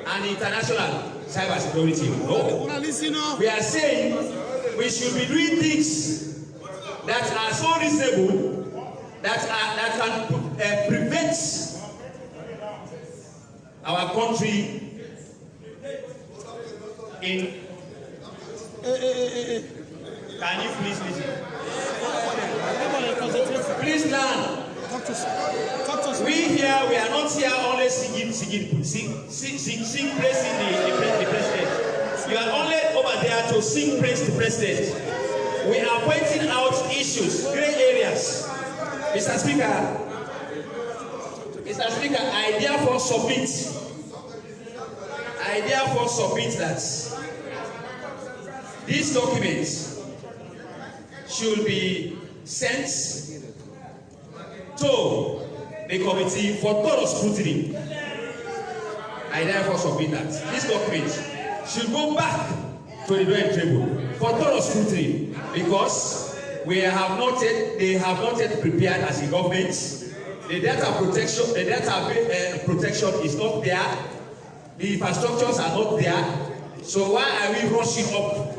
and international cyber security. No. We are saying we should be doing things that are so reasonable that can prevent our country in. Can you please listen? Please learn. We here, we are not here only singing praising the president. You are only over there to sing praise the president. We are pointing out issues, gray areas. Mr. Speaker, I therefore submit that these documents should be sent to the committee for thorough scrutiny. I therefore submit that this document should go back to the drawing table for thorough scrutiny, because they have not yet prepared as a government. The data protection is not there. The infrastructures are not there. So why are we rushing up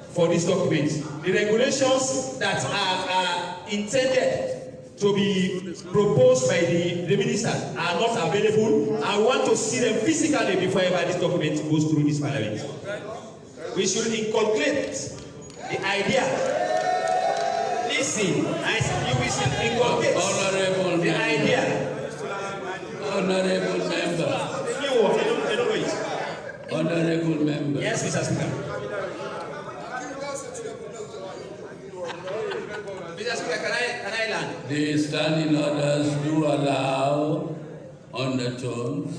for this document? The regulations that are intended to be proposed by the ministers are not available. I want to see them physically before ever this document goes through this parliament. We should inculcate the idea. Listen, you should inculcate Honorable the idea. Honorable member. Honorable member. Yes, Mr. Speaker. Mr. Speaker, can I land? The standing orders do allow undertones.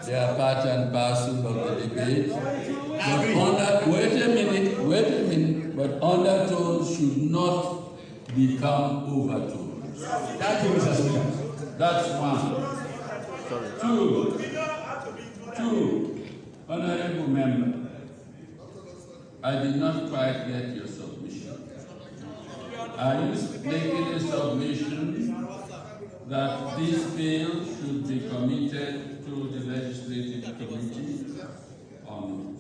They are part and parcel of the debate. But wait a minute. But undertones should not become overtones. Thank you, Mr. Speaker. That's one. Two. Honorable member, I did not quite get your submission. Are you making a submission that this bill should be committed to the legislative committee or not?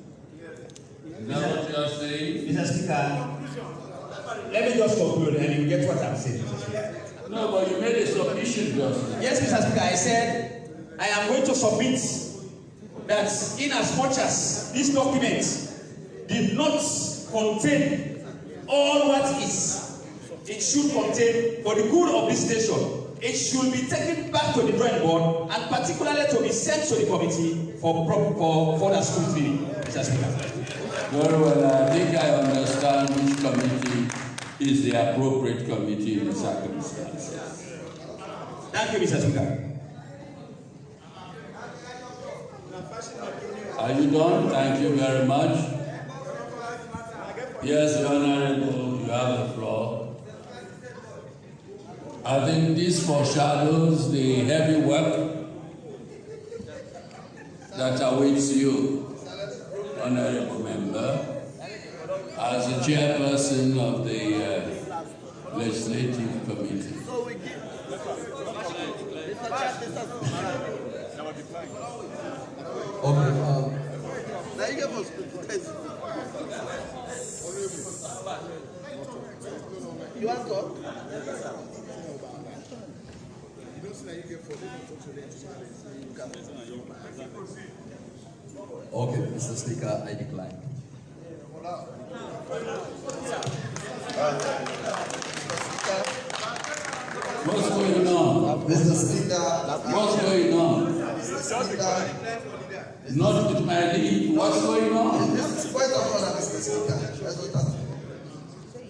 Is that what you are saying? Mr. Speaker, let me just conclude and you get what I'm saying. No, but you made a submission just now. Yes, Mr. Speaker, I said I am going to submit that in as much as this document did not contain all what it should contain for the good of this nation, it should be taken back to the drawing board and particularly to be sent to the committee for further scrutiny, Mr. Speaker. Very well, I think I understand which committee is the appropriate committee in the circumstances. Thank you, Mr. Speaker. Are you done? Thank you very much. Yes, Your Honorable, you have the floor. I think this foreshadows the heavy work that awaits you, Honorable Member, as the chairperson of the Legislative Committee. Okay, now you give us you want to talk? Okay, Mr. Speaker, I decline. What's going on? Mr. Speaker, what's going on? Mr. Speaker, not with my leave. What's going on? This is quite a honor, Mr. Speaker.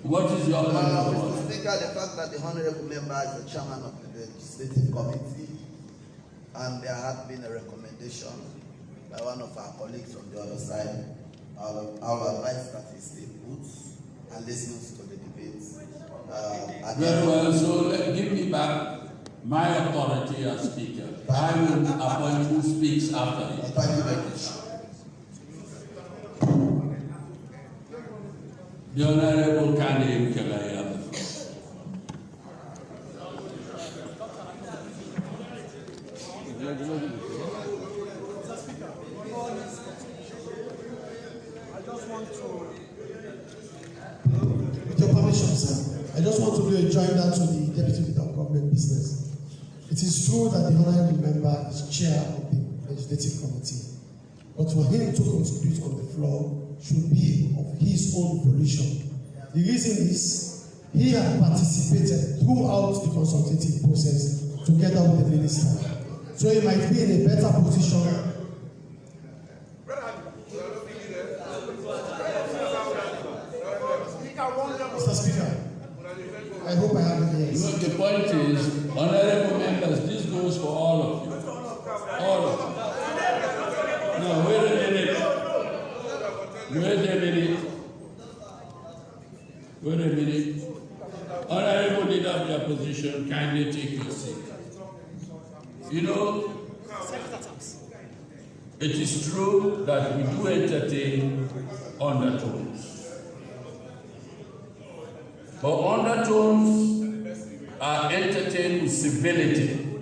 What is your point of order? Mr. Speaker, the fact that the honorable member is the chairman of the legislative committee, and there had been a recommendation by one of our colleagues on the other side. I'll advise that he stay put and listens to the debates. Very well, so give me back my authority as Speaker. I will appoint who speaks after me. Thank you very much. The Honorable Kanye Mkelaya. With your permission, sir, I just want to do a joiner to the Deputy Leader of Government Business. It is true that the Honorable Member is chair of the Legislative Committee, but for him to contribute on the floor should be of his own volition. The reason is he had participated throughout the consultative process together with the Minister, so he might be in a better position. Mr. Speaker, I hope I have it. Yes. The point is, honorable members, this goes for all of you. All of you. No, wait a minute. Wait a minute. Wait a minute. Honorable Leader of the Opposition, kindly take your seat. You know, it is true that we do entertain undertones. But undertones are entertained with civility,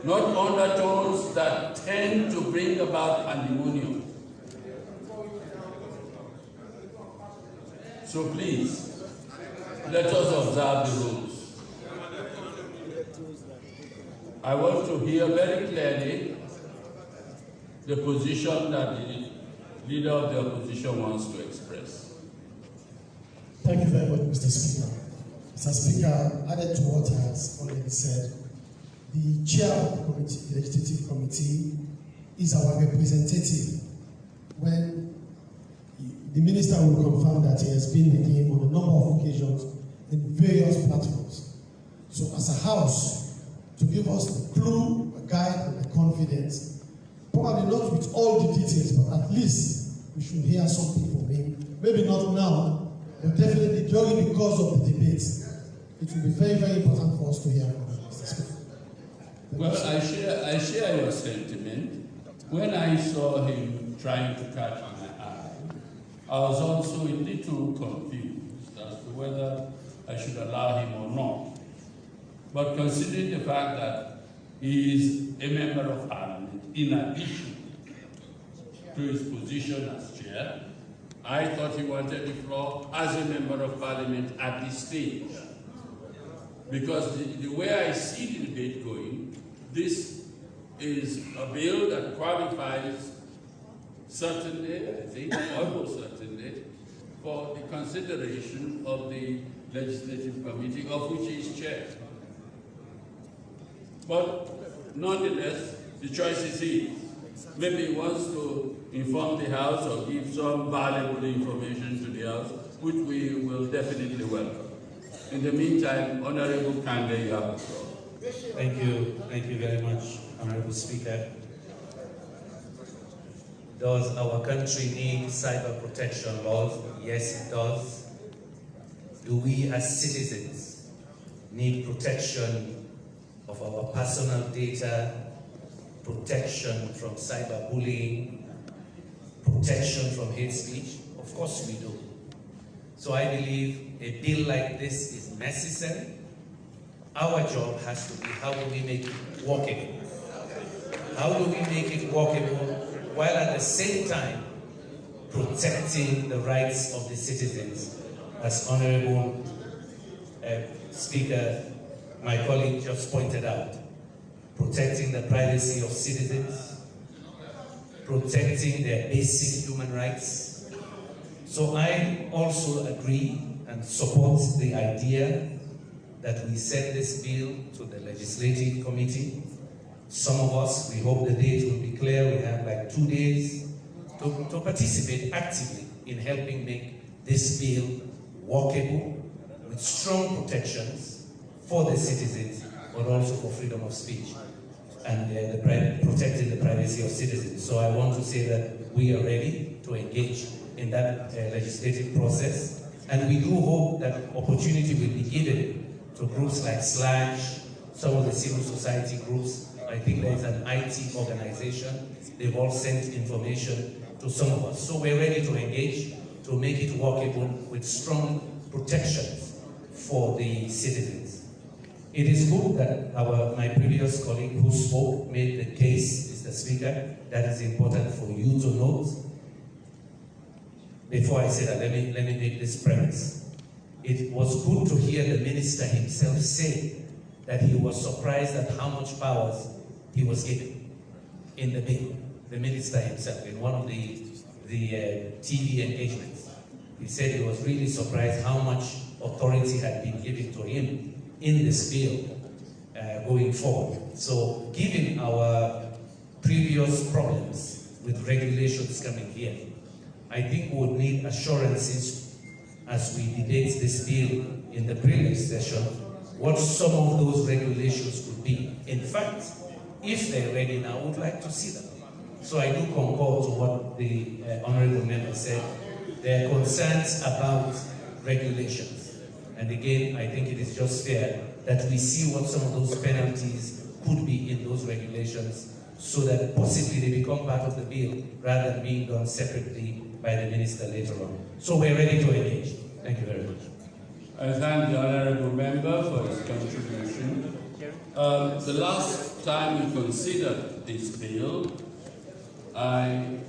not undertones that tend to bring about pandemonium. So please, let us observe the rules. I want to hear very clearly the position that the Leader of the Opposition wants to express. Thank you very much, Mr. Speaker. Mr. Speaker, added to what I has already said, the chair of the committee, the Legislative Committee, is our representative when the Minister will confirm that he has been with him on a number of occasions in various platforms. So as a house, to give us a clue, a guide, and a confidence, probably not with all the details, but at least we should hear something from him. Maybe not now, but definitely during the course of the debate, it will be very, very important for us to hear from him, Mr. Speaker. Well, I share your sentiment. When I saw him trying to catch my eye, I was also a little confused as to whether I should allow him or not. But considering the fact that he is a member of Parliament, in addition to his position as chair, I thought he wanted the floor as a member of Parliament at this stage. Because the way I see the debate going, this is a bill that qualifies certainly, I think, almost certainly, for the consideration of the Legislative Committee, of which he is chair. But nonetheless, the choice is his. Maybe he wants to inform the House or give some valuable information to the House, which we will definitely welcome. In the meantime, Honorable Kande, you have the floor. Thank you very much, Honorable Speaker. Does our country need cyber protection laws? Yes, it does. Do we as citizens need protection of our personal data, protection from cyberbullying, protection from hate speech? Of course we do. So I believe a bill like this is necessary. Our job has to be, how do we make it workable? How do we make it workable while at the same time protecting the rights of the citizens? As Honorable Speaker, my colleague just pointed out, protecting the privacy of citizens, protecting their basic human rights. So I also agree and support the idea that we send this bill to the Legislative Committee. Some of us, we hope the date will be clear. We have like 2 days to participate actively in helping make this bill workable with strong protections for the citizens, but also for freedom of speech. and protecting the privacy of citizens. So I want to say that we are ready to engage in that legislative process, and we do hope that opportunity will be given to groups like SLASH, some of the civil society groups. I think there is an IT organization. They've all sent information to some of us. So we're ready to engage, to make it workable with strong protections for the citizens. It is good that my previous colleague who spoke made the case, Mr. Speaker. That is important for you to note. Before I say that, let me make this premise. It was good to hear the minister himself say that he was surprised at how much powers he was given in the bill. The minister himself, in one of the TV engagements, he said he was really surprised how much authority had been given to him in this bill going forward. So given our previous problems with regulations coming here, I think we would need assurances as we debate this bill in the previous session, what some of those regulations could be. In fact, if they're ready now, I would like to see them. So I do concur to what the Honorable Member said. There are concerns about regulations. And again, I think it is just fair that we see what some of those penalties could be in those regulations, so that possibly they become part of the bill rather than being done separately by the minister later on. So we're ready to engage. Thank you very much. I thank the Honourable Member for his contribution. The last time we considered this bill, I,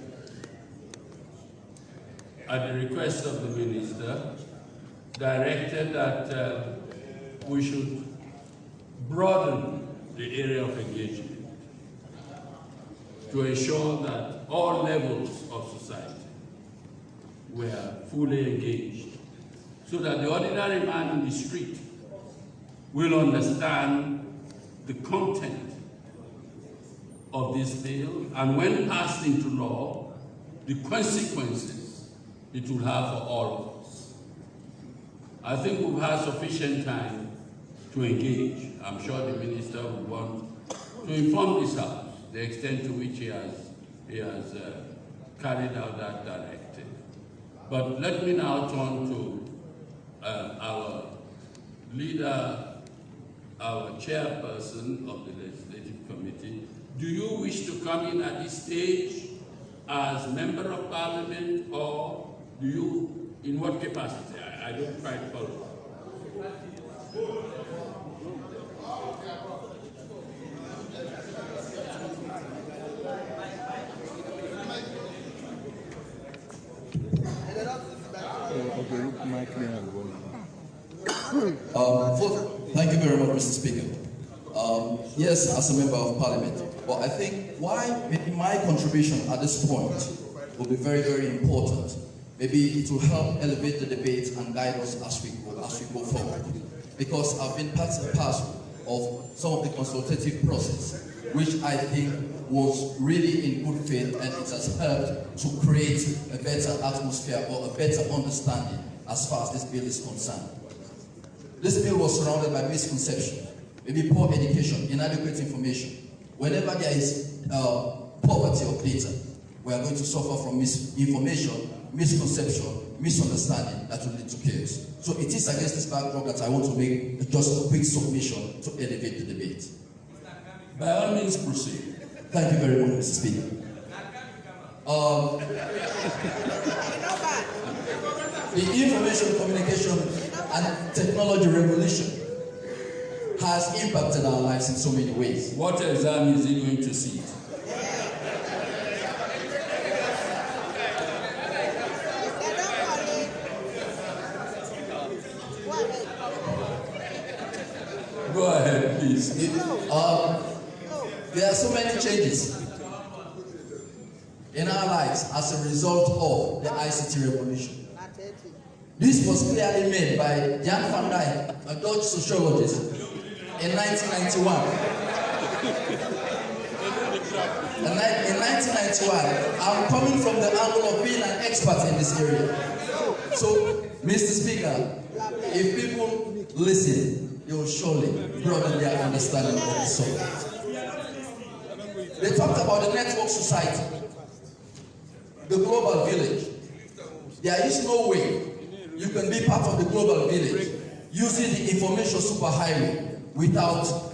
at the request of the Minister, directed that we should broaden the area of engagement to ensure that all levels of society were fully engaged, so that the ordinary man in the street will understand the content of this bill, and when passed into law, the consequences it will have for all of us. I think we've had sufficient time to engage. I'm sure the Minister will want to inform this House the extent to which he has carried out that directive. But let me now turn to our leader, our chairperson of the Legislative Committee. Do you wish to come in at this stage as Member of Parliament, or do you, in what capacity? I don't quite follow. Thank you very much, Mr. Speaker. Yes, as a Member of Parliament, but I think maybe my contribution at this point will be very, very important. Maybe it will help elevate the debate and guide us as we go forward. Because I've been part and parcel of some of the consultative process, which I think was really in good faith, and it has helped to create a better atmosphere or a better understanding as far as this bill is concerned. This bill was surrounded by misconception, maybe poor education, inadequate information. Whenever there is poverty of data, we are going to suffer from misinformation, misconception, misunderstanding that will lead to chaos. So it is against this backdrop that I want to make just a quick submission to elevate the debate. By all means, proceed. Thank you very much, Mr. Speaker. The information, communication, and technology revolution has impacted our lives in so many ways. What exam is he going to see? Go ahead, please. There are so many changes in our lives as a result of the ICT revolution. This was clearly made by Jan van Dijk, a Dutch sociologist, in 1991. In 1991, I'm coming from the angle of being an expert in this area. So, Mr. Speaker, if people listen, they will surely broaden their understanding of the subject. They talked about the network society, the global village. There is no way you can be part of the global village using the information superhighway without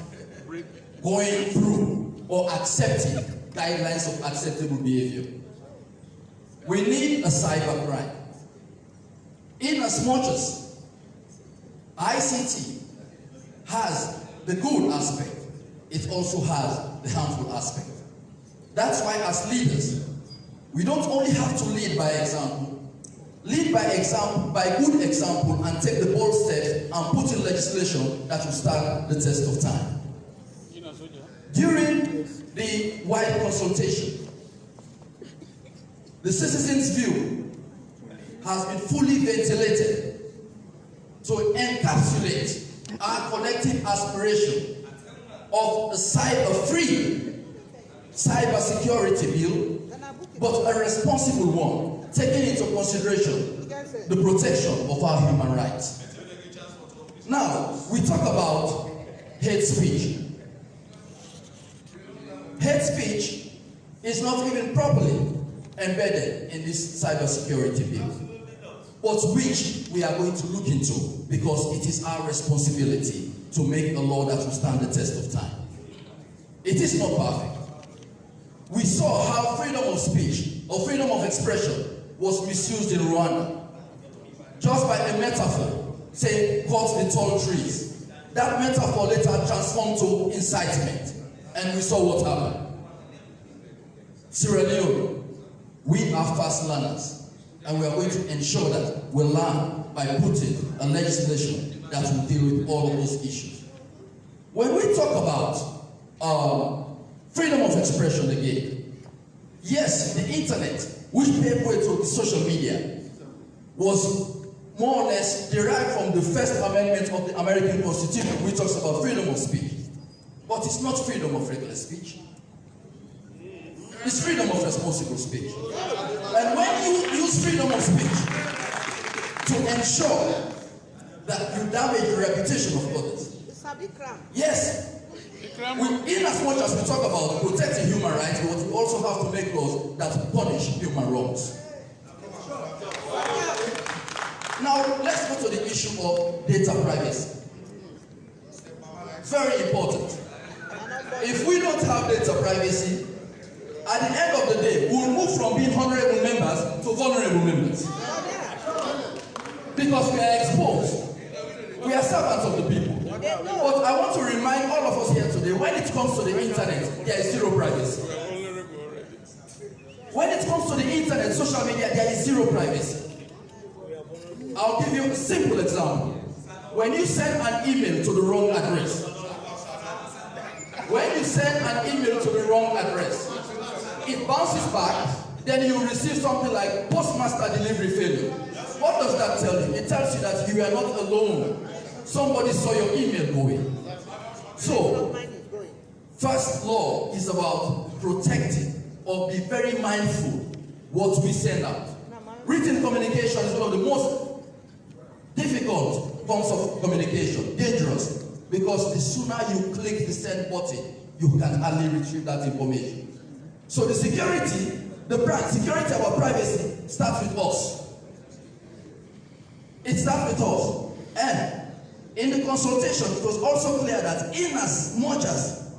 going through or accepting guidelines of acceptable behavior. We need a cyber crime. In as much as ICT has the good aspect, it also has the harmful aspect. That's why as leaders, we don't only have to lead by example. Lead by example, by good example, and take the bold steps and put in legislation that will stand the test of time. During the wide consultation, the citizens' view has been fully ventilated to encapsulate our collective aspiration of a cyber-free cybersecurity bill, but a responsible one, taking into consideration the protection of our human rights. Now, we talk about hate speech. Hate speech is not even properly embedded in this cybersecurity bill, but which we are going to look into because it is our responsibility to make a law that will stand the test of time. It is not perfect. We saw how freedom of speech or freedom of expression was misused in Rwanda. Just by a metaphor, saying, cut the tall trees. That metaphor later transformed to incitement, and we saw what happened. Sierra Leone, we are fast learners, and we are going to ensure that we learn by putting a legislation that will deal with all of those issues. When we talk about freedom of expression again, yes, the internet, which paved way to social media, was more or less derived from the First Amendment of the American Constitution, which talks about freedom of speech. But it's not freedom of regular speech. It's freedom of responsible speech. And when you use freedom of speech to ensure that you damage the reputation of others, yes, in as much as we talk about protecting human rights, but we also have to make laws that punish human wrongs. Now, let's go to the issue of data privacy. Very important. If we don't have data privacy, at the end of the day, we'll move from being honorable members to vulnerable members. Because we are exposed. We are servants of the people. But I want to remind all of us here today, when it comes to the internet, there is zero privacy. When it comes to the internet, social media, there is zero privacy. I'll give you a simple example. When you send an email to the wrong address, it bounces back, then you receive something like postmaster delivery failure. What does that tell you? It tells you that you are not alone. Somebody saw your email going. So, first law is about protecting or be very mindful what we send out. Written communication is one of the most difficult forms of communication, dangerous, because the sooner you click the send button, you can hardly retrieve that information. So the security of our privacy starts with us. It starts with us. And in the consultation, it was also clear that in as much as,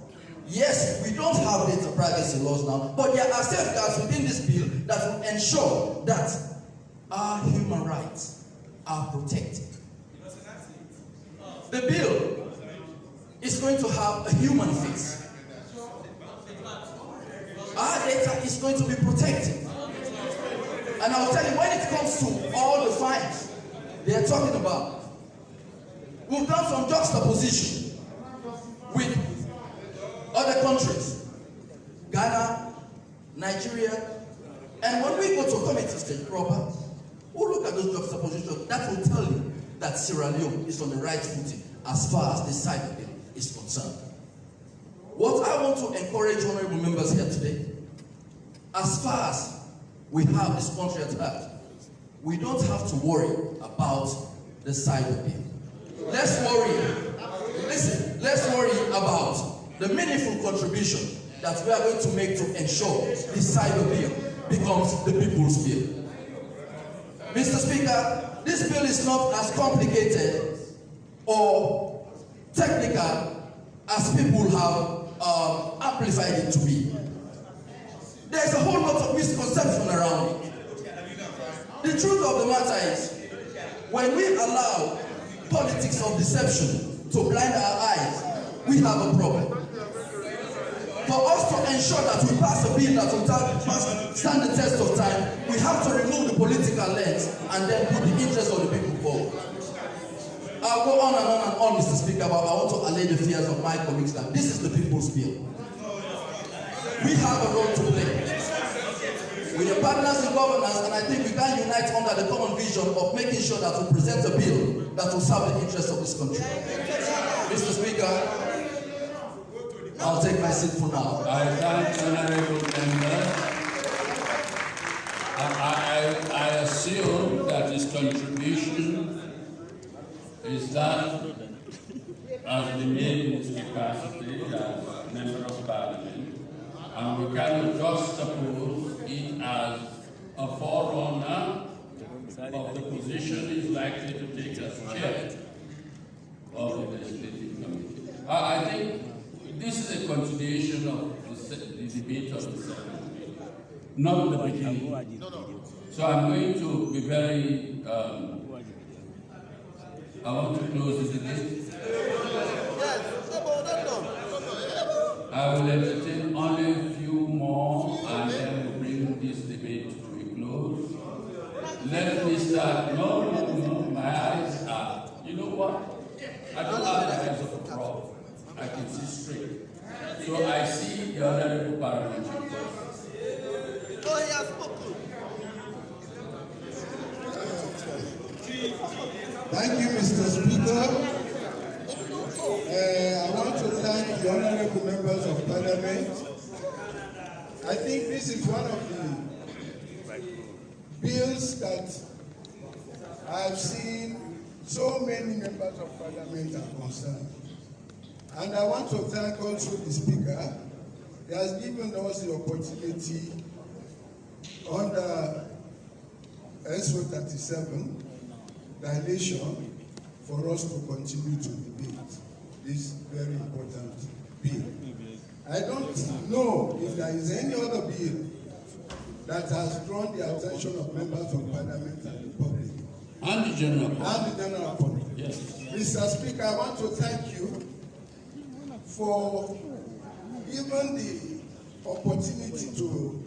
yes, we don't have data privacy laws now, but there are safeguards within this bill that will ensure that our human rights are protected. The bill is going to have a human face. Our data is going to be protected. And I'll tell you, when it comes to all the fines they are talking about, we've done some juxtaposition with other countries, Ghana, Nigeria, and when we go to committee stage proper, we'll look at those juxtapositions. That will tell you that Sierra Leone is on the right footing as far as this side of it is concerned. What I want to encourage honorable members here today, as far as we have this country at heart, we don't have to worry about the cyber bill. Let's worry about the meaningful contribution that we are going to make to ensure this cyber bill becomes the people's bill. Mr. Speaker, this bill is not as complicated or technical as people have amplified it to be. There's a whole lot of misconception around it. The truth of the matter is, when we allow politics of deception to blind our eyes, we have a problem. For us to ensure that we pass a bill that will stand the test of time, we have to remove the political lens and then put the interest of the people forward. I'll go on and on and on, Mr. Speaker, but I want to allay the fears of my colleagues that this is the people's bill. We have a role to play. With the partners in governance, and I think we can unite under the common vision of making sure that we present a bill that will serve the interests of this country. Mr. Speaker, I'll take my seat for now. I thank honorable members. I assume that his contribution is that as the main in his capacity as member of parliament, and we cannot just suppose it as a forerunner of the position he's likely to take as chair of the legislative committee. I think this is a continuation of the debate of the Senate, not the beginning. So I'm going to be very, I want to close the debate. I will entertain only a few more and then we'll bring this debate to a close. Let me start. No, my eyes are, you know what? I don't have the eyes of a frog. I can see straight. So I see the honorable parliamentary process. Thank you, Mr. Speaker. I want to thank the honorable members of parliament. I think this is one of the bills that I've seen so many members of parliament are concerned. And I want to thank also the Speaker. He has given us the opportunity under SO 37 dilation for us to continue to debate this very important bill. I don't know if there is any other bill that has drawn the attention of members of parliament and the public. And the general public. And the general public. Yes. Mr. Speaker, I want to thank you for giving the opportunity to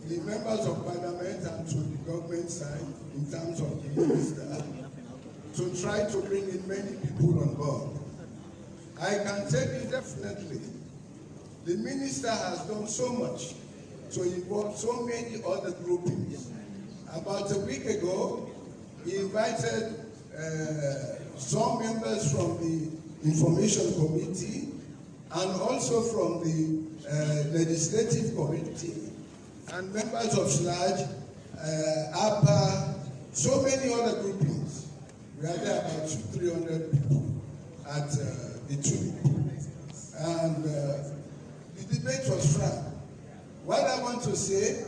the members of parliament and to the government side in terms of the minister to try to bring in many people on board. I can tell you definitely, the minister has done so much to involve so many other groupings. About a week ago, he invited some members from the Information Committee and also from the Legislative Committee and members of SLAJ, APA, so many other groupings. We had about 300 people at the tulip. And the debate was frank. What I want to say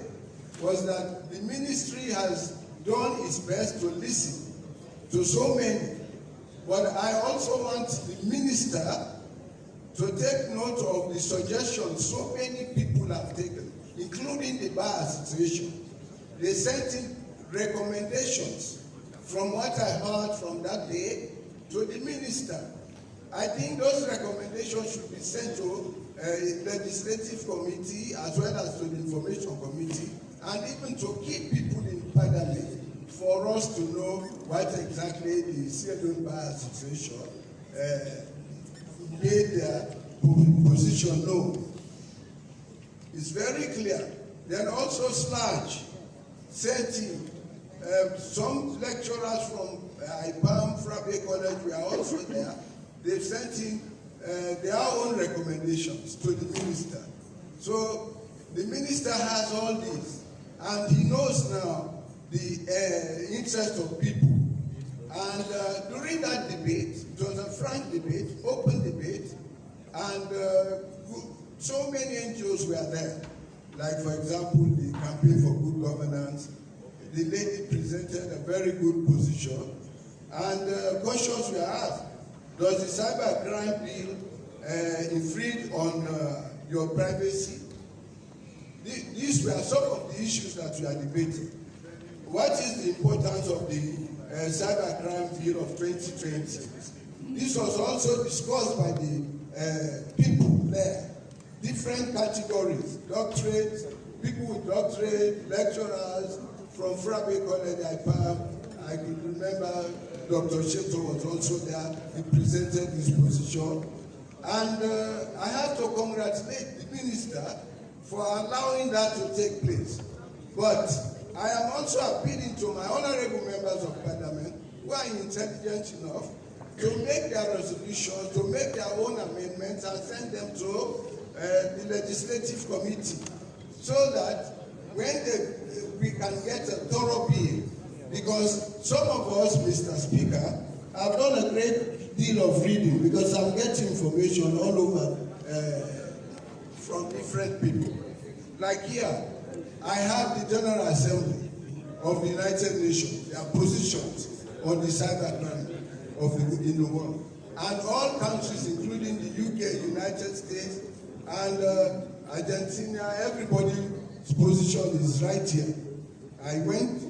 was that the ministry has done its best to listen to so many. But I also want the minister to take note of the suggestions so many people have taken, including the bar association. They sent in recommendations from what I heard from that day to the minister. I think those recommendations should be sent to a legislative committee as well as to the information committee, and even to keep people in parliament for us to know what exactly the Sierra Bar Association made their position known. It's very clear. Then also SLAJ sent in some lecturers from IPAM, Frabe College, we are also there. They've sent in their own recommendations to the minister. So the minister has all this, and he knows now the interest of people. And during that debate, it was a frank debate, open debate, and So many NGOs were there. Like, for example, the Campaign for Good Governance. The lady presented a very good position. And questions were asked. Does the cybercrime bill infringe on your privacy? These were some of the issues that we are debating. What is the importance of the cybercrime bill of 2020? This was also discussed by the people there. Different categories, doctorates, people with doctorate, lecturers from Frabe College, I could remember Dr. Sheto was also there. He presented his position. And I have to congratulate the minister for allowing that to take place. But I am also appealing to my honorable members of parliament who are intelligent enough to make their resolutions, to make their own amendments and send them to the legislative committee so that when we can get a thorough bill, because some of us, Mr. Speaker, have done a great deal of reading because I'm getting information all over from different people. Like here, I have the General Assembly of the United Nations, their positions on the cybercrime in the world. And all countries, including the UK, United States, and Argentina, everybody's position is right here. I went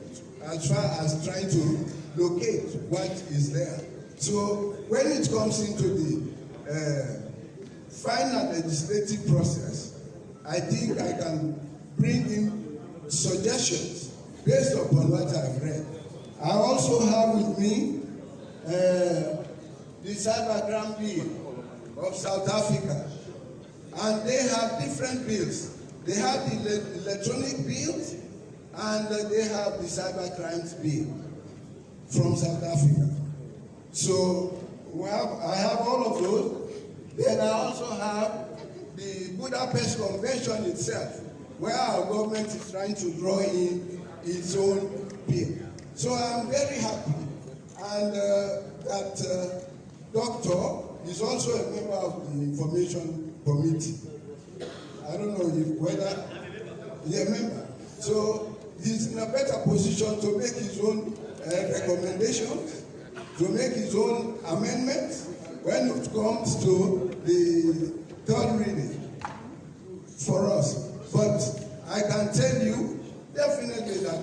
as far as trying to locate what is there. So when it comes into the final legislative process, I think I can bring in suggestions based upon what I've read. I also have with me the cybercrime bill of South Africa, and they have different bills. They have the electronic bills, and they have the cybercrime bill from South Africa. So I have all of those. Then I also have the Budapest Convention itself, where our government is trying to draw in its own bill. So I'm very happy, and that doctor is also a member of the Information Committee. I don't know whether he's a member. So he's in a better position to make his own recommendations, to make his own amendments when it comes to the third reading for us. But I can tell you definitely that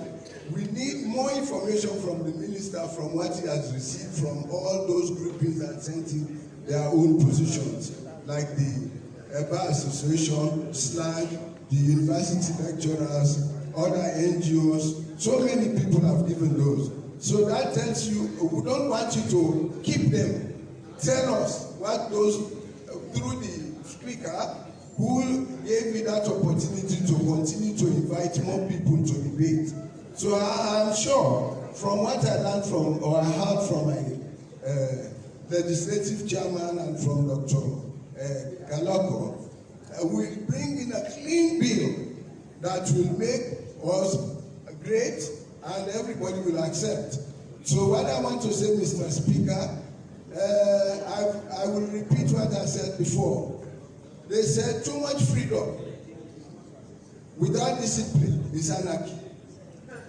we need more information from the minister from what he has received from all those groupings that sent in their own positions, like the Bar Association, SLAG, the university lecturers, other NGOs. So many people have given those. So that tells you, we don't want you to keep them. Tell us what those, through the speaker, who gave me that opportunity to continue to invite more people to debate. So I'm sure from what I learned from, or I heard from my legislative chairman and from Dr. Galako, will bring in a clean bill that will make us great and everybody will accept. So what I want to say, Mr. Speaker, I will repeat what I said before. They said too much freedom without discipline is anarchy.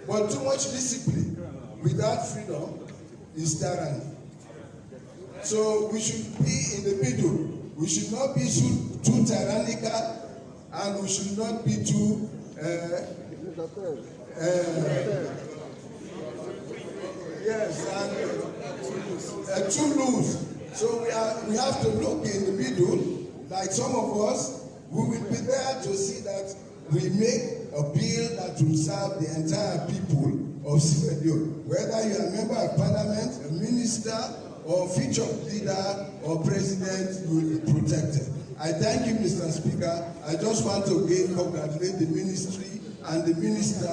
But too much discipline without freedom is tyranny. So we should be in the middle. We should not be too tyrannical, and we should not be too too loose. So we have to look in the middle. Like some of us, we will be there to see that we make a bill that will serve the entire people of Sierra Leone. Whether you are a member of parliament, a minister, or featured leader or president, you will be protected. I thank you, Mr. Speaker. I just want to again congratulate the ministry and the minister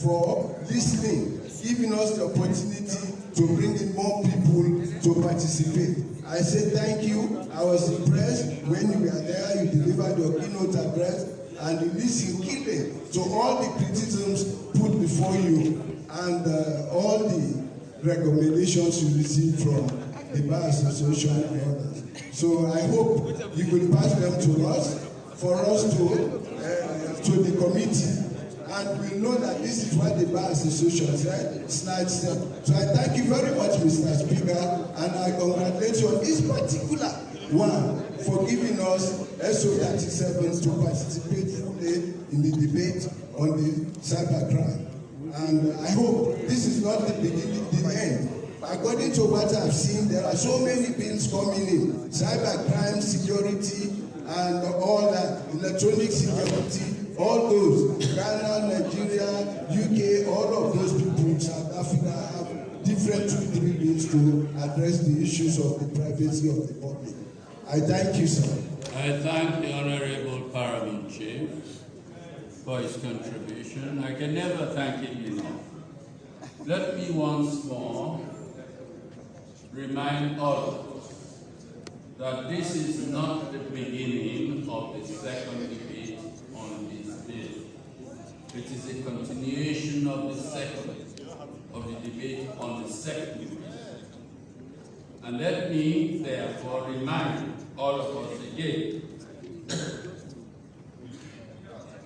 for listening, giving us the opportunity to bring in more people to participate. I say thank you. I was impressed when you were there, you delivered your keynote address, and you listened keenly to all the criticisms put before you and all the recommendations you received from the Bar Association and others. So I hope you will pass them to us for us to the committee. And we know that this is what the Bar Association said. So I thank you very much, Mr. Speaker, and I congratulate you on this particular one for giving us SO37 to participate fully in the debate on the cybercrime. And I hope this is not the beginning, the end. According to what I've seen, there are so many bills coming in. Cybercrime, security, and all that, electronic security, all those, Ghana, Nigeria, UK, all of those people, South Africa, have different bills to address the issues of the privacy of the public. I thank you, sir. I thank the Honorable Paramount Chief for his contribution. I can never thank him enough. Let me once more remind all of us that this is not the beginning of the second debate on this bill. It is a continuation of the debate on the second bill. And let me therefore remind all of us again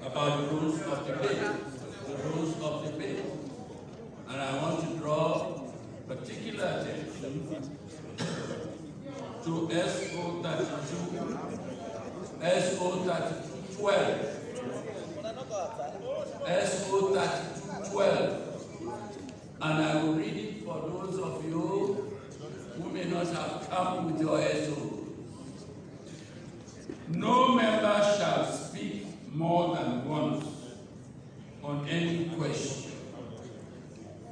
about the rules of debate. The rules of debate. And I want to draw particular attention to SO32, SO3212, SO3212, and I will read it for those of you who may not have come with your SO. No member shall speak more than once on any question,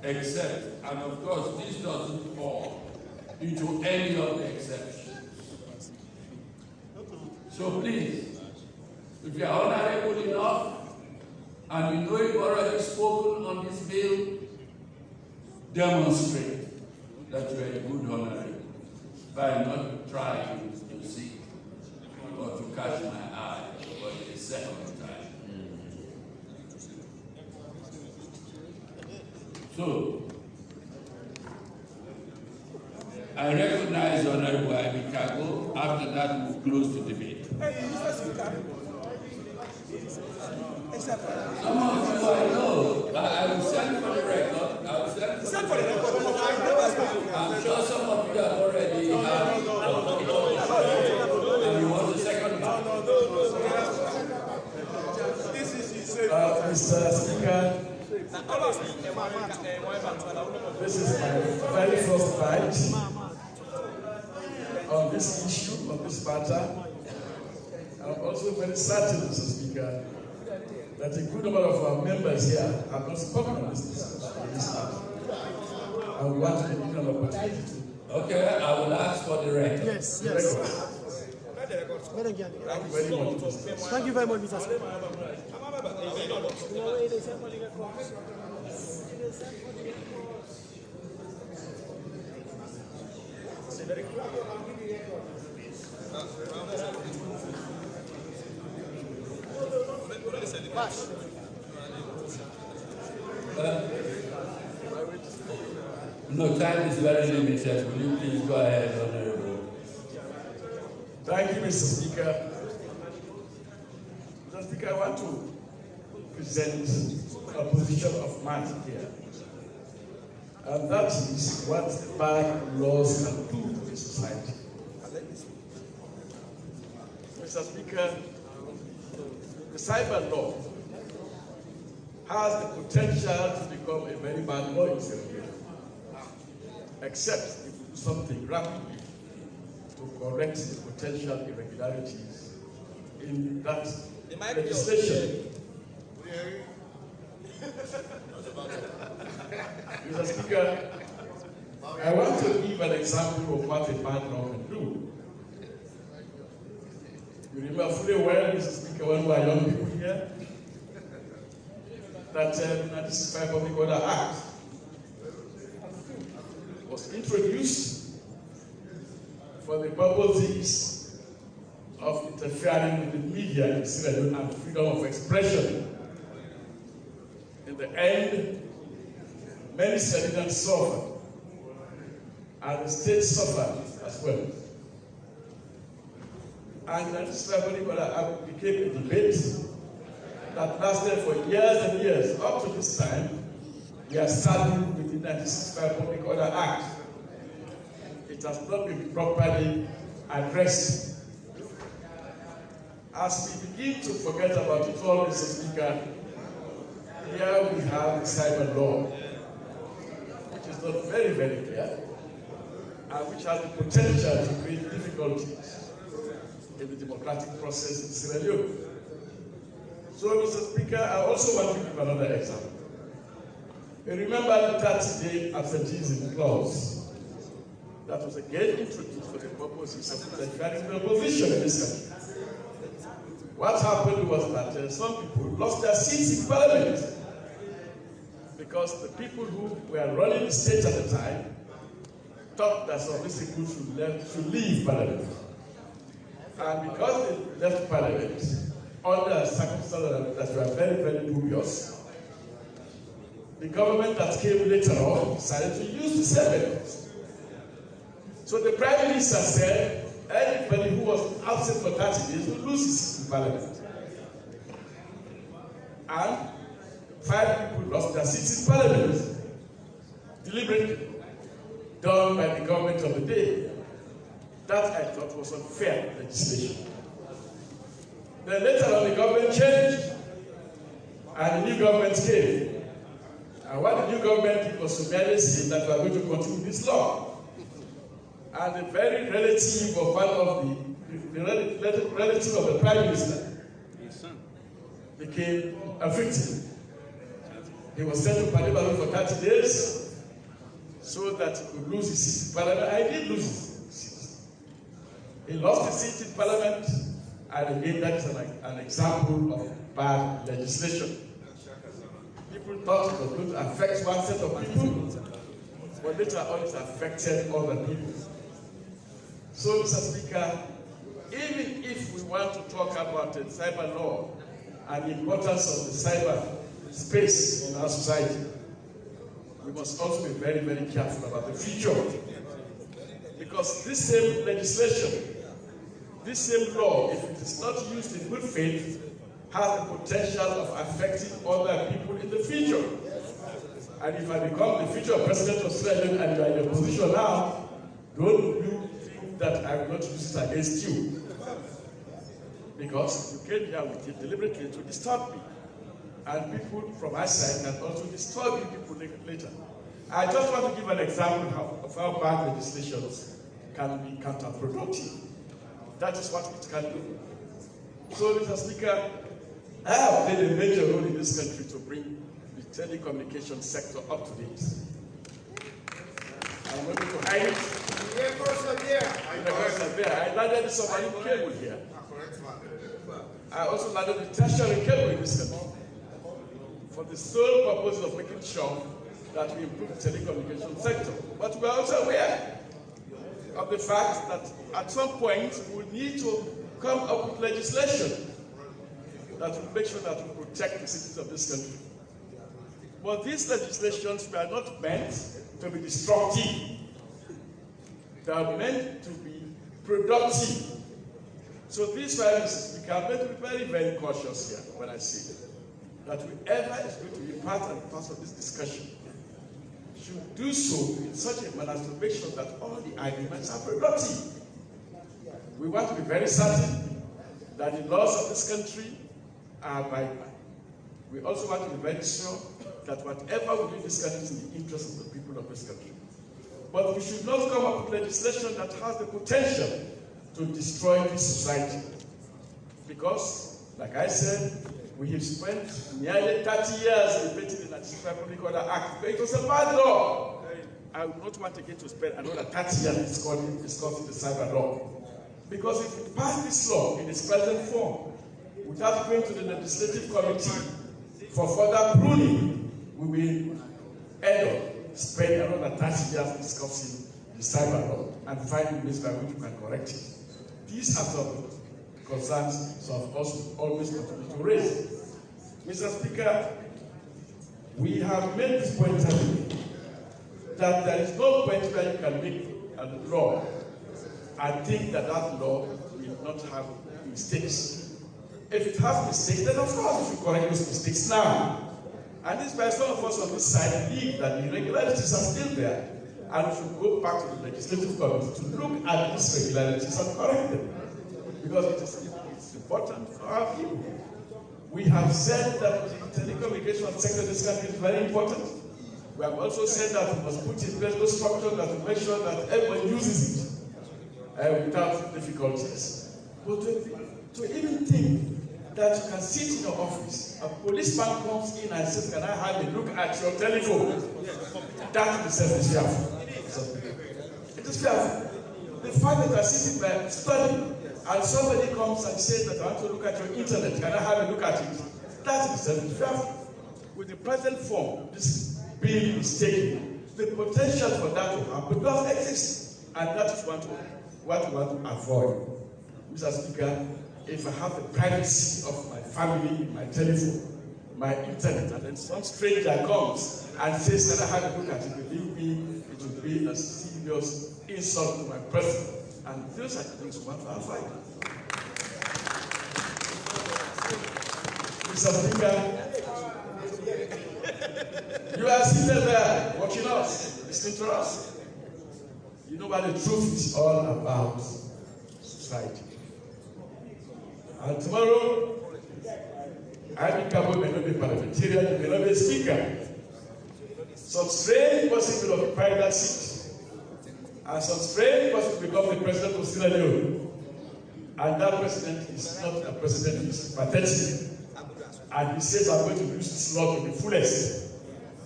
except, and of course this doesn't fall into any of the exceptions. So please, if you are honorable enough and you know you've already spoken on this bill, demonstrate that you are a good honorable by not trying to see or to catch my eye for the second time. So, I recognize Honorable Abikago. After that, we'll close the debate. Some of you I know, but I will send for the record. I will send for the record. I'm sure some of you have already had and you want the second one. Mr. Speaker, this is my very first bite on this issue, on this matter. I'm also very certain, Mr. Speaker, that a good number of our members here have not spoken on this matter. And we want to give them an opportunity to. Okay, I will ask for the record. Yes. Thank you very much, Mr. Speaker. Thank you very much, Mr. Speaker. No, time is very limited. Will you please go ahead, Honorable? Thank you, Mr. Speaker. Mr. Speaker, I want to present a position of mine here. And that is what bad laws can do to the society. Mr. Speaker, the cyber law has the potential to become a very bad law in Serbia, except if we do something rapidly to correct the potential irregularities in that legislation. Mr. Speaker, I want to give an example of what a bad law can do. You remember fully well, Mr. Speaker, when we were young people here, that the 1965 Public Order Act was introduced for the purposes of interfering with the media in Sierra Leone and freedom of expression. In the end, many citizens suffered, and the state suffered as well. And this became a debate that lasted for years and years. Up to this time, we are starting with the 1965 Public Order Act. It has not been properly addressed. As we begin to forget about it all, Mr. Speaker, here we have the cyber law, which is not very, very clear, and which has the potential to create difficulties in the democratic process in Sierra Leone. So, Mr. Speaker, I also want to give another example. You remember the 30-day absenteeism clause that was again introduced for the purposes of safeguarding the opposition in this country. What happened was that some people lost their seats in parliament because the people who were running the state at the time thought that some of these people should leave parliament. And because they left parliament under circumstances that were very, very dubious, the government that came later on decided to use the same methods. So the Prime Minister said, anybody who was absent for 30 days will lose his seat in parliament. And 5 people lost their seats in parliament, deliberately, done by the government of the day. That I thought was unfair legislation. Then later on the government changed, and the new government came. And what the new government did was to merely say that we are going to continue this law. And the very relative of one of the relative of the Prime Minister became a victim. He was sent to Parliament for 30 days so that he could lose his seat in Parliament. I did lose his seat. He lost his seat in Parliament, and again, that is an example of bad legislation. People thought it was going to affect one set of people, but later on it affected other people. So, Mr. Speaker, even if we want to talk about the cyber law and the importance of the cyber space in our society, we must also be very, very careful about the future. Because this same legislation, this same law, if it is not used in good faith, has the potential of affecting other people in the future. And if I become the future president of Australia and you are in a position now, don't you think that I will not use it against you? Because you came here with it deliberately to disturb me. And people from my side can also disturb you people later. I just want to give an example of how bad legislations can be counterproductive. That is what it can do. So, Mr. Speaker, I have played a major role in this country to bring the telecommunications sector up to date. I'm going to hide it. I landed the submarine cable here. I also landed the tertiary cable in this country for the sole purpose of making sure that we improve the telecommunications sector. But we are also aware of the fact that at some point we will need to come up with legislation that will make sure that we protect the citizens of this country. But these legislations were not meant to be destructive. They are meant to be productive. So this why, Mr. Speaker, I'm going to be very, very cautious here when I say that whoever is going to be part and parcel of this discussion should do so in such a manner to make sure that all the arguments are productive. We want to be very certain that the laws of this country are abided by. We also want to be very sure that whatever we do in this country is in the interest of the people of this country. But we should not come up with legislation that has the potential to destroy this society. Because, like I said, we have spent nearly 30 years debating the 1965 Public Order Act. It was a bad law. I would not want again to spend another 30 years discussing the cyber law. Because if we pass this law in its present form, without going to the legislative committee for further pruning, we will end up spending another 30 years discussing the cyber law and finding ways by which we can correct it. These are some concerns some of us always continue to raise. Mr. Speaker, we have made this point that there is no point where you can make a law and think that that law will will not have mistakes. If it has mistakes, then of course we should correct those mistakes now. And this is why some of us on this side believe that the irregularities are still there, and we should go back to the legislative committee to look at these irregularities and correct them. Because it's important for our people. We have said that the telecommunication sector in this country is very important. We have also said that we must put in place those structures that will make sure that everyone uses it without difficulties. But to even think that you can sit in your office, a policeman comes in and says, "Can I have a look at your telephone?" That in itself is fearful. It is fearful. The fact that you are sitting there studying and somebody comes and says that, "I want to look at your internet, can I have a look at it?" That in itself is fearful. With the present form, this bill is taken, the potential for that to happen does exist, and that is what we want to avoid. Mr. Speaker, if I have the privacy of my family, my telephone, my internet, and then some stranger comes and says, "Can I have a look at it?" Believe me, it will be a serious insult to my person, and those are the things we want to avoid. Mr. Speaker, you are seated there watching us, listening to us. You know what the truth is all about society. And tomorrow, I think I may not be parliamentarian, you may not be a speaker. Some strange person will occupy that seat. And some strange person will become the president of Leone. And that president is not a president, he's pathetic. And he says, "I'm going to use this law to the fullest."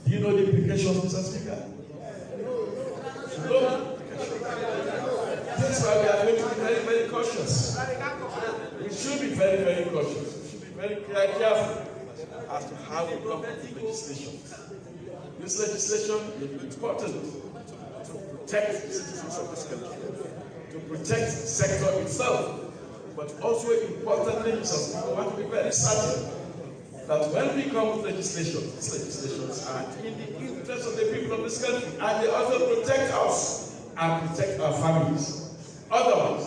Do you know the implications, Mr. Speaker? No. That's why we are going to be very, very cautious. We should be very, very cautious. We should be very careful as to how we come up with legislation. This legislation is important to protect the citizens of this country, to protect the sector itself, but also importantly, we want to be very certain that when we come with legislation, these legislations are in the interest of the people of this country, and they also protect us and protect our families. Otherwise,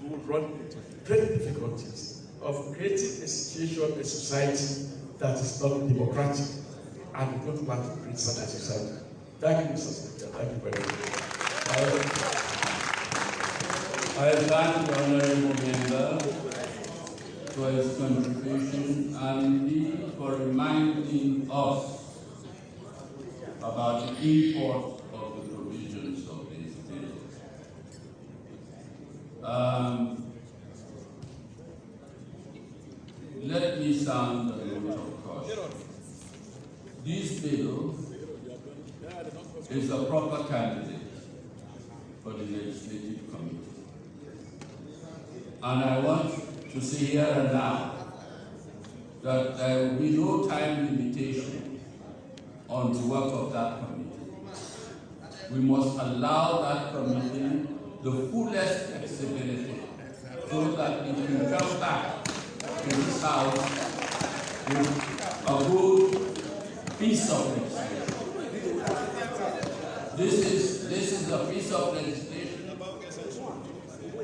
we will run into great difficulties of creating a situation, a society that is not democratic, and we don't want to create such a society. Thank you, Mr. Speaker. Thank you very much. I thank the Honourable Member for his contribution and indeed for reminding us about the import of the provisions of this bill. Let me sound a note of caution. This bill is a proper candidate for the Legislative Committee. And I want to say here and now that there will be no time limitation on the work of that committee. We must allow that committee the fullest flexibility so that it can come back to this House with a good piece of legislation. This is a piece of legislation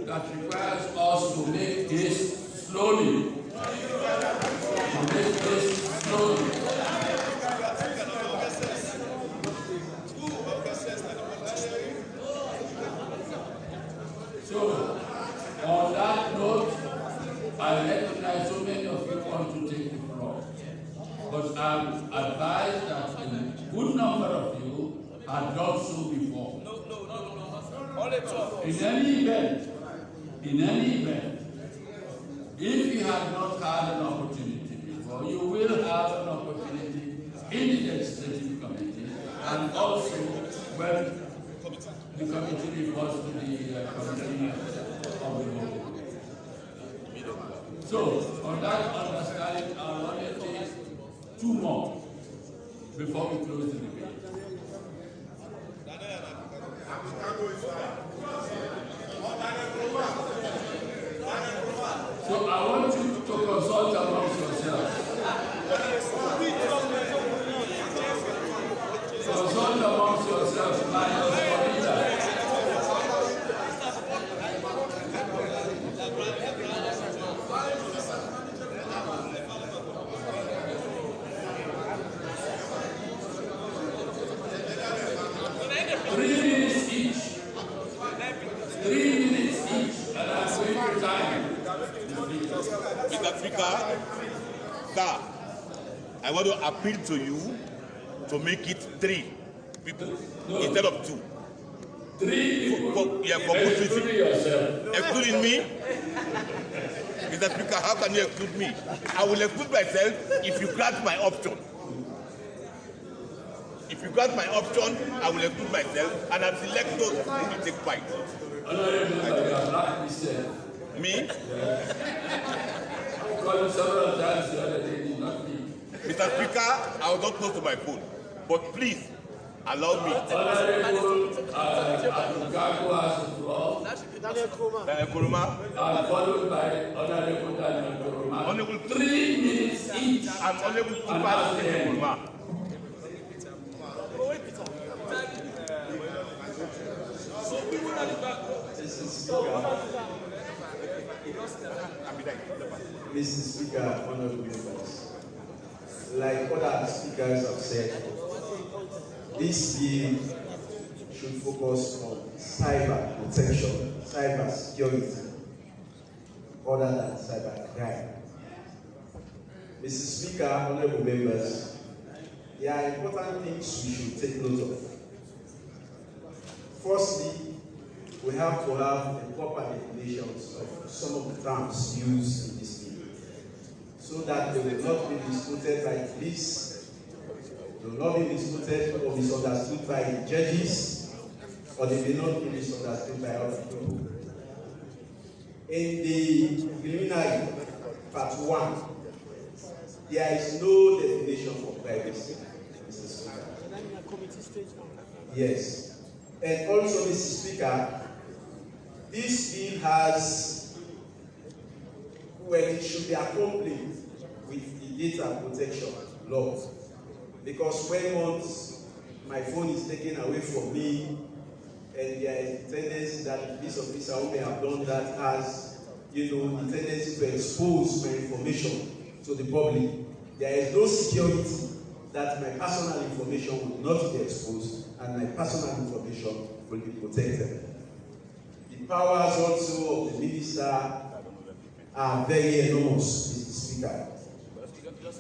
that requires us to make this slowly. So, on that note, I recognize so many of you want to take the floor. But I'm advised that a good number of you have done so before. In any event, if you have not had an opportunity before, you will have an opportunity in the Legislative Committee, and also when the committee reports to the Committee of the Vote. So, on that understanding, I'll only take 2 more before we close the debate. So I want you to consult amongst yourselves. Consult amongst yourselves, minus for leader. Sir, I want to appeal to you to make it 3 people instead of 2. 3 people? For good excluding yourself. Excluding me? Mr. Speaker, how can you exclude me? I will exclude myself if you grant my option. If you grant my option, I will exclude myself and I'll select those who will take part. Me? Mr. Speaker, I was not close to my phone, but please allow me. Daniel Kuruma. Followed by Honorable Daniel Kuruma. Honorable 3 minutes each. I'm Honorable Kuruma. Mr. Speaker, honorable members, like other speakers have said, this bill should focus on cyber protection, cyber security, other than cyber crime. Mr. Speaker, honorable members, there are important things we should take note of. Firstly, we have to have the proper definitions of some of the terms used in this bill, so that they will not be disputed like this, they will not be disputed or misunderstood by the judges, or they may not be misunderstood by other people. In the preliminary part 1, there is no definition for privacy, Mr. Speaker. Yes. And also, Mr. Speaker, this bill has, well, it should be accompanied with the data protection laws. Because when once my phone is taken away from me, and there is a tendency that this officer who may have done that has, the tendency to expose my information to the public, there is no security that my personal information will not be exposed and my personal information will be protected. The powers also of the minister are very enormous, Mr. Speaker.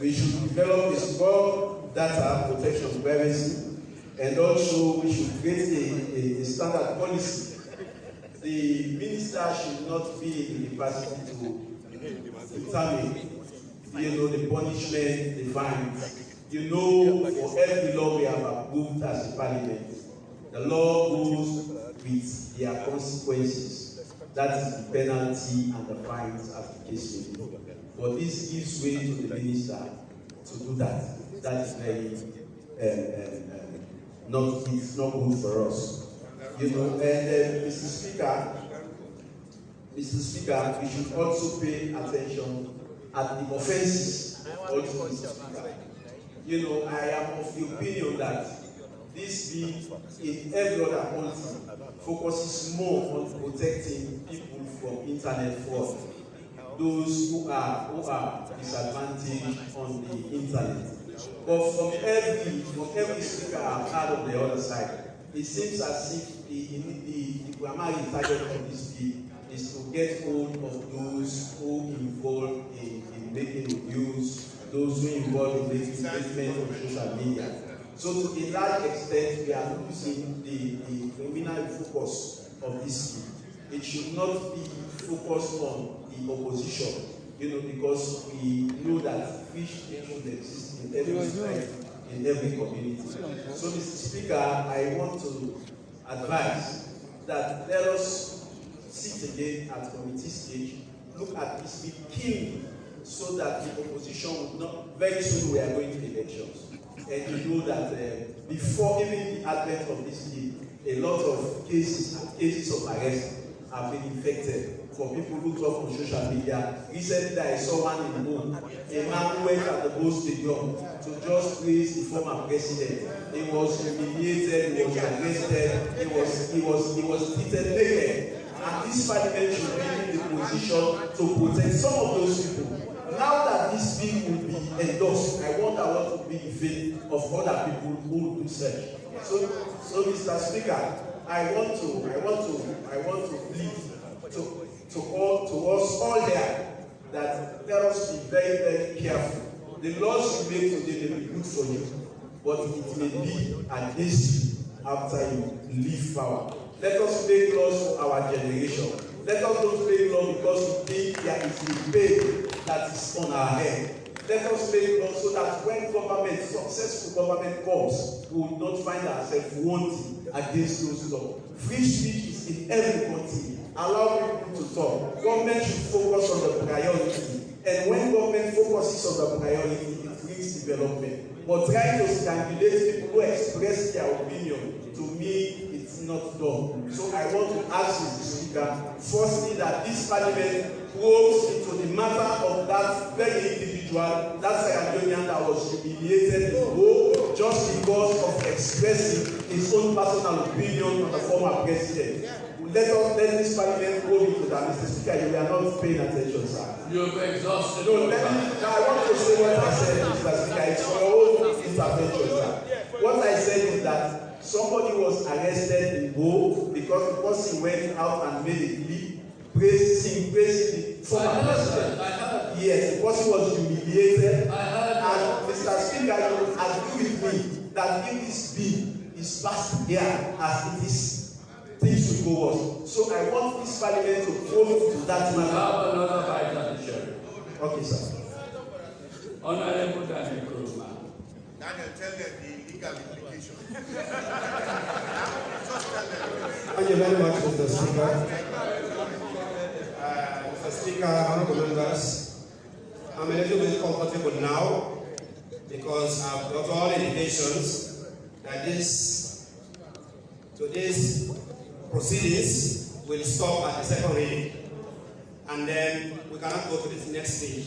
We should develop a strong data protection privacy, and also we should create a standard policy. The minister should not be in the capacity to determine, the punishment, the fines. For every law we have approved as a parliament, the law goes with their consequences. That is the penalty and the fines as the case may be. But this gives way to the minister to do that. That is very it's not good for us. Mr. Speaker, we should also pay attention at the offences also, Mr. Speaker. I am of the opinion that this bill, in every other policy, focuses more on protecting people from internet fraud, those who are disadvantaged on the internet. But from every speaker I've heard on the other side, it seems as if the primary target of this bill is to get hold of those who involve in making abuse, those who involve in making statements on social media. So to a large extent, we are losing the criminal focus of this bill. It should not be focused on the opposition, because we know that fish should exist in every state, in every community. So, Mr. Speaker, I want to advise that let us sit again at committee stage, look at this bill keenly, so that the opposition would not, very soon we are going to elections. And you know that before even the advent of this bill, a lot of cases of arrest have been infected for people who talk on social media. Recently, I saw one in Rome, a man who went at the Bull Stadium to just praise the former president. He was humiliated, he was arrested, he was treated naked. And this parliament should be in the position to protect some of those people. Now that this bill will be endorsed, I want to be in favor of other people who do such. So, Mr. Speaker, I want to plead to us all here that let us be very, very careful the laws you make today may be good for you, but it may be against you after you leave power. Let us make laws for our generation. Let us not make laws because we think there is a pain that is on our head. Let us make laws so that when government, successful government comes, we will not find ourselves wanting against those laws. Free speech is in every country. Allow people to talk. Government should focus on the priority. And when government focuses on the priority, it brings development. But trying to stimulate people who express their opinion, to me, it's not done. So I want to ask you, Mr. Speaker, firstly, that this parliament probes into the matter of that very individual, that Sierra Leonean that was humiliated just because of expressing his own personal opinion on the former president. Let this parliament go into that. Mr. Speaker, you are not paying attention, sir. You've exhausted. No, I want to say what I said, Mr. Speaker. It's your own intervention, sir. What I said is that somebody was arrested in Bo because the person went out and made a plea praising the former president. Yes, the person was humiliated. And Mr. Speaker, you will agree with me that if this bill is passed here as it is, things will go on. So I want this parliament to go to that matter. Have another bite at the cherry. Okay, sir. Honorable Daniel Kuruma. Daniel, tell them the legal implication. Thank you very much, Mr. Speaker. Mr. Speaker, honorable members, I'm a little bit comfortable now because I've got all indications that today's proceedings will stop at the second reading, and then we cannot go to this next stage.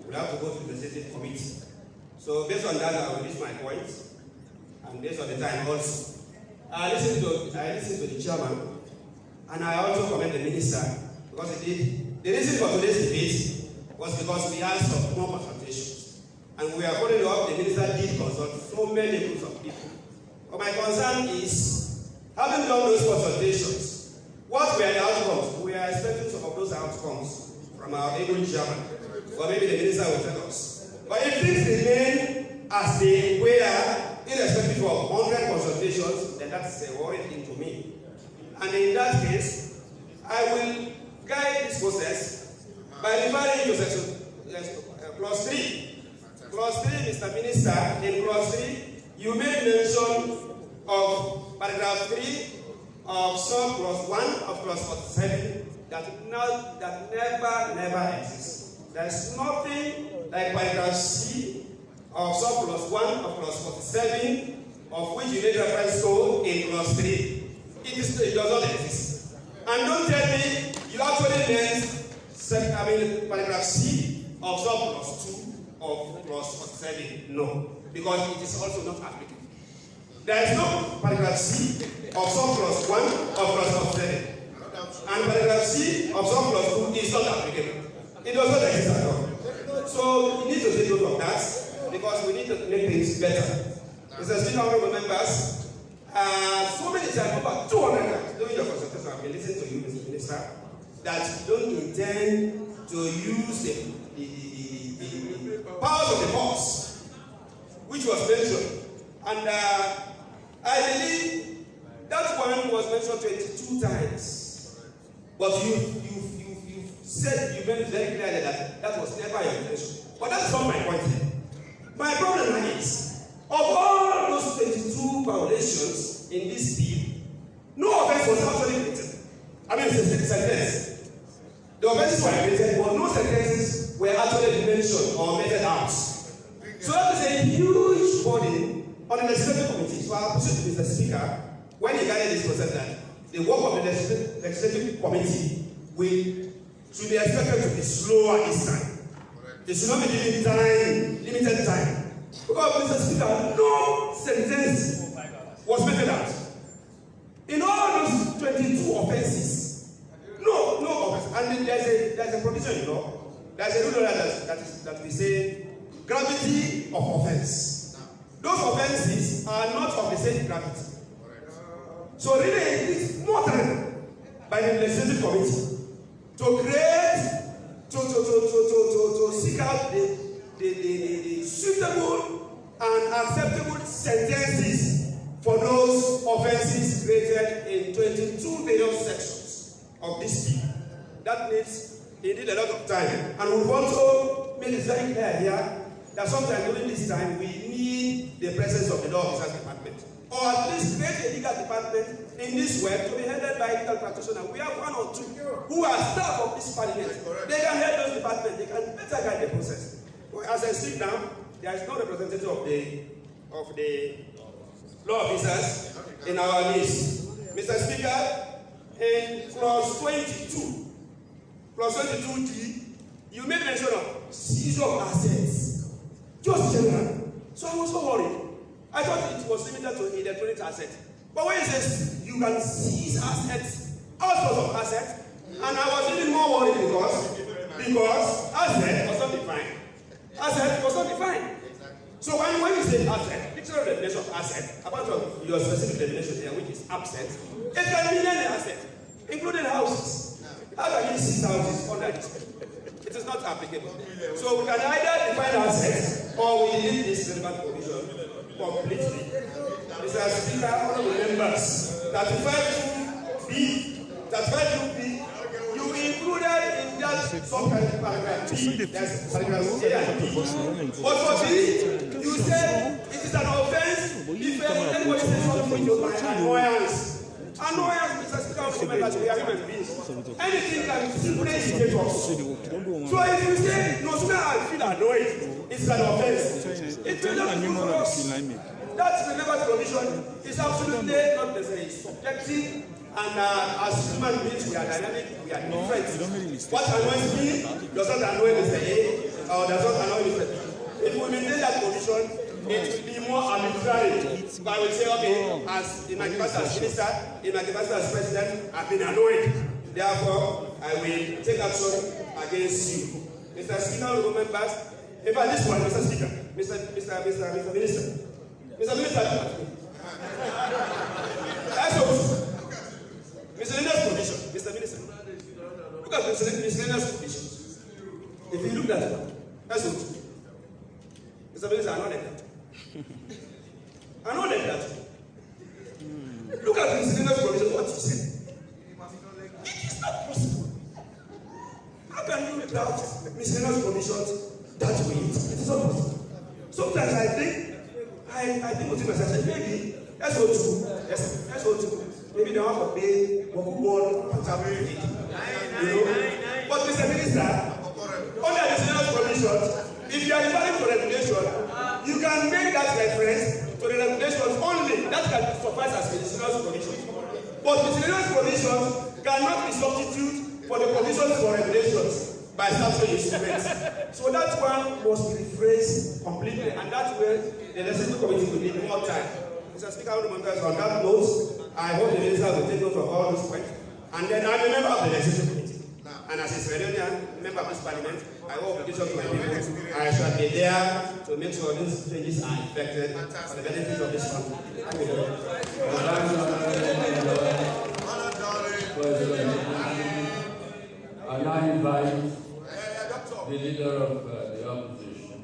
We have to go to the legislative committee. So based on that, I will reach my point, and based on the time also. I listened to the chairman, and I also commend the minister because he did. The reason for today's debate was because we had some more consultations, and we are following up. The minister did consult so many groups of people. But my concern is, having done those consultations, what were the outcomes? We are expecting some of those outcomes from our able chairman, or maybe the minister will tell us. But if things remain as they were, irrespective of 100 consultations, then that's a worrying thing to me. And in that case, I will guide this process by referring to section clause 3. Clause 3, Mr. Minister, in clause 3, you made mention of paragraph 3 of sub clause 1 of clause 47 that never exists. There's nothing like paragraph C of sub clause 1 of clause 47 of which you made reference to in clause 3. It does not exist. And don't tell me you actually meant paragraph C of sub clause 2 of clause 47. No, because it is also not applicable. There is no paragraph C of sub clause 1 of clause 47. And paragraph C of sub clause 2 is not applicable. It does not exist at all. So we need to take note of that because we need to make things better. Mr. Speaker, honorable members, so many times, about 200 times during your consultation, I've been listening to you, Mr. Minister, that you don't intend to use the powers of the force, which was mentioned. And I believe that one was mentioned 22 times. But you said, you made it very clear that that was never your intention. But that's not my point here. My problem is, of all those 22 violations in this bill, no offense was actually committed. I mean, it's a sentence. The offenses were committed, but no sentences were actually mentioned or meted out. So that is a huge burden on the legislative committee. So I appreciate Mr. Speaker when he guided this process that the work of the legislative committee should be expected to be slower this time. It should not be given time, limited time. Because, Mr. Speaker, no sentence was meted out. In all those 22 offenses, no offense. And there's a provision, you know. There's a rule that we say gravity of offense. Those offenses are not of the same gravity. So really, it is more time by the legislative committee to create, to seek out the suitable and acceptable sentences for those offences created in 22 various sections of this bill. That means he did a lot of time. And we want to make it very clear here that sometimes during this time we need the presence of the law officers department. Or at least create a legal department in this way to be headed by a legal practitioner. We have one or two who are staff of this parliament. They can head those departments, they can better guide the process. But as I speak now, there is no representative of the law officers in our list. Mr. Speaker, in clause 22, clause 22D, you made mention of seizure of assets. Just general. So I was so worried. I thought it was limited to electronic assets. But when it says you can seize assets, all sorts of assets, and I was even more worried because asset was not defined. Asset was not defined. So when you say asset, dictionary definition of asset, apart from your specific definition here, which is absent, it can mean any asset, including houses. How can you seize houses under this? It is not applicable. So we can either define assets or we delete this relevant provision completely. Mr. Speaker, honorable members, 35B, you included in that subcategory paragraph B, that's paragraph A and B. But for B, you said it is an offense if anybody says something to my annoyance. Annoyance, Mr. Speaker, honorable members, we are human beings. Anything can simply irritate us. So if you say, no sooner I feel annoyed, it's an offense. It will not be for us. That relevant provision is absolutely not necessary. It's subjective, and as human beings, we are dynamic, we are different. What annoys me does not annoy Mr. A, or does not annoy Mr. B. If we maintain that provision, it will be more arbitrary. But I will say, okay, as in my capacity as minister, in my capacity as president, I've been annoyed. Therefore, I will take action against you. Mr. Speaker, honorable members, in fact, this one, Mr. Speaker, Mr. Minister. Mr. Minister, that's all. Mr. Linda's provision, Mr. Minister. Look at Mr. Linda's provisions. If you look at it, that's all. Mr. Minister, I'm not like that. I'm not like that. Look at Mr. Linda's provision, what you said. It is not possible. How can you draft Mr. Linda's provisions that way? It is not possible. Sometimes I think within myself, maybe that's what to. That's what to. Maybe they want to pay Wokubon, Patabu, But Mr. Minister, under the Senate's provisions, if you are referring to regulation, you can make that reference to the regulations only. That can suffice as the Senate's provisions. But the Senate's provisions cannot be substitute for the provisions for regulations by statutory instruments. So that one must be rephrased completely, and that way the legislative committee will need more time. Mr. Speaker, honorable members, on that note, I hope the minister will take note of all those points. And then I'm a member of the legislative committee. And as a Sierra member of this parliament, I hope to my people, I shall be there to make sure these changes are effected for the benefit of this country. Thank you very much. I now invite the leader of the opposition.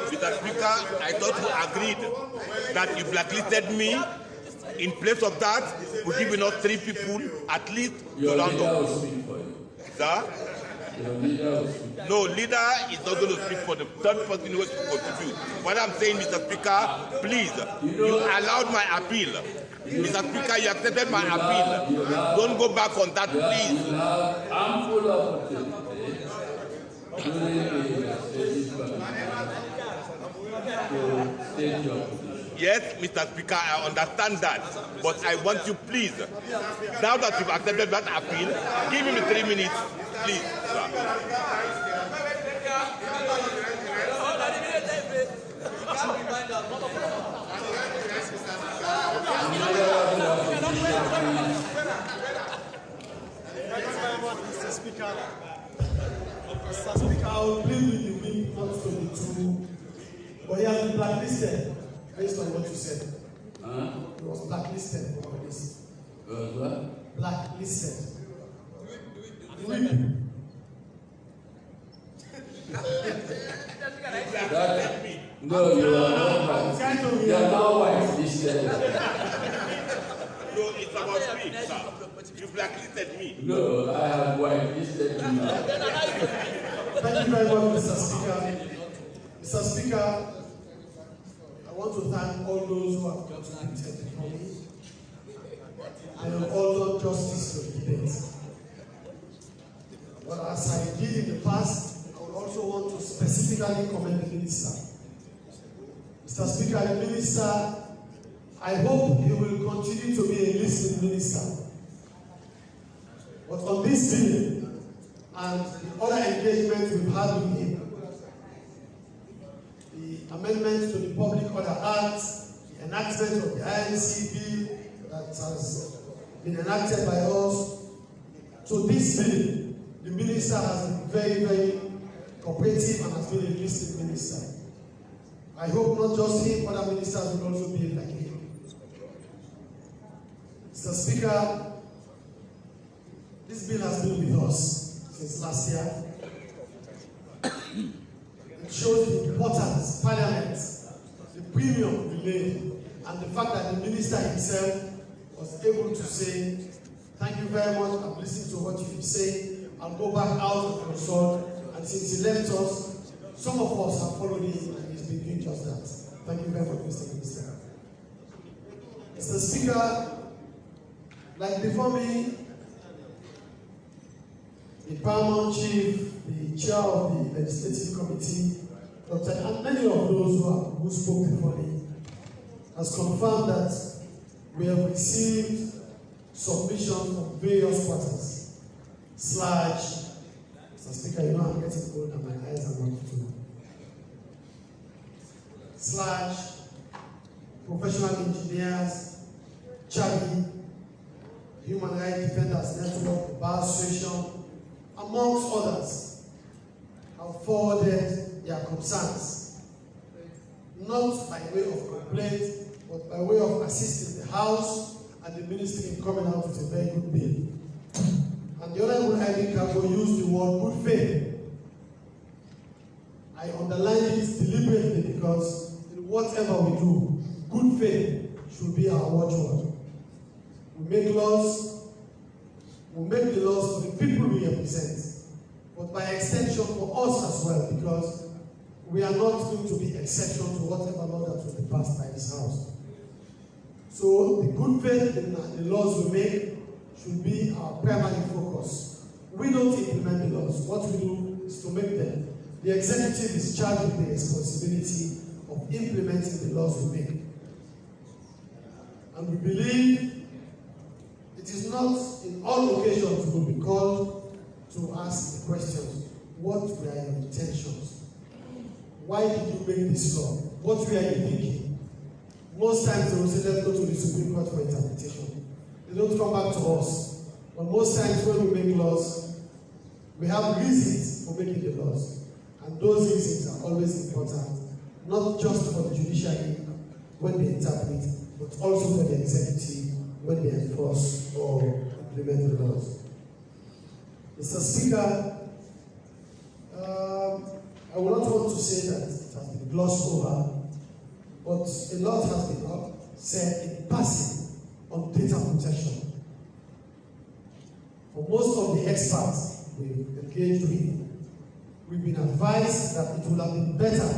Mr. Speaker, I thought we agreed that you blacklisted me. In place of that, we're giving us 3 people at least to round up. Sir? No, leader is not going to speak for the third person who is to contribute. What I'm saying, Mr. Speaker, please, you allowed my appeal. Mr. Speaker, you accepted my appeal. Don't go back on that, please. Ample opportunity to state your position. Yes, Mr. Speaker, I understand that. But I want you, please, now that you've accepted that appeal, give me 3 minutes, please. Mr. Speaker, I will plead with the wing not 22, but he has been blacklisted based on what you said. He was blacklisted for this. What? Blacklisted. blacklisted me. No, I have whitelisted you. Thank you very much, Mr. Speaker. Mr. Speaker, I want to thank all those who have contributed before me. I have also justice to the debate. But as I did in the past, I would also want to specifically commend the Minister. Mr. Speaker, the Minister, I hope he will continue to be a listening Minister. But on this bill and the other engagement we've had with him, the amendment to the Public Order Act, the enactment of the INC bill that has been enacted by us, to this bill, the Minister has been very, very cooperative and has been a listening Minister. I hope not just him, other ministers will also be like him. Mr. Speaker, this bill has been with us since last year. It shows the importance, Parliament, the premium we laid, and the fact that the Minister himself was able to say, thank you very much, I've listened to what you've said, I'll go back out and consult, and since he left us, some of us have followed him, and he's been doing just that. Thank you very much, Mr. Minister. Mr. Speaker, like before me, the paramount chief, the chair of the legislative committee, and many of those who spoke before me, has confirmed that we have received submission from various quarters, Mr. Speaker, you know I'm getting old and my eyes are not too. Professional engineers, Charlie, Human Rights Defenders Network, the Bar Association, amongst others, have forwarded their concerns, not by way of complaint, but by way of assisting the House and the Ministry in coming out with a very good bill. And the Honorable Ivy Cargo used the word good faith. I underline it deliberately because in whatever we do, good faith should be our watchword. We make laws, we make the laws for the people we represent, but by extension for us as well, because we are not going to be exception to whatever law that will be passed by this House. So the good faith in the laws we make should be our primary focus. We don't implement the laws. What we do is to make them. The executive is charged with the responsibility of implementing the laws we make. And we believe it is not in all occasions we will be called to ask the questions, what were your intentions? Why did you make this law? What were you thinking? Most times they will say, let's go to the Supreme Court for interpretation. They don't come back to us. But most times when we make laws, we have reasons for making the laws. And those reasons are always important, not just for the judiciary when they interpret, but also for the executive when they enforce or implement the laws. Mr. Speaker, I would not want to say that it has been glossed over, but a lot has been said in passing on data protection. For most of the experts we've engaged with, we've been advised that it would have been better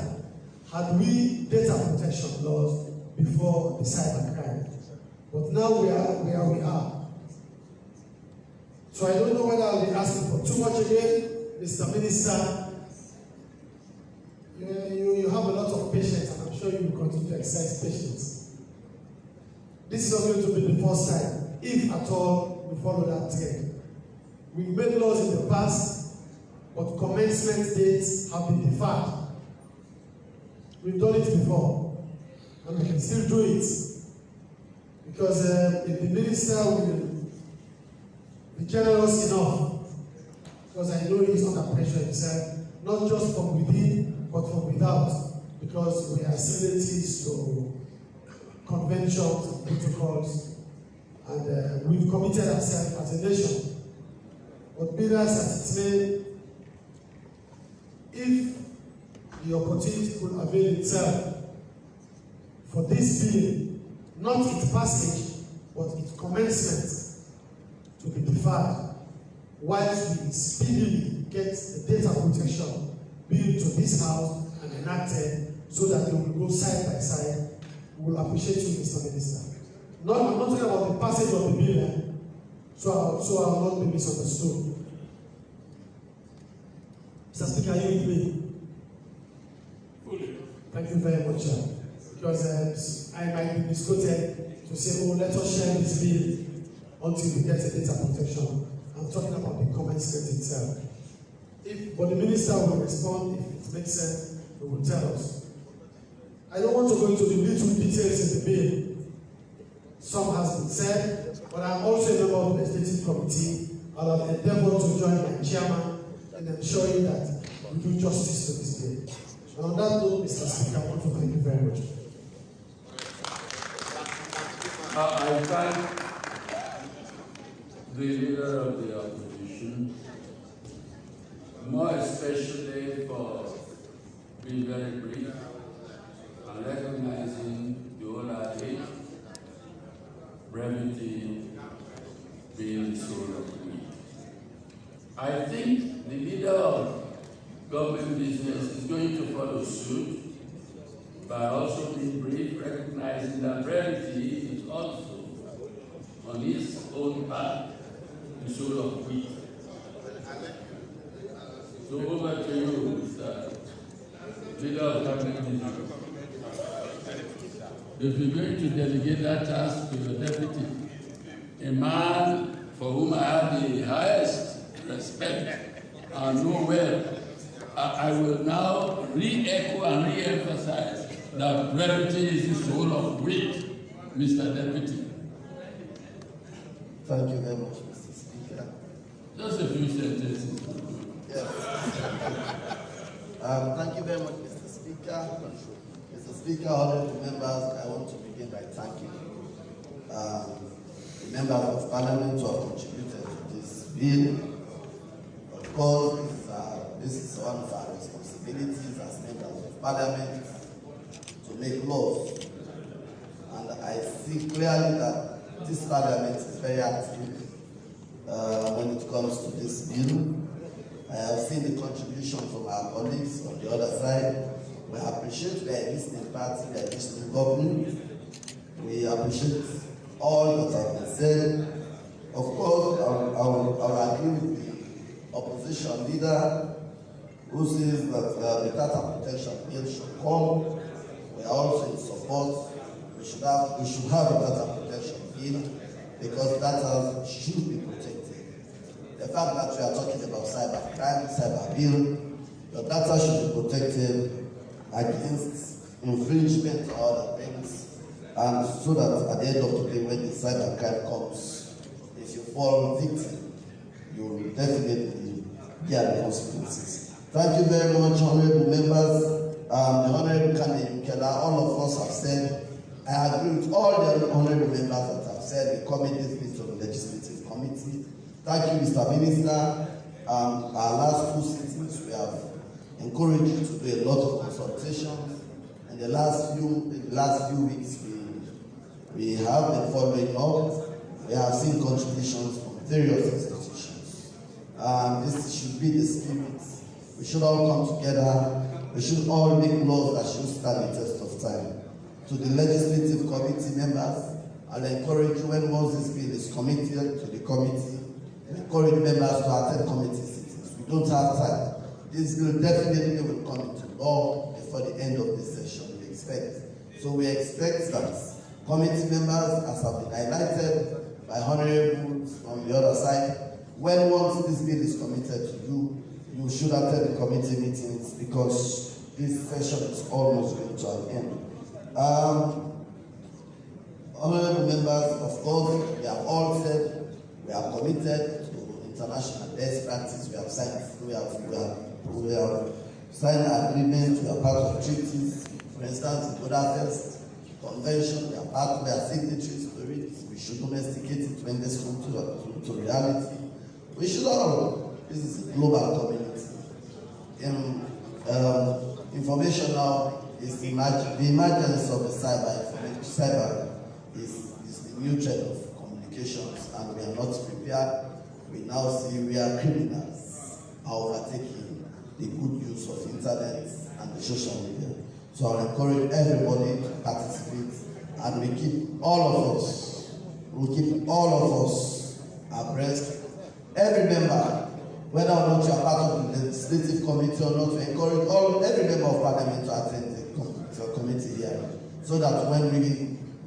had we data protection laws before the cybercrime. But now we are where we are. So I don't know whether I'll be asking for too much again, Mr. Minister. You have a lot of patience, and I'm sure you will continue to exercise patience. This is not going to be the first time, if at all, we follow that trend. We've made laws in the past, but commencement dates have been deferred. We've done it before, and we can still do it. Because if the minister will be generous enough, because I know he's under pressure himself, not just from within, but from without, because we are signatories to conventions and protocols, and we've committed ourselves as a nation. But be that as it may, if the opportunity could avail itself for this bill, not its passage, but its commencement, to be deferred. deferred whilst we speedily get the data protection bill to this House and enacted so that they will go side by side. We will appreciate you, Mr. Minister. I'm not talking about the passage of the bill, so I will not be misunderstood. Mr. Speaker, are you with me? Thank you very much, because I might be misquoted to say, oh, let us share this bill until we get a data protection. I'm talking about the comment state itself. But the minister will respond if it makes sense, he will tell us. I don't want to go into the little details in the bill. Some has been said, but I'm also a member of the legislative committee. I'll have endeavored to join my chairman in ensuring that we do justice to this bill. And on that note, Mr. Speaker, I want to thank you very much. I thank the leader of the opposition, more especially for being very brief and recognizing the whole idea, brevity being the soul of wheat. I think the leader of government business is going to follow suit by also being brief, recognizing that brevity is also on his own path the soul of wheat. So over to you, Mr. Leader of government business. If you're going to delegate that task to your deputy, a man for whom I have the highest respect and know well, I will now re-echo and re-emphasize that brevity is the soul of wit, Mr. Deputy. Thank you very much, Mr. Speaker. Just a few sentences. Yes. Thank you very much, Mr. Speaker. Mr. Speaker, honorable members, I want to begin by thanking the members of Parliament who have contributed to this bill. Of course, this is one of our responsibilities as members of Parliament to make laws. And I see clearly that this Parliament is very active when it comes to this bill. I have seen the contribution from our colleagues on the other side. We appreciate we are a listening party, we are a listening government. We appreciate all that has been said. Of course, I will agree with the opposition leader who says that the data protection bill should come. We are also in support. We should have a data protection bill because data should be protected. The fact that we are talking about cyber crime, cyber bill, the data should be protected against infringement or other things, and so that at the end of the day, when the cyber crime comes, if you fall victim, you will definitely bear the consequences. Thank you very much, honorable members. The honorable candidate, all of us have said, I agree with all the honorable members that have said we commit this bill to the legislative committee. Thank you, Mr. Minister. Our last two sittings, we have encouraged you to do a lot of consultations. In the last few weeks, we have been following up. We have seen contributions from various institutions. This should be the spirit. We should all come together. We should all make laws that should stand the test of time. To the legislative committee members, I'll encourage you when once this bill is committed to the committee, encourage members to attend committee sittings. We don't have time. This bill definitely will come into law before the end of this session, we expect. So we expect that committee members, as have been highlighted by honorables on the other side, when once this bill is committed to you, you should attend the committee meetings because this session is almost going to an end. Honorable members, of course, we have all said we are committed to international best practice. We have signed agreements. We are part of treaties. For instance, the Budapest Convention, we are signatories to it. We should domesticate it when this comes to reality. We should all. This is a global community. Information now is the emergence of the cyber is the new trend of communications, and we are not prepared. we now see we are criminals are overtaking the good use of internet and the social media. So I'll encourage everybody to participate, and we keep all of us abreast. Every member, whether or not you are part of the legislative committee or not, to encourage every member of parliament to attend the committee hearing, so that when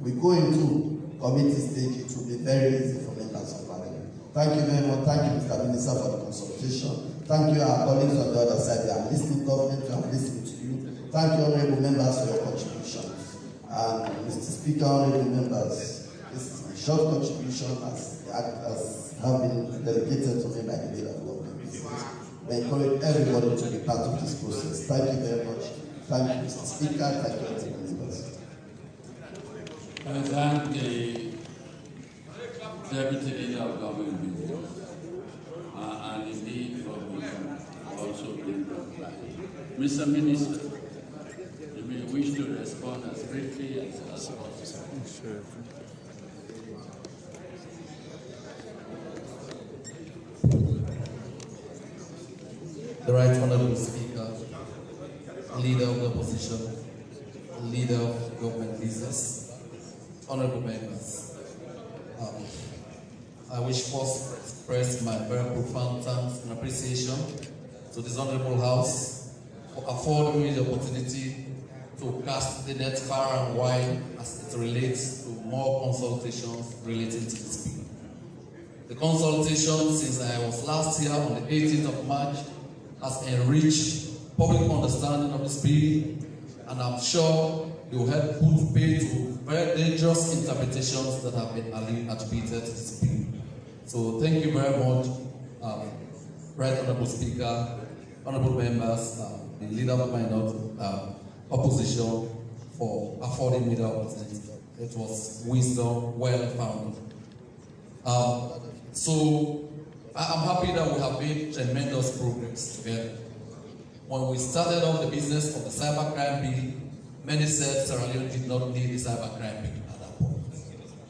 we go into committee stage, it will be very easy for members of parliament. Thank you very much. Thank you, Mr. Minister, for the consultation. Thank you, our colleagues on the other side. They are listening, government, we are listening to you. Thank you, honorable members, for your contributions. And Mr. Speaker, honorable members, this is my short contribution as have been delegated to me by the leader of government. We encourage everybody to be part of this process. Thank you very much. Thank you, Mr. Speaker. Thank you, honorable members. I thank the Deputy Leader of Government and indeed for also being replied. Mr. Minister, you may wish to respond as briefly as possible. Sure. The Right Honorable Speaker, Leader of the Opposition, Leader of Government Business, Honorable Members, I wish first to express my very profound thanks and appreciation to this Honorable House for affording me the opportunity to cast the net far and wide as it relates to more consultations relating to this bill. The consultation since I was last here on the 18th of March has enriched public understanding of this bill, and I'm sure it will help put pay to very dangerous interpretations that have been attributed to this bill. So thank you very much, Right Honorable Speaker, Honorable Members, the Leader of my opposition, for affording me the opportunity. It was wisdom, well founded. So I'm happy that we have made tremendous progress together. When we started off the business of the cybercrime bill, many said Sierra Leone did not need the cybercrime bill at that point.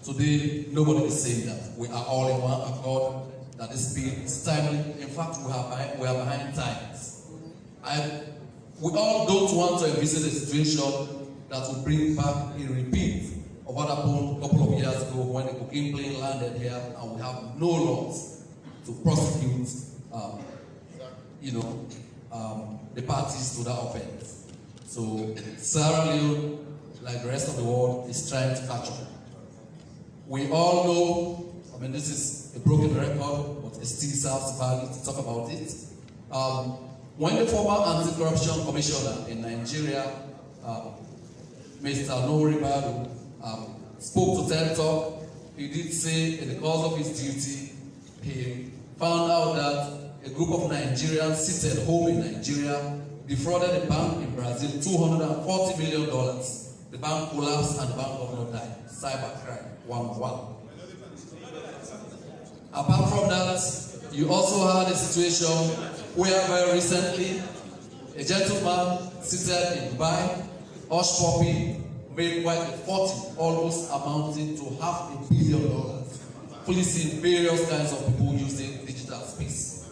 Today, nobody is saying that. We are all in one accord that this bill is timely. In fact, we are behind times. We all don't want to envisage a situation that will bring back a repeat of what happened a couple of years ago when the cocaine plane landed here and we have no laws to prosecute, the parties to that offense. So Sierra Leone, like the rest of the world, is trying to catch up. We all know, this is a broken record, but it still serves value to talk about it. When the former anti-corruption commissioner in Nigeria, Mr. Noribadu, spoke to TED Talk, he did say in the course of his duty, he found out that a group of Nigerians seated home in Nigeria defrauded a bank in Brazil $240 million. The bank collapsed and the bank governor died. Cybercrime 101. Apart from that, you also had a situation where very recently a gentleman seated in Dubai, hush puppy, made quite a fortune, almost amounting to $500 million, fleecing various kinds of people using digital space.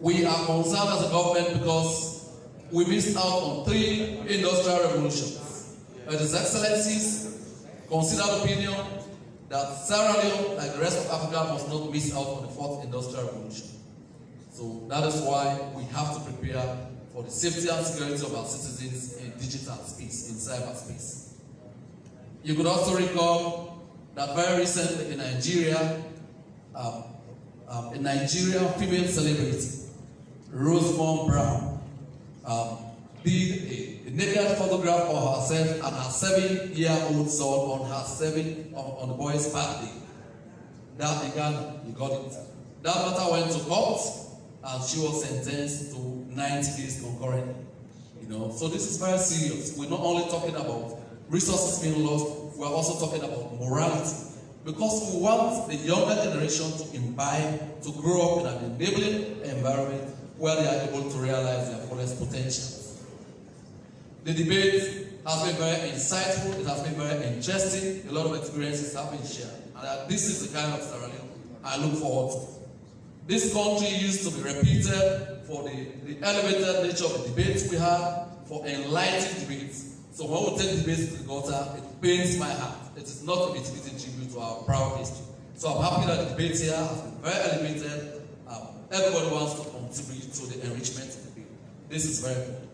We are concerned as a government because we missed out on 3 industrial revolutions. His Excellencies considered opinion that Sierra Leone, like the rest of Africa, must not miss out on the 4th industrial revolution. So that is why we have to prepare for the safety and security of our citizens in digital space, in cyberspace. You could also recall that very recently in Nigeria, a Nigerian female celebrity, Rosemont Brown, did a naked photograph of herself and her 7-year-old son on the boy's birthday. That began, you got it. That matter went to court, and she was sentenced to 90 days concurrently. So this is very serious. We're not only talking about resources being lost, we're also talking about morality. Because we want the younger generation to imbibe, to grow up in an enabling environment where they are able to realize their fullest potential. The debate has been very insightful, it has been very interesting, a lot of experiences have been shared. And this is the kind of Sierra Leone I look forward to. This country used to be repeated for the elevated nature of the debates we had, for enlightened debates. So when we take debates to the gutter, it pains my heart. It is not a fitting tribute to our proud history. So I'm happy that the debate here has been very elevated. Everybody wants to contribute to the enrichment of the bill. This is very important.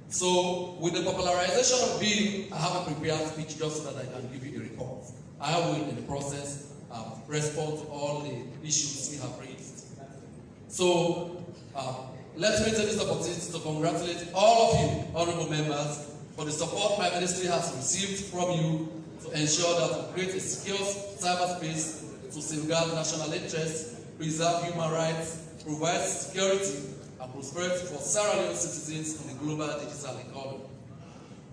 So with the popularization of the bill, I have a prepared speech just so that I can give you a report. I will, in the process, respond to all the issues we have raised. So let me take this opportunity to congratulate all of you, honorable members, for the support my ministry has received from you to ensure that we create a secure cyberspace to safeguard national interests, preserve human rights, provide security and prosperity for Sierra Leone citizens in the global digital economy.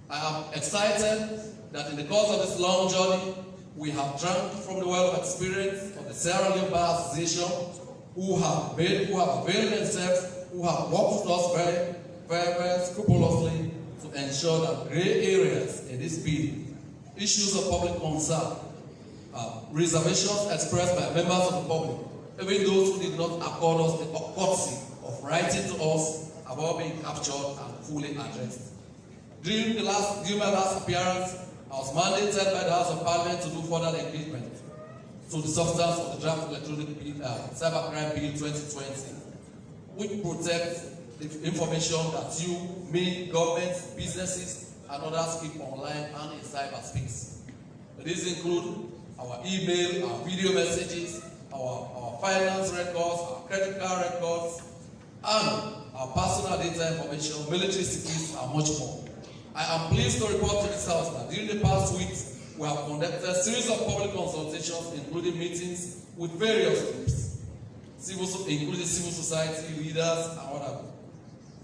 I am excited that in the course of this long journey, we have drank from the well of experience of the Sierra Leone Bar Association, who have availed themselves, who have worked with us very scrupulously to ensure that gray areas in this bill, issues of public concern, reservations expressed by members of the public, even those who did not accord us the courtesy of writing to us about being captured and fully addressed. During my last appearance, I was mandated by the House of Parliament to do further engagement to the substance of the draft electronic cybercrime bill 2020, which protects the information that you, me, governments, businesses, and others keep online and in cyberspace. These include our email, our video messages, our finance records, our credit card records, and our personal data information, military secrets, and much more. I am pleased to report to this House that during the past weeks, we have conducted a series of public consultations, including meetings with various groups, including civil society leaders and others.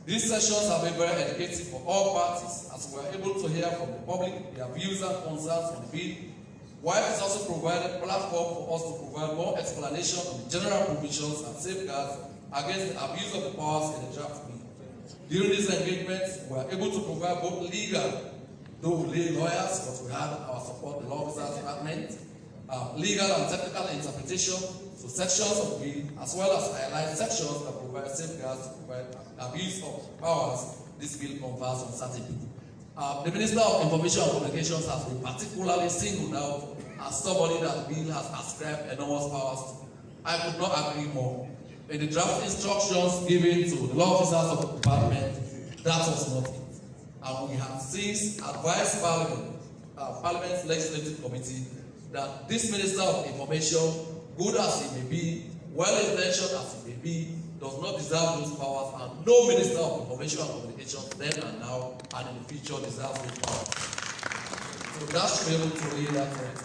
These sessions have been very educative for all parties, as we are able to hear from the public their views and concerns on the bill, while it also provided a platform for us to provide more explanation on the general provisions and safeguards against the abuse of the powers in the draft bill. During these engagements, we were able to provide both legal, though lay lawyers, but we had our support, the law officers department, legal and technical interpretation to sections of the bill, as well as highlight sections that provide safeguards to prevent abuse of powers this bill confers on certain people. The Minister of Information and Communications has been particularly singled out as somebody that the bill has ascribed enormous powers to. I could not agree more. In the draft instructions given to the law officers of the department, that was not it. And we have since advised Parliament's Legislative Committee that this Minister of Information, good as he may be, well-intentioned as he may be, does not deserve those powers, and no Minister of Information and Communications then and now and in the future deserves those powers. So that should be able to lay that rest.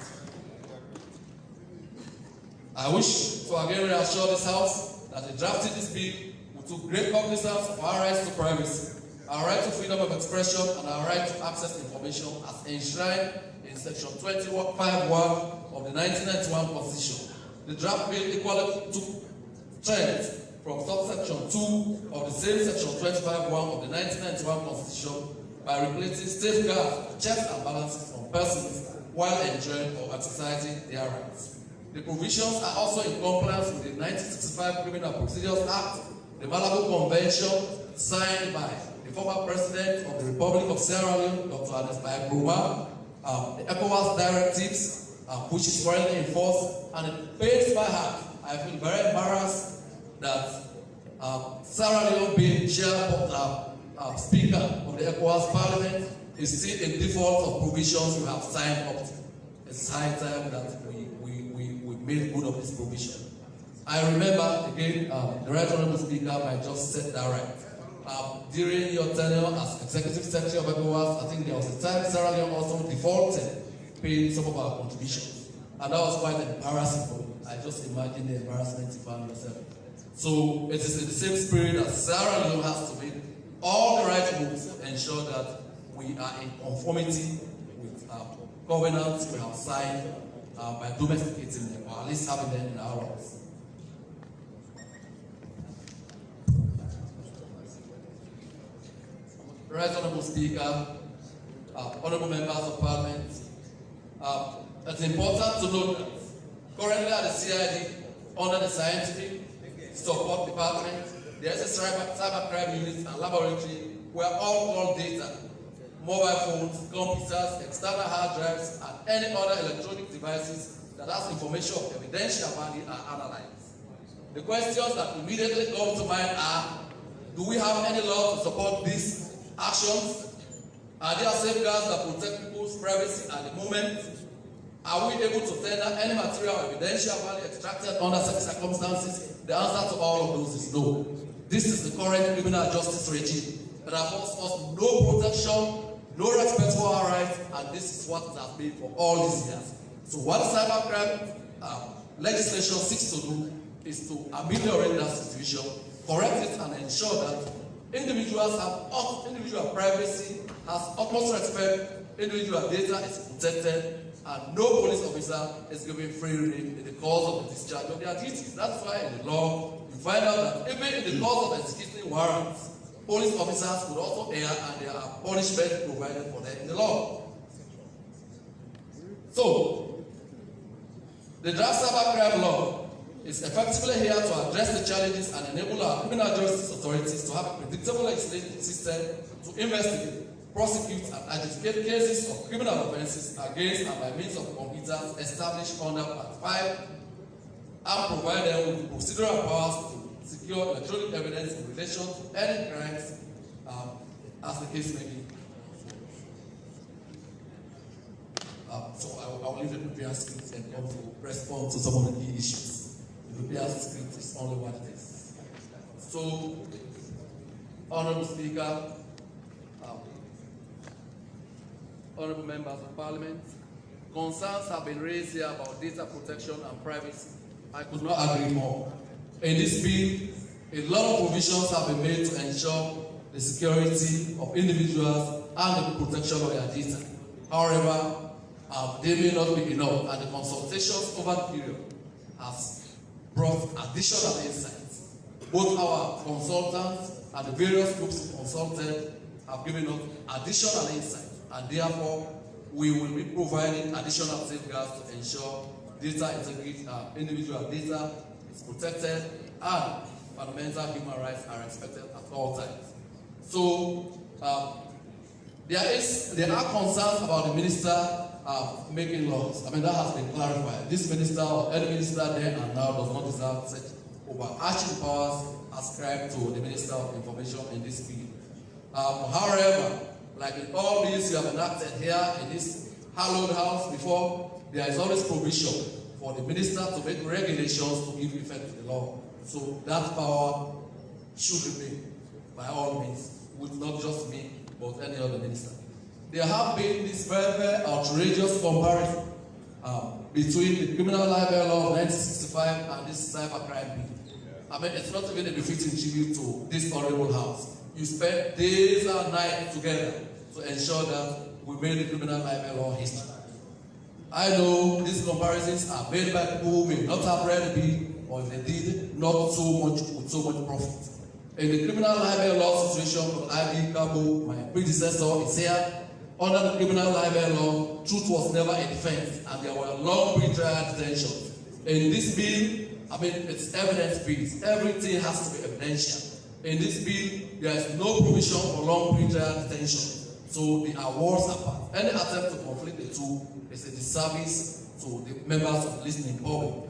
I wish to again reassure this House that in drafting this bill, we took great cognizance of our rights to privacy, our right to freedom of expression, and our right to access information as enshrined in Section 25(1) of the 1991 Constitution. The draft bill equally took strength from subsection 2 of the same Section 25(1) of the 1991 Constitution by replacing safeguards, checks and balances on persons while enjoying or exercising their rights. The provisions are also in compliance with the 1965 Criminal Procedures Act, the Malabo Convention signed by the former President of the Republic of Sierra Leone, Dr. Ratify, the ECOWAS directives, which is currently enforced, and it pains my heart. I feel very embarrassed that Sierra Leone, being Speaker of the ECOWAS Parliament, is still in default of provisions we have signed up to. It's high time that we made good of this provision. I remember, again, the Right Honorable Speaker might just set that right. During your tenure as Executive Secretary of ECOWAS, I think there was a time Sierra Leone also defaulted paying some of our contributions. And that was quite embarrassing for me. I just imagine the embarrassment you found yourself. So it is in the same spirit that Sierra Leone has to make all the right moves to ensure that we are in conformity with covenants we have signed by domesticating them, or at least having them in our laws. Right Honorable Speaker, Honorable Members of Parliament, it's important to note that currently at the CID, under the scientific support department. There is a cybercrime unit and laboratory where all data, mobile phones, computers, external hard drives, and any other electronic devices that has information of evidential value are analyzed. The questions that immediately come to mind are, do we have any law to support these actions? Are there safeguards that protect people's privacy at the moment? Are we able to tender any material or evidential value extracted under such circumstances? The answer to all of those is no. This is the current criminal justice regime that affords us no protection, no respect for our rights, and this is what it has been for all these years. So what cybercrime legislation seeks to do is to ameliorate that situation, correct it, and ensure that individuals have individual privacy, has utmost respect, individual data is protected, and no police officer is given free rein in the course of the discharge of their duties. That's why in the law, you find out that even in the course of executing warrants, police officers could also err, and there are punishments provided for them in the law. So, the draft cybercrime law is effectively here to address the challenges and enable our criminal justice authorities to have a predictable legislative system to investigate, prosecute, and adjudicate cases of criminal offenses against and by means of computers established under Part 5, and provide them with procedural powers to secure electronic evidence in relation to any crimes as the case may be. So I will leave the prepared script and come to respond to some of the key issues. The prepared script is only what it is. So, Honorable Speaker, Honorable Members of Parliament, concerns have been raised here about data protection and privacy. I could not agree more. In this bill, a lot of provisions have been made to ensure the security of individuals and the protection of their data. However, they may not be enough, and the consultations over the period has brought additional insights. Both our consultants and the various groups we consulted have given us additional insights, and therefore we will be providing additional safeguards to ensure data integrity, individual data is protected, and fundamental human rights are respected at all times. So there are concerns about the minister making laws. I mean, that has been clarified. This minister or any minister then and now does not deserve such overarching powers ascribed to the Minister of Information in this bill. However, like in all these you have enacted here in this hallowed house before, there is always provision for the minister to make regulations to give effect to the law. So that power should remain by all means, with not just me, but any other minister. There have been this very, very outrageous comparison between the criminal libel law of 1965 and this cybercrime bill. I mean, it's not even a befitting tribute to this honorable house. You spent days and nights together to ensure that we made the criminal libel law history. I know these comparisons are made by people who may not have read the bill, or if they did, not so much with so much profit. In the criminal libel law situation, I.B. Cabo, my predecessor, is here. Under the criminal libel law, truth was never a defense, and there were long pre-trial detentions. In this bill, I mean, it's evidence-based. Everything has to be evidential. In this bill, there is no provision for long pre-trial detention. So the awards apart. Any attempt to conflict the two is a disservice to the members of the listening public.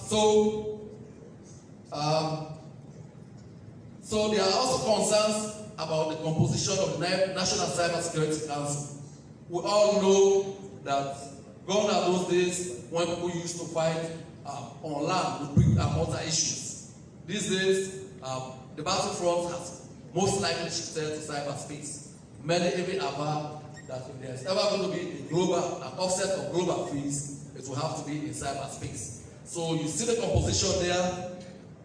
So there are also concerns about the composition of the National Cybersecurity Council. We all know that gone are those days when people used to fight on land with brick and mortar issues. These days, the battlefront has most likely shifted to cyberspace. Many even aver that if there is ever going to be a global, an offset of global fees, it will have to be in cyberspace. So you see the composition there.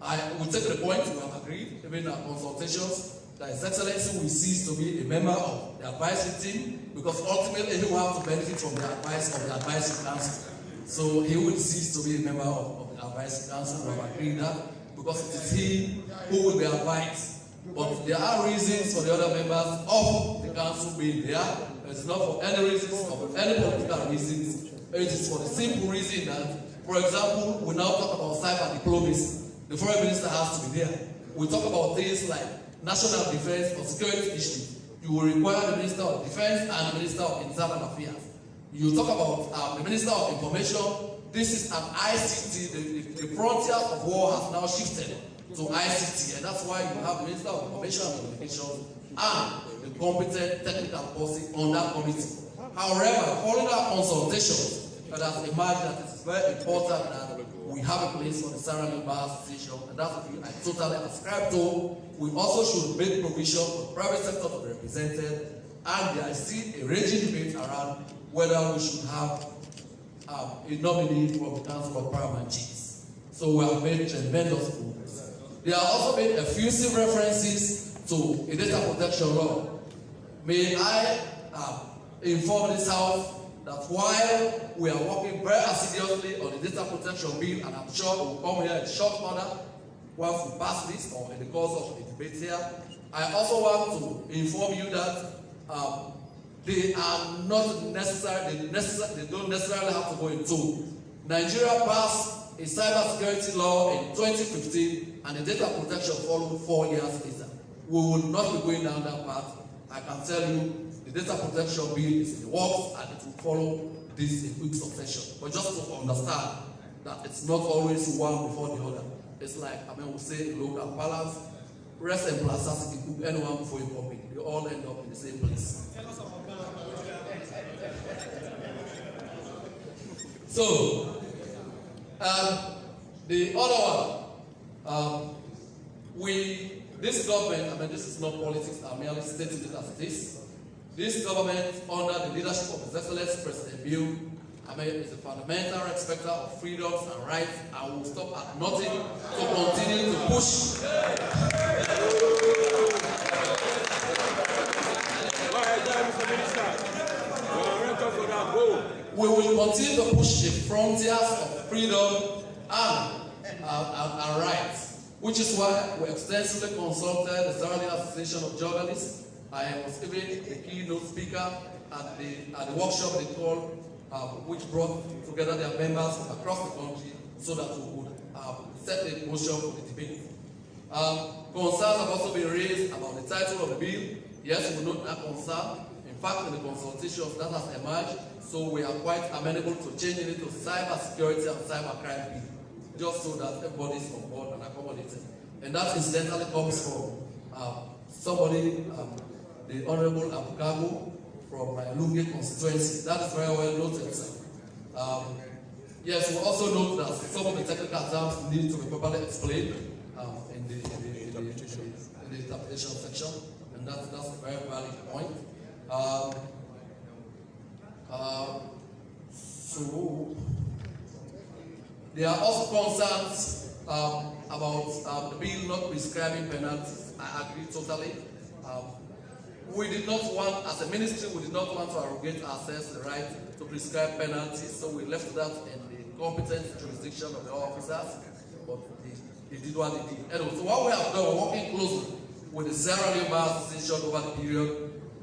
I will take the point, we have agreed, even in our consultations, that His Excellency will cease to be a member of the advisory team, because ultimately he will have to benefit from the advice of the advisory council. So he will cease to be a member of the advisory council. We have agreed that, because it is he who will be advised. But there are reasons for the other members of the council being there. It's not for any reasons or for any political reasons. It is for the simple reason that For example, we now talk about cyber diplomacy. The foreign minister has to be there. We talk about things like national defense or security issues. You will require the Minister of Defense and the Minister of Internal Affairs. You talk about the Minister of Information. This is an ICT. The frontier of war has now shifted to ICT, and that's why you have the Minister of Information and Communications and the competent technical policy on that committee. However, following our consultations, that has emerged that it is very important that we have a place for the Sierra Leone Bar Association, and that's what I totally ascribe to. We also should make provision for the private sector to be represented, and there is still a raging debate around whether we should have a nominee from the Council of Paramount Chiefs. So we have made tremendous progress. There are also made effusive references to a data protection law. May I inform this House that while we are working very assiduously on the data protection bill, and I'm sure it will come here in short order once we pass this or in the course of the debate here, I also want to inform you that they are not necessary, they don't necessarily have to go into. Nigeria passed a cybersecurity law in 2015, and the data protection followed 4 years later. We will not be going down that path. I can tell you the data protection bill is in the works, and it will follow this in quick succession. But just to understand that it's not always one before the other. It's like, we say in local balance, rest and plasticity, cook anyone before you pop it. They all end up in the same place. So, the other one, this government, this is not politics, I'm merely stating it as it is. This government, under the leadership of His Excellency President Bill, is a fundamental respecter of freedoms and rights, and will stop at nothing to continue to push. We will continue to push the frontiers of freedom and rights, which is why we extensively consulted the Sierra Leone Association of Journalists. I was even the keynote speaker at the workshop they called, which brought together their members from across the country so that we would set the motion for the debate. Concerns have also been raised about the title of the bill. Yes, we note that concern. In fact, in the consultations that has emerged, so we are quite amenable to changing it to cyber security and cyber crime bill, just so that everybody is on board and accommodated. And that incidentally comes from somebody, the Honorable Abukago from my Lungi constituency. That is very well noted. Yes, we also note that some of the technical terms need to be properly explained in the interpretation section, and that's a very valid point. So there are also concerns about the bill not prescribing penalties. I agree totally. We did not want, as a ministry, we did not want to arrogate ourselves the right to prescribe penalties, so we left that in the competent jurisdiction of the officers, but they did what they did. Anyway, so what we have done, working closely with the Sierra Leone Bar Association over the period,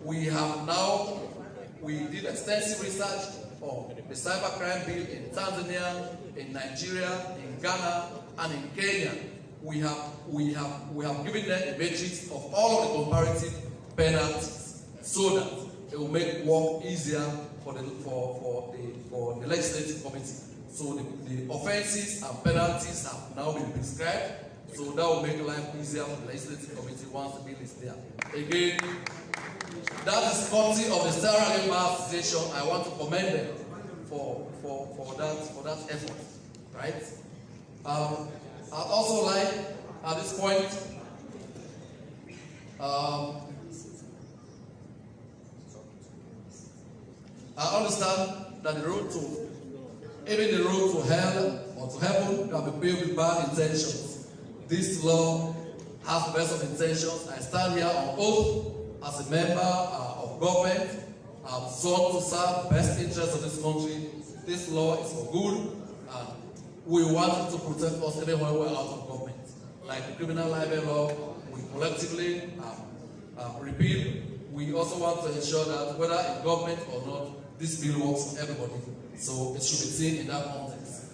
we did extensive research on the cybercrime bill in Tanzania, in Nigeria, in Ghana, and in Kenya. We have given them a matrix of all of the comparative penalties so that it will make work easier for the legislative committee. So the offenses and penalties have now been prescribed, so that will make life easier for the legislative committee once the bill is there. Again, that is courtesy of the Sierra Leone Bar Association. I want to commend them for that effort, right? I'd also like, at this point, I understand that the road to hell or to heaven can be paved with bad intentions. This law has the best of intentions. I stand here on oath as a member of government. I'm sworn to serve the best interests of this country. This law is for good, and we want to protect us even when we're out of government. Like the criminal libel law, we collectively repeal. We also want to ensure that whether in government or not, this bill works for everybody. So it should be seen in that context.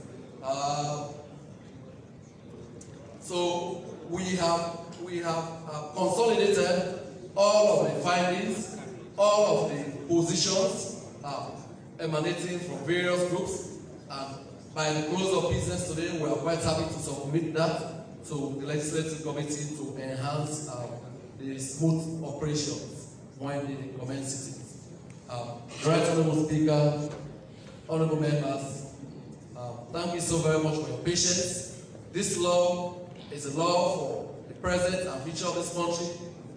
So we have consolidated all of the findings, all of the positions emanating from various groups, and by the close of business today, we are quite happy to submit that to the Legislative Committee to enhance the smooth operations when they commence sittings. Right Honourable Speaker, Honourable Members, thank you so very much for your patience. This law is a law for the present and future of this country.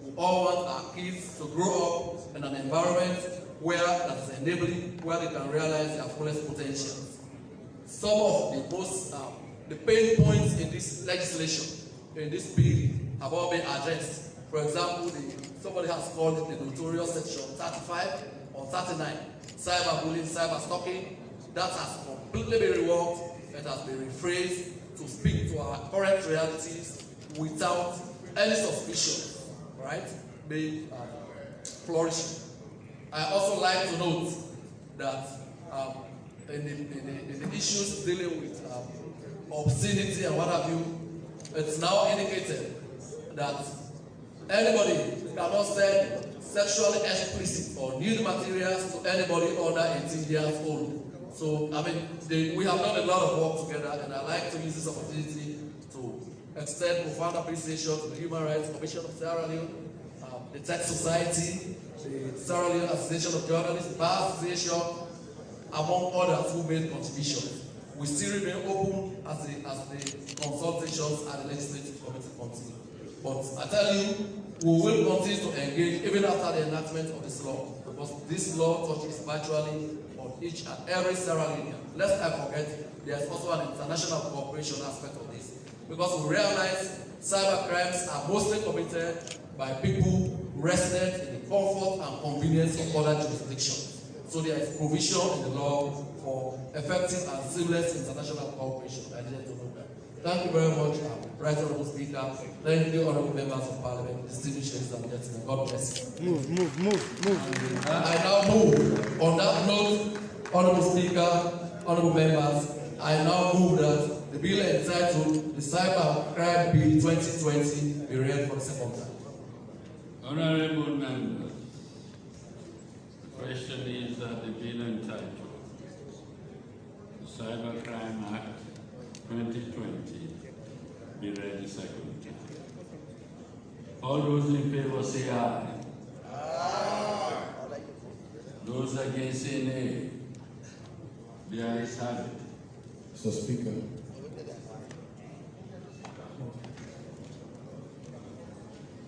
We all want our kids to grow up in an environment where that is enabling, where they can realize their fullest potential. Some of the most the pain points in this legislation, in this bill, have all been addressed. For example, somebody has called it the notorious section 35 or 39, cyberbullying, cyber stalking. That has completely been reworked. It has been rephrased to speak to our current realities without any suspicion, right? Being flourishing. I also like to note that in the issues dealing with obscenity and what have you, it's now indicated that anybody cannot send sexually explicit or nude materials to anybody under 18 years old. So, I mean, we have done a lot of work together, and I like to use this opportunity to extend profound appreciation to the Human Rights Commission of Sierra Leone, the Tech Society, the Sierra Leone Association of Journalists, Bar Association, among others who made contributions. We still remain open as the consultations at the Legislative Committee continue. But I tell you, we will continue to engage even after the enactment of this law, because this law touches virtually on each and every Sierra Leonean. Lest I forget, there is also an international cooperation aspect of this, because we realize cyber crimes are mostly committed by people resident in the comfort and convenience of other jurisdictions. So there is provision in the law for effective and seamless international cooperation. I didn't know that. Thank you very much, Right Honourable Speaker. Thank you, Honourable Members of Parliament, distinguished ladies and gentlemen. God bless you. Move. I now move. On that note, Honourable Speaker, Honourable Members, I now move that the bill entitled the Cyber Crime Bill 2020 be read for the second time. Honourable Members, the question is that the bill entitled the Cyber Crime Act 2020 be read the second time. All those in favor say aye. Aye. Those against say nay. The ayes have it. Mr. Speaker.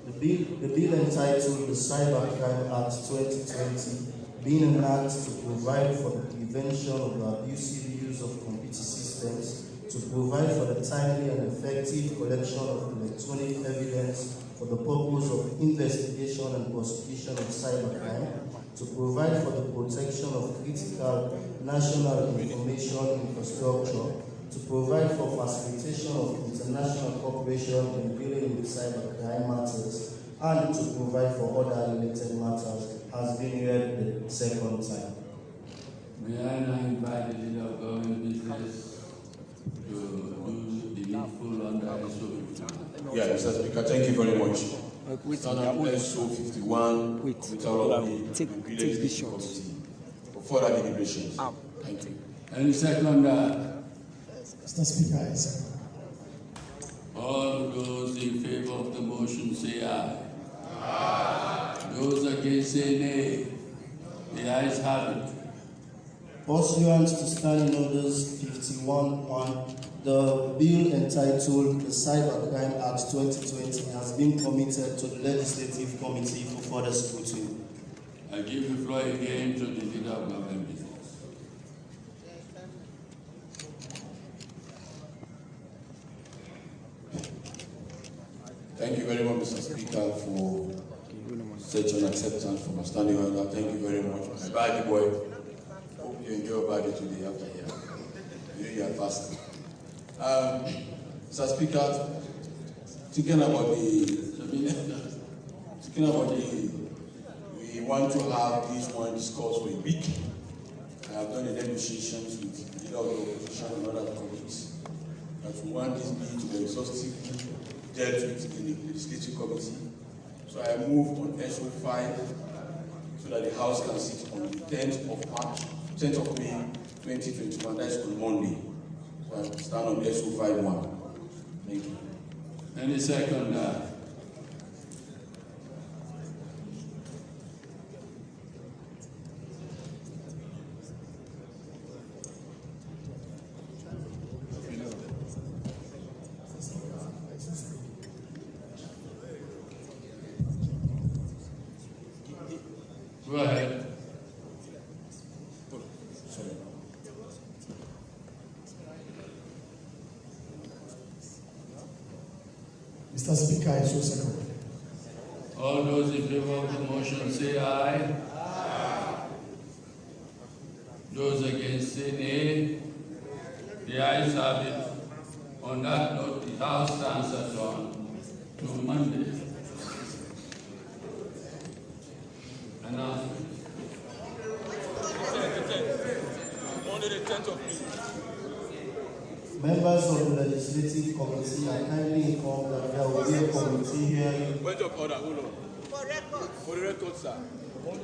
The bill entitled the Cyber Crime Act 2020 being an act to provide for the prevention of the abusive use of computer systems, to provide for the timely and effective collection of electronic evidence for the purpose of investigation and prosecution of cybercrime, to provide for the protection of critical national information infrastructure, to provide for facilitation of international cooperation in dealing with cybercrime matters, and to provide for other related matters has been read the second time. May I now invite the leader of government business to do the needful under SO51? Yeah, Mr. Speaker, thank you very much. Under SO51, with all of the take this shot for further deliberations. Thank you. Any second? Mr. Speaker, I second. All those in favor of the motion say aye. Aye. Those against say nay. The ayes have it. Pursuant to Standing Orders 51.1, the bill entitled the Cybercrime Act 2020 has been committed to the Legislative Committee for further scrutiny. I give the floor again to the leader of government business. Thank you very much, Mr. Speaker, for such an acceptance for my standing order. Thank you very much. My body boy, hope you enjoy your body today after here. You are fasting. Mr. Speaker, speaking about we want to have this one discussed for a week, I have done the negotiations with the leader of the opposition and other committees that we want this bill to be exhaustively dealt with in the legislative committee. So I moved on SO5 so that the House can sit on the 10th of May 2021, that's on Monday. So I stand on SO51. Thank you. Any second? Go ahead. Mr. Speaker, I so second. All those in favor of the motion say aye. Those against say nay. The ayes have it. On that note, the House stands adjourned to Monday. Announcement. Monday the 10th of May. Members of the Legislative Committee are kindly informed that there will be a committee hearing. Point of order, hold on. For record. For the record, sir.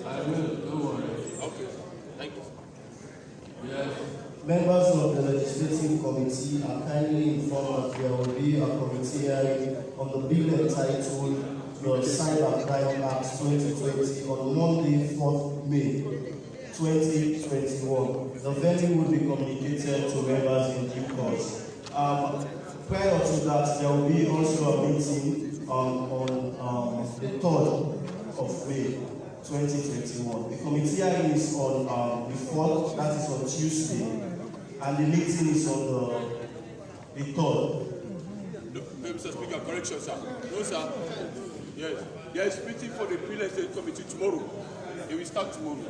I will, don't worry. Okay, thank you. Yes. Members of the Legislative Committee are kindly informed that there will be a committee hearing on the bill entitled the Cybercrime Act 2020 on Monday, 4th May 2021. The venue will be communicated to members in due course. Prior to that, there will be also a meeting on the 3rd of May 2021. The committee hearing is on the 4th, that is on Tuesday, and the meeting is on the 3rd. No, Mr. Speaker, correction, sir. No, sir. Yes. There is meeting for the Pre-Legislative Committee tomorrow. It will start tomorrow.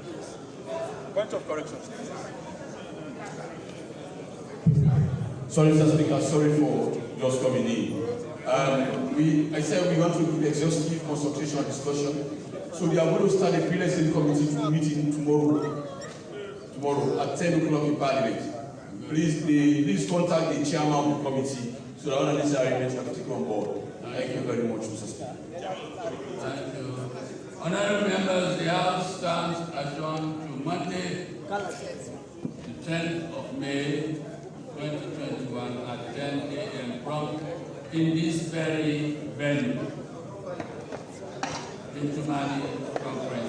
Point of correction, sir. Sorry, Mr. Speaker, sorry for just coming in. I said we want to do exhaustive consultation and discussion. So we are going to start a pre-legislative committee meeting tomorrow at 10 o'clock in Parliament. Please contact the chairman of the committee so that all the necessary arrangements can be taken on board. Thank you very much, Mr. Speaker. Thank you. Honourable members, the House stands adjourned to Monday, the 10th of May 2021 at 10 a.m. prompt in this very venue, Intumani Conference.